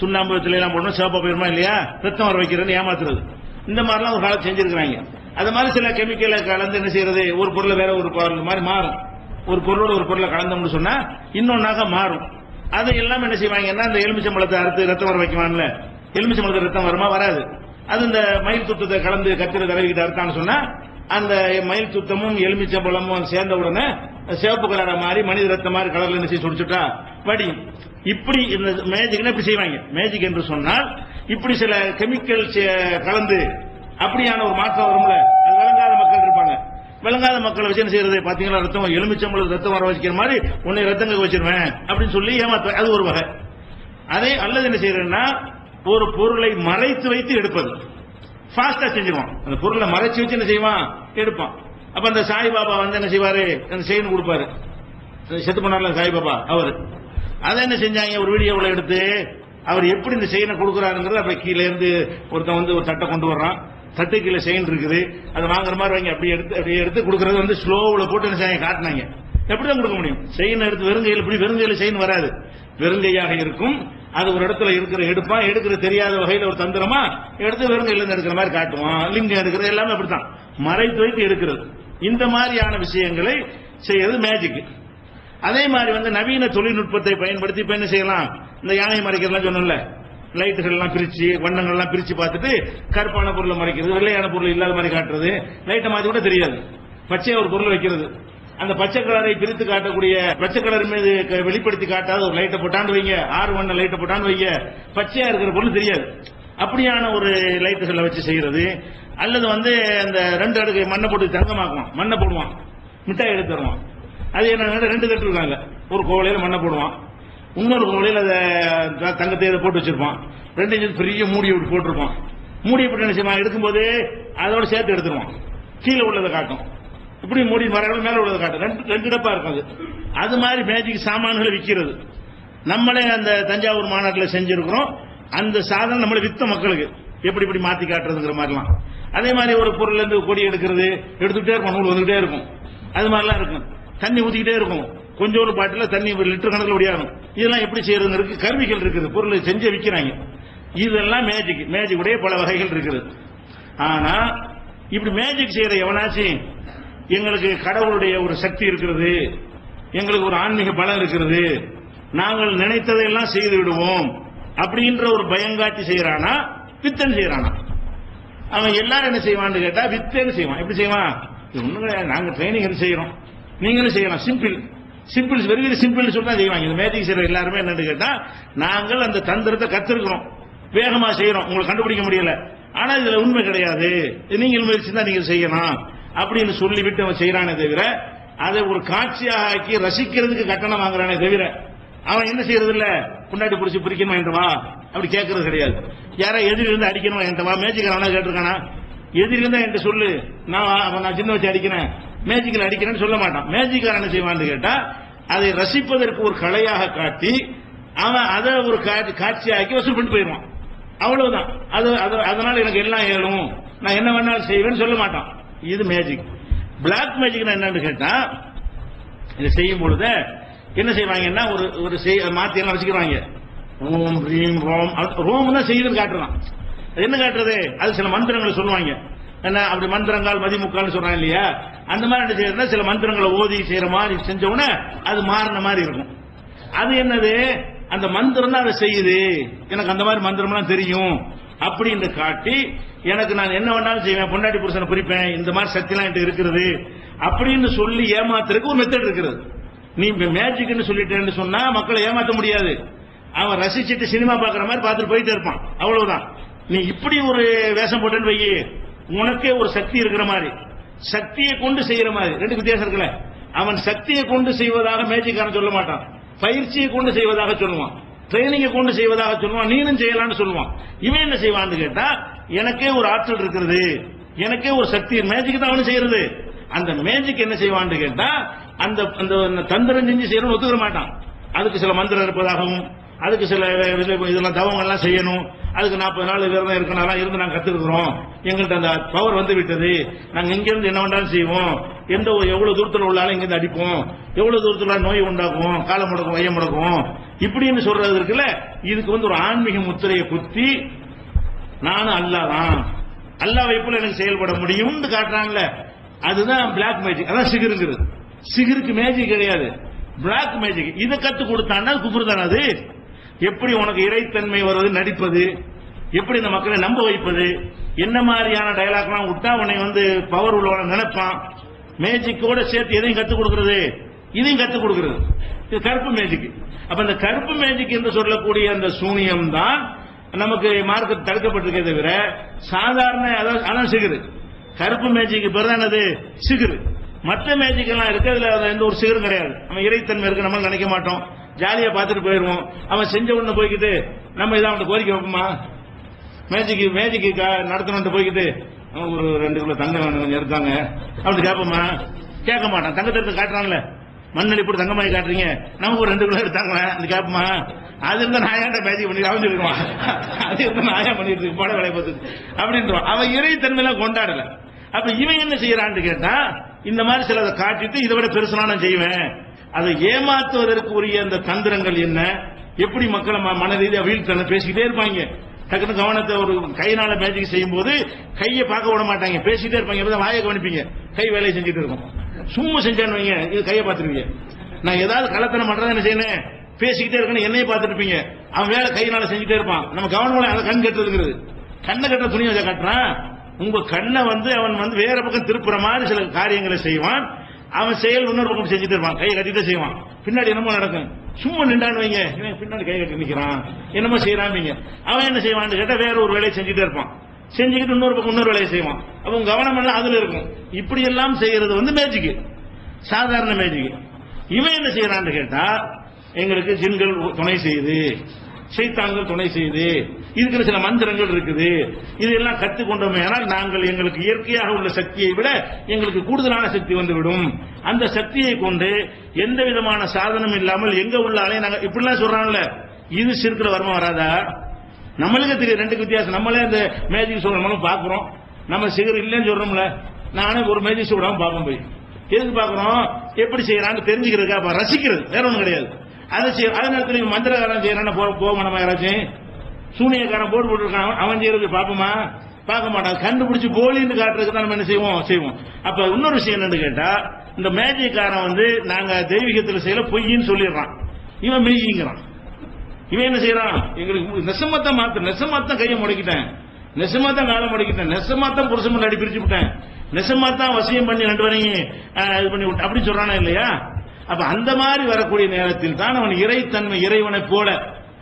சுண்ணாம்பு வெத்திலை எல்லாம் போடணும், சிவப்பா போயிருமா இல்லையா, ரத்தம் வர வைக்கிறதுன்னு ஏமாத்துறது. இந்த மாதிரிலாம் ஒரு காலத்து செஞ்சிருக்கிறாங்க. அது மாதிரி சில கெமிக்கலை கலந்து என்ன செய்யறது, ஒரு பொருளை வேற ஒரு பொருள் மாதிரி மாறும். ஒரு பொருளோட ஒரு பொருளை கலந்தோம்னு சொன்னா இன்னொன்னாக மாறும். அதை எல்லாம் என்ன செய்வாங்கன்னா இந்த எலுமிச்சம்பழத்தை அறுத்து ரத்தம் வர வைக்குவான்ல, எலுமிச்சம்பழத்தை ரத்தம் வருமா? வராது. அது இந்த மயில் துத்தத்தை கலந்து கத்திர தடவிக்கிட்டு அறுத்தான்னு சொன்னா அந்த மயில் துத்தமும் எலுமிச்சம்பழமும் சேர்ந்த உடனே சிவப்பு கலரை மாதிரி மனித ரத்தம் மாதிரி கலர்ல என்ன செய்ய சுடிச்சுட்டா வடியும். இப்படி இந்த மேஜிக் இப்படி செய்வாங்க. மேஜிக் என்று சொன்னால் இப்படி சில கெமிக்கல் கலந்து அப்படியான ஒரு மாற்றம் வரும்ல. அது விளங்காத மக்கள் இருப்பாங்க. விளங்காத மக்களை வச்சு என்ன செய்யறது, பாத்தீங்களா ரத்தம் எலுமிச்சம்பழம் ரத்தம் வர வச்சுக்கிற மாதிரி உன்னை ரத்தங்க வச்சிருவேன் அப்படின்னு சொல்லி ஏமாத்துவேன். அது ஒரு வகை. அதே அல்லது என்ன செய்யறேன்னா ஒரு பொருளை மறைத்து வைத்து எடுப்பது. ஃபாஸ்டா செஞ்சிருவான். அந்த பொருளை மறைச்சு வச்சு என்ன செய்வான், எடுப்பான். அப்ப அந்த சாய்பாபா என்ன செய்வாரு, அந்த செயின் கொடுப்பாரு. செத்து பண்ணார்ல சாய்பாபா, அவரு அதை என்ன செஞ்சாங்க, ஒரு வீடியோவில் எடுத்து அவர் எப்படி இந்த செயினை கொடுக்குறாருங்கிறது அப்படி கீழே இருந்து ஒருத்தன் ஒரு தட்டை கொண்டு வர்றான். தட்டு கீழே செயின் இருக்குது, அதை வாங்குற மாதிரி வாங்கி அப்படியே எடுத்து கொடுக்கறது ஸ்லோவில் போட்டு என்ன செய்ய காட்டினாங்க. எப்படிதான் கொடுக்க முடியும்? செயின் எடுத்து வெறுங்கையில், இப்படி வெறுங்கையில் செயின் வராது. வெறுங்கையாக இருக்கும். அது ஒரு இடத்துல எடுப்பான், எடுக்கிற தெரியாத வகையில் ஒரு தந்திரமா எடுத்து வெறுங்கையில இருந்து எடுக்கிற மாதிரி காட்டுவான். லிங்கம் எடுக்கிறது எல்லாமே அப்படித்தான், மறைத்து வைத்து எடுக்கிறது. இந்த மாதிரியான விஷயங்களை செய்யறது மேஜிக். அதே மாதிரி நவீன தொழில்நுட்பத்தை பயன்படுத்தி இப்ப என்ன செய்யலாம், இந்த யானை மறைக்கிறதுலாம் சொன்னோம்ல, லைட்டுகள் எல்லாம் பிரிச்சு வண்ணங்கள் எல்லாம் பிரிச்சு பார்த்துட்டு கருப்பான பொருளை மறைக்கிறது, வெள்ளையான பொருள் இல்லாத மாதிரி காட்டுறது, லைட்டை மாத்தி கூட தெரியாது, பச்சையா ஒரு பொருள் வைக்கிறது, அந்த பச்சை கலரை பிரித்து காட்டக்கூடிய பச்சை கலர் மீது வெளிப்படுத்தி காட்டாத ஒரு லைட்டை போட்டாண்டு வைங்க, 6 வண்ண லைட்டை போட்டாண்டு வைங்க, பச்சையா இருக்கிற பொருள் தெரியாது. அப்படியான ஒரு லைட்டுகளை வச்சு செய்யறது. அல்லது அந்த 2 அடுக்கு மண்ணை போட்டு தங்கமாக்குவான், மண்ணை போடுவான், மிட்டாய் எடுத்து தருவான். அது என்ன 2 தட்டு இருக்காங்க, ஒரு கோவலையில மண்ணை போடுவான், இன்னொரு கோவலையில் அதை தங்கத்தை போட்டு வச்சிருப்பான், 2 இன்ச்சு பெரிய மூடி போட்டிருப்பான். மூடி போட்டு என்ன செய்வான், எடுக்கும்போது அதோட சேர்த்து எடுத்துருவான், கீழே உள்ளதை காட்டும், இப்படி மூடி மரங்கள் மேல உள்ளதை காட்டும், 2 டப்பா இருக்கும். அது மாதிரி மேஜிக் சாமான்களை விற்கிறது. நம்மளே அந்த தஞ்சாவூர் மாநாட்டில் செஞ்சிருக்கிறோம். அந்த சாதனம் நம்மளை வித்த மக்களுக்கு எப்படி இப்படி மாத்தி காட்டுறதுங்கிற மாதிரிலாம். அதே மாதிரி ஒரு பொருள் இருந்து கொடி எடுக்கிறது, எடுத்துக்கிட்டே இருக்கும், நூல் வந்துகிட்டே இருக்கும், அது மாதிரிலாம் இருக்கும். தண்ணி ஊத்திக்கிட்டே இருக்கும், கொஞ்சம் ஒரு பாட்டில் தண்ணி லிட்டர் கணக்கில் ஒடியாகும். இதெல்லாம் எப்படி செய்யறதுங்கிறது கருவிகள் இருக்குது, பொருள் செஞ்சு விற்கிறாங்க. இதெல்லாம் மேஜிக் உடைய பல வகைகள் இருக்குது. ஆனா இப்படி மேஜிக் செய்யற எவனாச்சும் எங்களுக்கு கடவுளுடைய ஒரு சக்தி இருக்கிறது, எங்களுக்கு ஒரு ஆன்மீக பலம் இருக்கிறது, நாங்கள் நினைத்ததையெல்லாம் செய்து விடுவோம் அப்படின்ற ஒரு பயங்காட்சி செய்யறானா, வித்தன் செய்யறானா? அவன் எல்லாரும் என்ன செய்வான்னு கேட்டா வித்தேன்னு செய்வான். எப்படி செய்வான், நாங்க ட்ரைனிங் செய்யறோம், நீங்களும் செய்யலாம், சிம்பிள் வெரி வெரி சிம்பிள் சொன்னா செய்வாங்க. இந்த மேஜிக் செய்யற எல்லாருமே என்னன்னு கேட்டா, நாங்கள் அந்த தந்திரத்தை கத்திருக்கிறோம், வேகமா செய்யறோம், உங்களுக்கு கண்டுபிடிக்க முடியல, ஆனா இதுல உண்மை கிடையாது, நீங்கள் முயற்சி தான் நீங்க செய்யலாம் அப்படின்னு சொல்லிவிட்டு அவன் செய்யறானே தவிர, அதை ஒரு காட்சியாக ஆக்கி ரசிக்கிறதுக்கு கட்டணம் வாங்குறானே தவிர, அவன் என்ன செய்யறது இல்ல, முன்னாடி பிடிச்சி பிரிக்கணும் என்றவா அப்படி கேட்கறது கிடையாது. யாரா எதிரி இருந்து அடிக்கணும் என்றவா, மேஜிக்காரனா கேட்டிருக்கானா, எதிரி இருந்தா என்கிட்ட சொல்லு, நான் சின்ன வச்சு அடிக்கிறேன், மேஜிக்கில் அடிக்கிறேன்னு சொல்ல மாட்டான். மேஜிக்காரன் என்ன செய்வான்னு கேட்டா, அதை ரசிப்பதற்கு ஒரு கலையாக காட்டி அவன் அதை ஒரு காட்சியாக்கி வசூல் பண்ணிட்டு போயிடுவான், அவ்வளவுதான். அதனால எனக்கு எல்லாம் ஏழும், நான் என்ன வேணாலும் செய்வேன்னு சொல்ல மாட்டான். இது மேஜிக். பிளாக் மேஜிக் என்னன்னு கேட்டா, இதை செய்யும் பொழுது என்ன செய்வாங்கன்னா, ஒரு மாத்தி எல்லாம் வச்சுக்கிறாங்க, ஓம் ரீம் ரோம், ரோம் தான் செய்யுதுன்னு காட்டுறான். என்ன காட்டுறது, அது சில மந்திரங்களை சொல்லுவாங்க, என்ன அப்படி மந்திரங்கள் மதிமுக்கால் சொல்றாங்க இல்லையா, அந்த மாதிரி என்ன செய்யறதுன்னா சில மந்திரங்களை ஓதி செய்யற மாதிரி செஞ்ச உடனே அது மாறின மாதிரி இருக்கும். அது என்னது, அந்த மந்திரம் தான் அதை செய்யுது, எனக்கு அந்த மாதிரி மந்திரம்லாம் தெரியும் அப்படின்னு காட்டி, எனக்கு நான் என்ன வேணாலும் செய்வேன், பொண்டாட்டி புருஷனை பிரிப்பேன், இந்த மாதிரி சக்திலாம் என்கிட்ட இருக்கிறது அப்படின்னு சொல்லி ஏமாத்துறதுக்கு ஒரு மெத்தட் இருக்கிறது. நீ மேஜிக்னு சொல்லிட்டேன்னு சொன்னா மக்களை ஏமாத்த முடியாது. அவன் ரசிச்சுட்டு சினிமா பாக்குற மாதிரி பார்த்துட்டு போயிட்டே இருப்பான், அவ்வளவுதான். நீ இப்படி ஒரு வேஷம் போட்டேன்னு வை, உனக்கே ஒரு சக்தி இருக்கிற மாதிரி, சக்தியை கொண்டு செய்யற மாதிரி, 2 வித்தியாசம் இருக்குல்ல. அவன் சக்தியை கொண்டு செய்வதாக மேஜிக்காரன் சொல்ல மாட்டான், பயிற்சியை கொண்டு செய்வதாக சொல்லுவான், ட்ரைனிங்கை கொண்டு செய்வதாக சொல்லுவான், நீனும் செய்யலாம்னு சொல்லுவான். இவன் என்ன செய்வான்னு கேட்டா, எனக்கே ஒரு ஆற்றல் இருக்கிறது, எனக்கே ஒரு சக்தி, மேஜிக் தான் அவனு செய்யறது. அந்த மேஜிக் என்ன செய்வான்னு கேட்டா, அந்த தந்திரம் செஞ்சு செய்யணும்னு ஒத்துக்கிற மாட்டான். அதுக்கு சில மந்திரம் இருப்பதாகவும், அதுக்கு சில இதெல்லாம் தவங்கள்லாம் செய்யணும், அதுக்கு 40 நாள் விரதம் இருக்கணும், இருந்து நாங்கள் கத்துக்கிறோம், எங்கள்கிட்ட அந்த பவர் வந்து விட்டது, நாங்க இங்கிருந்து என்ன வேண்டாலும் செய்வோம், எவ்வளவு தூரத்தில் உள்ளாலும் இங்கிருந்து அடிப்போம், எவ்வளவு தூரத்தில் நோய் உண்டாக்குவோம், காலம் முடக்கும், வையம் முடக்கும், இப்படின்னு சொல்றது இருக்குல்ல. இதுக்கு ஒரு ஆன்மீக முத்திரையை குத்தி, நானும் அல்லாதான், அல்லா வைப்புல எனக்கு செயல்பட முடியும் காட்டுறாங்கல்ல, அதுதான் பிளாக் மேஜிக். அதான் சிகருங்கிறது. சிகருக்கு மேஜிக் கிடையாது, பிளாக் மேஜிக். இதை கத்து கொடுத்தான்னா குஃப்ர் தானே அது. எப்படி உனக்கு இறைத்தன்மை வருவது, நடிப்பது, எப்படி இந்த மக்களை நம்ப வைப்பது, என்ன மாதிரியான டயலாக்லாம் விட்டா உன்னை பவர் உள்ளவன நினைப்பான். மேஜிக்கோட சேர்த்து எதையும் கத்துக் கொடுக்கிறது, இதையும் கத்துக் கொடுக்கிறது. இது கருப்பு மேஜிக். அப்ப இந்த கருப்பு மேஜிக் என்று சொல்லக்கூடிய அந்த சூனியம் தான் நமக்கு மார்க்கெட் தடுக்கப்பட்டிருக்கே தவிர, சாதாரண அதான் சிகரு. கருப்பு மேஜிக்கு பேர் தான் என்னது, சிகரு. மற்ற மேஜிக் எல்லாம் இருக்கு, அதுல எந்த ஒரு சிகரும் கிடையாது. நம்ம இறைத்தன்மை இருக்கு நம்ம நினைக்க மாட்டோம், ஜாலியா பார்த்துட்டு போயிருவோம். அவன் செஞ்ச உடனே போய்கிட்டு நம்ம இதை அவன் கோரிக்கை வைப்போமா, மேஜிக்கு நடத்தணும் போய்கிட்டு ஒரு 2 கிலோ தங்கம் கொஞ்சம் எடுத்தாங்க அப்படி கேட்போமா, கேட்க மாட்டான். தங்கத்தை எடுத்து காட்டுறாங்கல்ல, மண்ணடி போட்டு தங்கமாயி காட்டுறீங்க, நமக்கு ஒரு 2 கிலோ எடுத்தாங்க அது கேட்போமா, அது இருந்தா நாயாண்ட மேஜிக் பண்ணி அவன் சொல்லிடுவான், அது இருந்தா நாயா பண்ணிட்டு இருக்கு பட வேலையை பார்த்து அப்படின்றான். அவன் இறைத்தன்மையெல்லாம் கொண்டாடல. அப்ப இவன் என்ன செய்யறான்னு கேட்டா, இந்த மாதிரி சிலதை காட்டிட்டு இதை விட பெருசா நான் செய்வேன், அதை ஏமாத்துவதற்கு உரிய அந்த தந்திரங்கள் என்ன, எப்படி மக்களை மன ரீதியா வீழ்த்தன பேசிக்கிட்டே இருப்பாங்க. டக்குனு கவனத்தை ஒரு கையினால மேஜிக் செய்யும் போது கையை பார்க்க விட மாட்டாங்க, பேசிட்டே இருப்பாங்க. வாயை கவனிப்பீங்க, கை வேலையை செஞ்சுட்டு இருக்கும். சும்மா செஞ்சான்னு வைங்க, இது கையை பார்த்துருவீங்க. நான் ஏதாவது கள்ளத்தனம் பண்றதா என்ன செய்யணும், பேசிக்கிட்டே இருக்கணும், என்னையை பார்த்துட்டு இருப்பீங்க. அவன் வேலை கையினால செஞ்சுட்டே இருப்பான். நம்ம கவனம் அதை கண் கட்டுறதுங்கிறது, கண்ணை கட்டுற துணி வச்சா கட்டுறான். உங்க கண்ணை அவன் வேற பக்கம் திருப்புற மாதிரி சில காரியங்களை செய்வான். அவன் செயல் இன்னொரு பக்கம் செஞ்சுட்டு இருப்பான், கையை கட்டிட்டு செய்வான். பின்னாடி என்னமோ நடக்கும். சும்மா நின்றான்னு வைங்க, இவன் பின்னாடி கை கட்டி நிக்கிறான், என்னமோ செய்யறாங்க. அவன் என்ன செய்வான்னு கேட்டா வேற ஒரு வேலையை செஞ்சுட்டே இருப்பான். செஞ்சுக்கிட்டு இன்னொரு பக்கம் இன்னொரு வேலையை செய்வான். அப்ப கவனம் எல்லாம் அதுல இருக்கும். இப்படி எல்லாம் செய்யறது மேஜிக், சாதாரண மேஜிக். இவன் என்ன செய்யறான்னு கேட்டா, எங்களுக்கு ஜின்கள் துணை செய்யுது, சைத்தான்கள் துணை செய்யுது, இருக்கிற சில மந்திரங்கள் இருக்குது, இதெல்லாம் கற்றுக்கொண்டோமே ஆனால் நாங்கள் எங்களுக்கு இயற்கையாக உள்ள சக்தியை விட எங்களுக்கு கூடுதலான சக்தி வந்துவிடும். அந்த சக்தியை கொண்டு எந்த விதமான சாதனம் இல்லாமல் எங்க உள்ளாலே நாங்கள் இப்படிலாம் சொல்றாங்கல்ல, இது சிறுக்கிற வருமா வராதா? நம்மளுக்கு தெரியும் ரெண்டுக்கு வித்தியாசம். நம்மளே அந்த மேஜிக் ஷோ நம்மளும் பாக்குறோம், நம்ம சிகர் இல்லைன்னு சொல்றோம்ல. நானே ஒரு மேஜிக் ஷோ விடாம பார்ப்போம். போய் எதுக்கு பாக்குறோம், எப்படி செய்யறான்னு தெரிஞ்சுக்கிறதுக்கா, ரசிக்கிறது, வேற ஒன்றும் கிடையாது. அதை அதே நேரத்தில் மந்திரக்காரன் செய்யறான்னு போவோம். நம்ம யாராச்சும் சூனியக்காரன் போட்டு போட்டுருக்கான், அவன் செய்யறது பார்ப்போமா? பார்க்க மாட்டான். கண்டுபிடிச்சு போலின்னு காட்டுறதுக்கு தான் நம்ம என்ன செய்வோம். அப்ப இன்னொரு விஷயம் என்னன்னு கேட்டா, இந்த மேஜிக்காரன் நாங்க தெய்வீகத்தில் செய்யல பொய்ன்னு சொல்லிடுறான், இவன் மெய்யிங்கிறான். இவன் என்ன செய்யறான், எங்களுக்கு நெசமாத்தான் நெசமாத்தான் கையை முடக்கிட்டேன், நெசமாத்தான் காலை முடக்கிட்டேன், நெசமாத்தான் புருஷன் முன்னாடி பிரிச்சு விட்டேன், நெசமாத்தான் வசியம் பண்ணி 2 வரையும் இது பண்ணி விட்டேன் அப்படி சொல்றானா இல்லையா? அப்ப அந்த மாதிரி வரக்கூடிய நேரத்தில் தான் அவன் இறைத்தன்மை, இறைவனை போல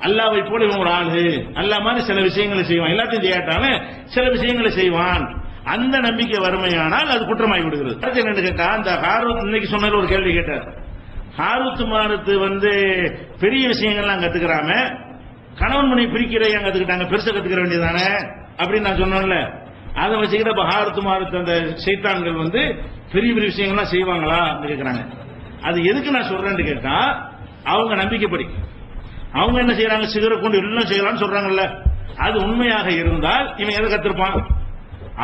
அல்லாவை போல இவன் ஒரு ஆளு, அல்லா மாதிரி சில விஷயங்களை செய்வான். எல்லாத்தையும் செய்யாட்டாலும் சில விஷயங்களை செய்வான். அந்த நம்பிக்கை வறுமையானால் அது குற்றமாகி விடுகிறது. என்னன்னு கேட்டா, அந்த ஹாரூத் இன்னைக்கு சொன்ன ஒரு கேள்வி கேட்டார். ஹாரூத் மாரூத் பெரிய விஷயங்கள்லாம் கத்துக்கிறாம கணவன் மனை பிரிக்கிற ஏன் கத்துக்கிட்டாங்க, பெருசா கத்துக்கிற வேண்டியதானே அப்படின்னு நான் சொன்னேன்ல. அதை வச்சுக்கிட்ட இப்ப ஹாரூத் மாரூத் அந்த சைத்தான்கள் பெரிய பெரிய விஷயங்கள்லாம் செய்வாங்களா கேட்கிறாங்க. அது எதுக்கு நான் சொல்றேன்னு கேட்டா, அவங்க நம்பிக்கைப்படி அவங்க என்ன செய்யறாங்க, சிகரை கொண்டு எல்லாம் செய்யலாம்னு சொல்றாங்கல்ல. அது உண்மையாக இருந்தால் இவன் எதை கத்திருப்பான்?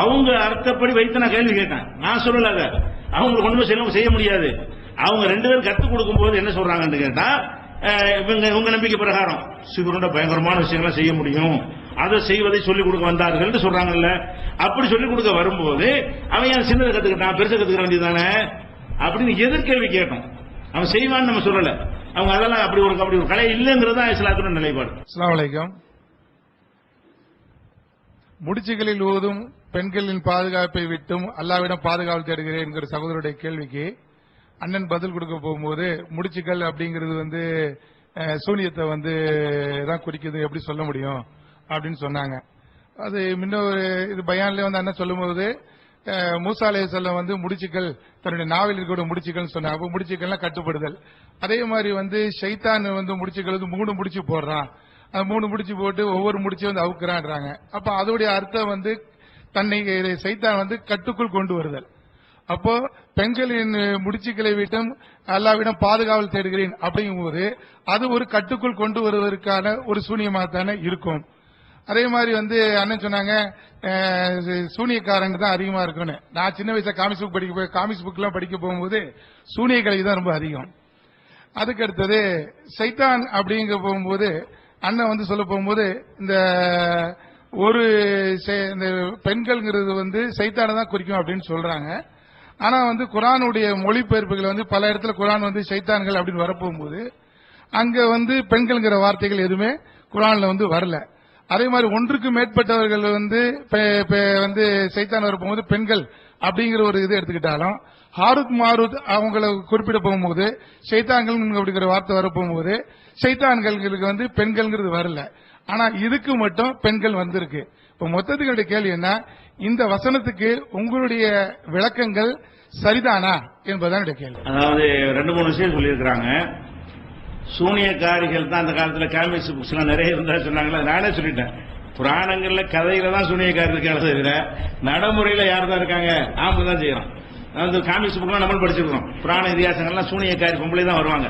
அவங்க அர்த்தப்படி வைத்து நான் கேள்வி கேட்டேன், நான் சொல்லல. அதை அவங்களுக்கு ஒண்ணுமே செய்ய முடியாது. அவங்க 2 பேரும் கற்றுக் கொடுக்கும் போது என்ன சொல்றாங்கன்னு கேட்டா, உங்க நம்பிக்கை பிரகாரம் சிகருண்ட பயங்கரமான விஷயங்களை செய்ய முடியும், அதை செய்வதை சொல்லிக் கொடுக்க வந்தார்கள் சொல்றாங்கல்ல. அப்படி சொல்லிக் கொடுக்க வரும்போது அவன் ஏன் சின்னதை கத்துக்கிட்டான், பெருசை கத்துக்கிற வேண்டியதானே அப்படின்னு எதிர்கேள்வி கேட்டோம். அவன் செய்வான்னு நம்ம சொல்லல. அவங்க அதெல்லாம் அப்படி ஒரு கலை இல்லைங்கிறது தான் இஸ்லாத்தோட நிலைப்பாடு. அஸ்ஸலாமு அலைக்கும். முடிச்சுகளில் ஊதும் பெண்களின் பாதுகாப்பை விட்டும் அல்லாவிடம் பாதுகாப்பு தேடுகிறேன் என்கிற சகோதரருடைய கேள்விக்கு அண்ணன் பதில் கொடுக்க போகும்போது, முடிச்சுகள் அப்படிங்கிறது சூனியத்தை தான் குறிக்குது, எப்படி சொல்ல முடியும் அப்படின்னு சொன்னாங்க. அது முன்னொரு இது பயான்ல அண்ணன் சொல்லும் போது, மூசா அலைஹிஸ்ஸலாம் முடிச்சுக்கள் தன்னுடைய நாவில் இருக்கிற முடிச்சுக்கள் சொன்னாங்க. அப்ப முடிச்சுக்கள்லாம் கட்டுப்படுதல். அதே மாதிரி ஷைத்தான் முடிச்சுக்கள் 3 முடிச்சு போடுறான். 3 முடிச்சு போட்டு ஒவ்வொரு முடிச்சு அவுக்குறான்றாங்க. அப்ப அதோடைய அர்த்தம் தன்னை சைத்தான் கட்டுக்குள் கொண்டு வருதல். அப்போ பெண்களின் முடிச்சுக்களை விட்டும் அல்லாவிடம் பாதுகாவல் தேடுகிறேன் அப்படிங்கும்போது அது ஒரு கட்டுக்குள் கொண்டு வருவதற்கான ஒரு சூனியமாக தானே இருக்கும். அதே மாதிரி அண்ணன் சொன்னாங்க சூனியக்காரங்க தான் அதிகமா இருக்குன்னு. நான் சின்ன வயசுல காமிக்ஸ் புக் எல்லாம் படிக்க போகும்போது சூனிய கலை தான் ரொம்ப அதிகம். அதுக்கு அடுத்தது சைத்தான் அப்படிங்க போகும்போது அண்ணன் சொல்ல போகும்போது இந்த ஒரு இந்த பெண்கள்ங்கிறது சைத்தானை தான் குறிக்கும் அப்படின்னு சொல்றாங்க. ஆனா குர்ஆனுடைய மொழிபெயர்ப்புகள் பல இடத்துல குர்ஆன் சைத்தான்கள் அப்படின்னு வரப்போகும்போது அங்க பெண்கள்ங்கிற வார்த்தைகள் எதுவுமே குர்ஆன்ல வரல. அதே மாதிரி ஒன்றுக்கு மேற்பட்டவர்கள் சைத்தான் வரப்போகும்போது பெண்கள் அப்படிங்கிற ஒரு இது எடுத்துக்கிட்டாலும் ஹாரூத் மாரூத் அவங்களை குறிப்பிட போகும்போது சைத்தான்கள் அப்படிங்கிற வார்த்தை வரப்போகும்போது சைத்தான்களுக்கு பெண்கள்ங்கிறது வரல. ஆனா இதுக்கு மட்டும் பெண்கள் வந்திருக்கு. இப்ப மொத்தத்துக்கு கேள்வி என்ன, இந்த வசனத்துக்கு உங்களுடைய விளக்கங்கள் சரிதானா என்பதுதான் கேள்வி. அதாவது 2-3 விஷயம் சொல்லியிருக்கிறாங்க. சூனியக்காரிகள் தான் அந்த காலத்துல காமிக்ஸ் புக்ஸ் எல்லாம் நிறைய இருந்தா சொன்னாங்களா, நானே சொல்லிட்டேன். புராணங்கள்ல கதையில தான் சூனியக்காரி இருக்காங்க தவிர நடைமுறையில யார் தான் இருக்காங்க, ஆம்பளை தான் செய்யறோம். காமிக்ஸ் புக்லாம் நம்ம படிச்சிருக்கோம். புராண இதிகாசங்கள்லாம் சூனியக்காரி பொம்பளை தான் வருவாங்க.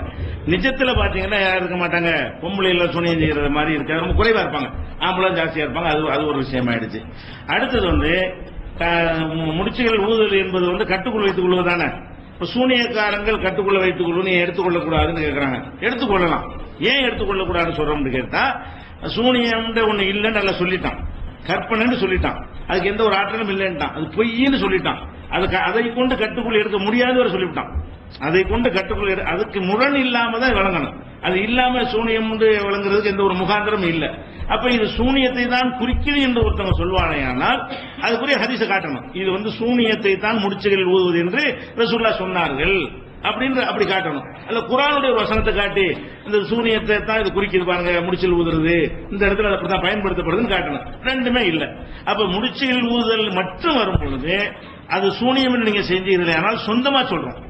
நிஜத்துல பாத்தீங்கன்னா யாரும் இருக்க மாட்டாங்க, பொம்பளை எல்லாம் சூனியம் செய்யறது மாதிரி இருக்காது, ரொம்ப குறைவா இருப்பாங்க, ஆம்பளை ஜாஸ்தியா இருப்பாங்க. அது ஒரு விஷயம் ஆயிடுச்சு. அடுத்தது முடிச்சுகள் ஊதுதல் என்பது கட்டுக்குள் வைத்துக் கொள்வதானே. இப்ப சூனியக்காரங்கள் கட்டுக்குள்ள வைத்துக் கொள்ளும் நீ எடுத்துக்கொள்ளக்கூடாதுன்னு கேட்கறாங்க. எடுத்துக்கொள்ளலாம். ஏன் எடுத்துக்கொள்ளக்கூடாதுன்னு சொல்றோம்னு கேட்டா, சூனியம் ஒண்ணு இல்லைன்னு நல்லா சொல்லிட்டான், கற்பனைன்னு சொல்லிட்டான், அதுக்கு எந்த ஒரு ஆற்றலும் இல்லைன்ட்டான், அது பொய்ன்னு சொல்லிட்டான், அதை கொண்டு கட்டுக்குள்ள எடுக்க முடியாத சொல்லிவிட்டான். அதை கொண்டு கட்டுக்குள்ள அதுக்கு முரண் இல்லாம தான் விளங்கணும். அது இல்லாம சூனியம் விளங்குறதுக்கு எந்த ஒரு முகாந்திரம் இல்லை. அப்ப இது சூனியத்தை தான் குறிக்கிறது என்று ஒருத்தவங்க சொல்வானே, ஆனால் அதுக்குரிய ஹதீஸை காட்டணும். இது சூனியத்தை தான் முடிச்சுகளில் ஊதுவது என்று ரசூலுல்லாஹ் சொன்னார்கள் அப்படின்னு அப்படி காட்டணும். அல்ல குர்ஆனுடைய ஒரு வசனத்தை காட்டி இந்த சூனியத்தை தான் இது குறிக்கிறது பாருங்க, முடிச்சில் ஊதுறது இந்த இடத்துல அப்படிதான் பயன்படுத்தப்படுதுன்னு காட்டணும். ரெண்டுமே இல்லை. அப்ப முடிச்சில் ஊதுதல் மட்டும் வரும் பொழுது அது சூனியம் நீங்க செஞ்சீர்கள், ஆனால் சொந்தமா சொல்றோம்,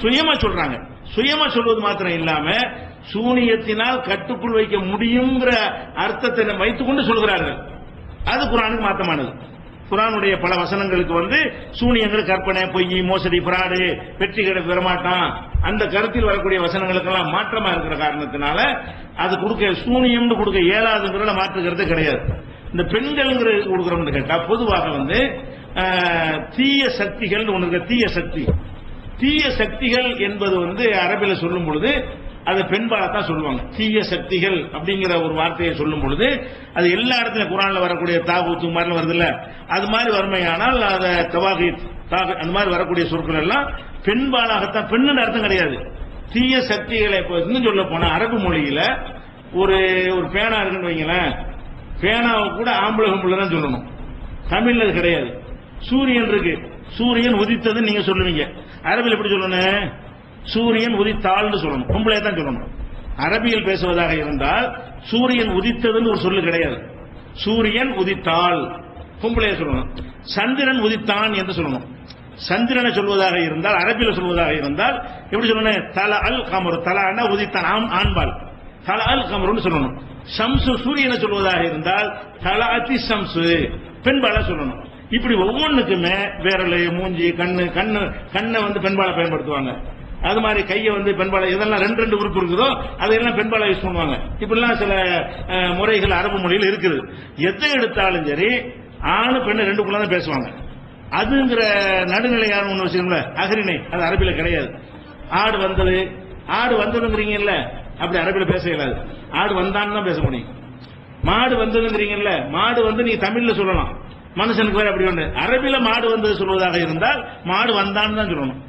சுயமா சொல்றாங்க. சுயமா சொல்வது மாத்திரம் இல்லாம சூனியத்தினால் கட்டுக்குள் வைக்க முடியுங்கிற அர்த்தத்தை வைத்துக் கொண்டு சொல்கிறார்கள். அது குர்ஆனுக்கு மாத்தமானது. குர்ஆனுடைய பல வசனங்களுக்கு சூனியங்கள் கற்பனை, பொய், மோசடி, பிராடு, வெற்றி கிட பெறமாட்டான் அந்த கருத்தில் வரக்கூடிய வசனங்களுக்கெல்லாம் மாற்றமா இருக்கிற காரணத்தினால அது கொடுக்க சூனியம் கொடுக்க இயலாதுங்கிற மாற்றுகிறது கிடையாது. இந்த பெண்கள் கொடுக்கிறோம்னு கேட்டா பொதுவாக தீய சக்திகள் ஒன்று இருக்கு. தீய சக்தி, தீய சக்திகள் என்பது அரபில சொல்லும் பொழுது அதை பெண்பாலத்தான் சொல்லுவாங்க. தீய சக்திகள் அப்படிங்கிற ஒரு வார்த்தையை சொல்லும் பொழுது அது எல்லா இடத்துலயும் குர்ஆன்ல வரக்கூடிய தாகூத்து மாதிரி வருது இல்ல, அது மாதிரி வறுமையானால் அதை தவாகீத் அந்த மாதிரி வரக்கூடிய சொற்கள் எல்லாம் பெண்பாலாகத்தான், பெண்ணுன்னு அர்த்தம் கிடையாது. தீய சக்திகளை இன்னும் சொல்ல போனா அரபு மொழியில ஒரு பேனா இருக்குன்னு வைங்களேன், பேனாவை கூட ஆம்பளை பொம்பளை தான் சொல்லணும், தமிழ்ல கிடையாது. சூரியன் இருக்கு, சூரியன் உதித்ததுன்னு நீங்க சொல்லுவீங்க, அரபில் எப்படி சொல்லணும்? சூரியன் உதித்தாள்னு சொல்லணும், பொம்பளை தான் சொல்லணும். அரபியில் பேசுவதாக இருந்தால் சூரியன் உதித்ததுன்னு ஒரு சொல்லு கிடையாது, சூரியன் உதித்தாள் பொம்பளைய சொல்லணும். சந்திரன் உதித்தான் என்று சொல்லணும். சந்திரனை சொல்வதாக இருந்தால் அரபியில் சொல்வதாக இருந்தால் எப்படி சொல்லணும்? தல அல் கமரு, தலான்னா உதித்தான் ஆண்பால், தல அல் கமருன்னு சொல்லணும். ஷம்சு சூரியனை சொல்வதாக இருந்தால் தல அதி ஷம்சு பெண்பால சொல்லணும். இப்படி ஒவ்வொன்றுக்குமே விரல், மூஞ்சி, கண்ணை பெண்பால பயன்படுத்துவாங்க. அது மாதிரி கையை பெண்பால, இதெல்லாம் ரெண்டு உறுப்பு இருக்குதோ அதையெல்லாம் பெண்பால யூஸ் பண்ணுவாங்க. இப்படிலாம் சில முறைகள் அரபு மொழியில் இருக்குது. எதை எடுத்தாலும் சரி ஆணு பெண்ணு ரெண்டுக்குள்ள தான் பேசுவாங்க. அதுங்கிற நடுநிலையான ஒன்று வச்சுக்கோங்கள, அகரிணை, அது அரபில கிடையாது. ஆடு வந்ததுங்கிறீங்கல்ல, அப்படி அரபில பேச இயலாது. ஆடு வந்தான்னு தான் பேச முடியும். மாடு வந்ததுங்கிறீங்கல்ல, மாடு நீங்க தமிழ்ல சொல்லலாம், மனுஷனுக்கு வேற அப்படி ஒன்று. அரபில மாடு வந்தது சொல்வதாக இருந்தால் மாடு வந்தான்னு தான் சொல்லணும்,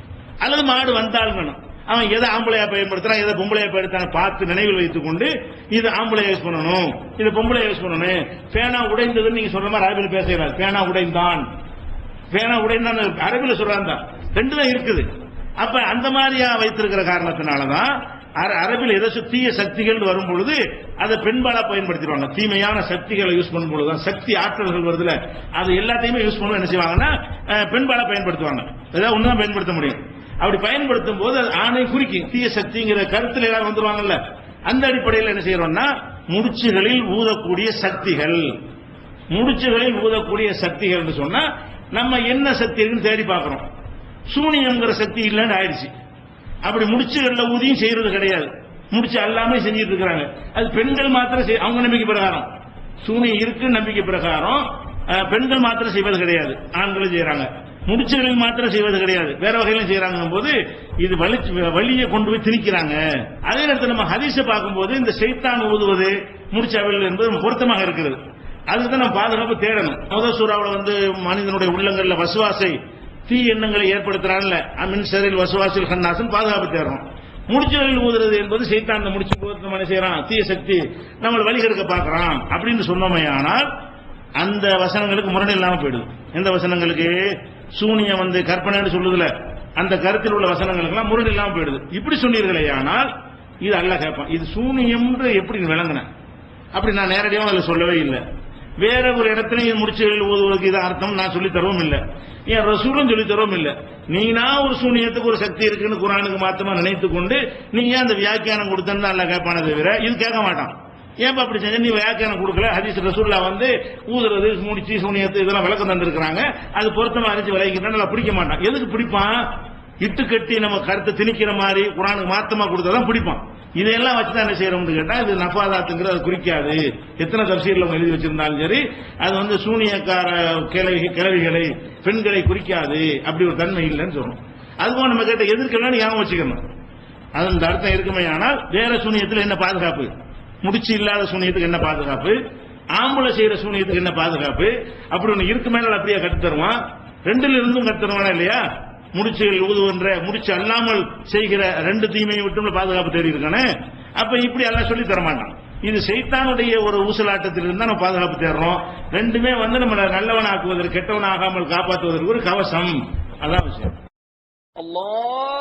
அல்லது மாடு வந்தாலும். அவன் எதை ஆம்பளையா பயன்படுத்துறான், எதை பொம்பளையா பயன்படுத்தான பார்த்து நினைவில் வைத்துக் கொண்டு இது ஆம்பளையா யூஸ் பண்ணணும், இது பொம்பளையா யூஸ் பண்ணணும். பேனா உடைந்ததுன்னு நீங்க சொல்ற மாதிரி அரபில பேசுகிறார். பேனா உடைந்தான் அரபில சொல்றான், ரெண்டு தான் இருக்குது. அப்ப அந்த மாதிரியா வைத்திருக்கிற காரணத்தினாலதான் அரபில் எதை தீய சக்திகள் வரும் பொழுது அதை பெண்பாலா பயன்படுத்திடுவாங்க. தீமையான சக்திகளை யூஸ் பண்ணும் பொழுதுதான், சக்தி ஆற்றல்கள் வருதுல, அது எல்லாத்தையுமே யூஸ் பண்ண என்ன செய்வாங்கன்னா பெண்பாலா பயன்படுத்துவாங்க. ஏதாவது ஒண்ணுதான் பயன்படுத்த முடியும். அப்படி பயன்படுத்தும் போது அது ஆணை குறிக்கும். தீய சக்திங்கிற கருத்துல எல்லாரும் வந்துருவாங்கல்ல, அந்த அடிப்படையில் என்ன செய்யறோம்னா முடிச்சுகளில் ஊதக்கூடிய சக்திகள், முடிச்சுகளில் ஊதக்கூடிய சக்திகள் சொன்னா நம்ம என்ன சக்தி இருக்குன்னு தேடி பார்க்கிறோம். சூனியம்ங்கிற சக்தி இல்லைன்னு ஆயிடுச்சு. அப்படி முடிச்சுகள்ல ஊதியும் செய்யறது கிடையாது, முடிச்சு எல்லாமே செஞ்சிட்டு இருக்கிறாங்க. அது பெண்கள் மாத்திரம் அவங்க நம்பிக்கை பிரகாரம், சூனியம் இருக்கு நம்பிக்கை பிரகாரம் பெண்கள் மாத்திரம் செய்வது கிடையாது, ஆண்களும் செய்யறாங்க. முடிச்சுகளில் மாத்திரம் செய்வது கிடையாது, வேற வகையிலும் செய்யறாங்க போது இது வலியை கொண்டு போய் திணிக்கிறாங்க. அதே நேரத்தில் நம்ம ஹதீஸை பார்க்கும்போது இந்த ஷைத்தான் ஊதுவது முடிச்சவர்கள் என்பது பொருத்தமாக இருக்கிறது. அதுக்குதான் நம்ம பாதுகாப்பு தேடணும். முதல் சூறாவுல மனிதனுடைய உள்ளங்கள்ல வசுவாசை, தீ எண்ணங்களை ஏற்படுத்துறாங்கல்ல, அமின் ஷரில் வசுவாசில் ஹன்னாசன் பாதுகாப்பு தேடுறோம். முடிச்சுகளில் ஊதுறது என்பது சைத்தான் முடிச்சு போது என்ன செய்யறான், தீய சக்தி நம்மளை வழிகெடுக்க பார்க்கறான் அப்படின்னு சொன்னோமே. ஆனால் அந்த வசனங்களுக்கு முரண் இல்லாம போயிடுது. எந்த வசனங்களுக்கு? சூனியம் கற்பனைன்னு சொல்லுதுல, அந்த கருத்தில் உள்ள வசனங்களுக்கு எல்லாம் முரண் இல்லாம போயிடுது. இப்படி சொன்னீர்களே, ஆனால் இது அல்லாஹ் கேட்பான், இது சூனியம் எப்படி விளங்கின? அப்படி நான் நேரடியாக அதில் சொல்லவே இல்லை. வேற ஒரு இடத்துலையும் முடிச்சுகளில் ஊதுவதற்கு இது அர்த்தம் நான் சொல்லி தரவும் இல்லை, என் ரசூலும் சொல்லி தரவும் இல்லை. நீனா ஒரு சூனியத்துக்கு ஒரு சக்தி இருக்குன்னு குர்ஆனுக்கு மாத்தமா நினைத்துக் கொண்டு நீ ஏன் அந்த வியாக்கியானம் கொடுத்தன்னு அல்லாஹ் கேட்பானே தவிர இது கேட்க மாட்டான். ஏன் அப்படி செஞ்ச? நீ வியாக்கியானம் கொடுக்கல. ஹதீஸ் ரசூல்லா ஊதுறது, முடிச்சு, சூனியத்து இதெல்லாம் விளக்கம் தந்திருக்கிறாங்க, அது பொருத்தமா அறிஞ்சு விளைவிக்கிறான் பிடிக்க மாட்டான். எதுக்கு பிடிப்பான்? இட்டு கட்டி நம்ம கருத்தை திணிக்கிற மாதிரி குர்ஆனுக்கு மாத்தமா கொடுத்தாதான் பிடிப்பான். இதையெல்லாம் வச்சுதான் என்ன செய்யறோம்னு கேட்டா இது நஃபாதாத்துங்கிறது அது குறிக்காது. எத்தனை தஃசீர்ல அவங்க எழுதி வச்சிருந்தாலும் சரி அது சூனியக்கார கிழவிகளை, பெண்களை குறிக்காது, அப்படி ஒரு தன்மை இல்லைன்னு சொல்றோம். அதுவும் நம்ம கேட்ட எதிர்க்கலாம் ஞாபகம் வச்சுக்கணும். அது இந்த அர்த்தம் இருக்குமே. ஆனால் வேற சூனியத்தில் என்ன பாதுகாப்பு, முடிச்சு இல்லாத சூனியத்துக்கு என்ன பாதுகாப்பு, ஆம்பளை செய்யற சூனியத்துக்கு என்ன பாதுகாப்பு, அப்படி ஒண்ணு இருக்கு மேல அப்படியே கட்டு தருவான். ரெண்டுல இருந்தும் கட்டு தருவானா இல்லையா? முடிச்சுகள் ஊதுவன்ற முடிச்சு அல்லாமல் செய்கிற ரெண்டு தீமையை விட்டு பாதுகாப்பு தேடி இருக்கானே. அப்ப இப்படி எல்லாம் சொல்லி தரமாட்டான். இது சைத்தானுடைய ஒரு ஊசலாட்டத்தில் இருந்தா நம்ம பாதுகாப்பு தேடுறோம். ரெண்டுமே நம்ம நல்லவனாக்குவதற்கு கெட்டவனாகாமல் காப்பாற்றுவதற்கு ஒரு கவசம். அதான் விஷயம். Allah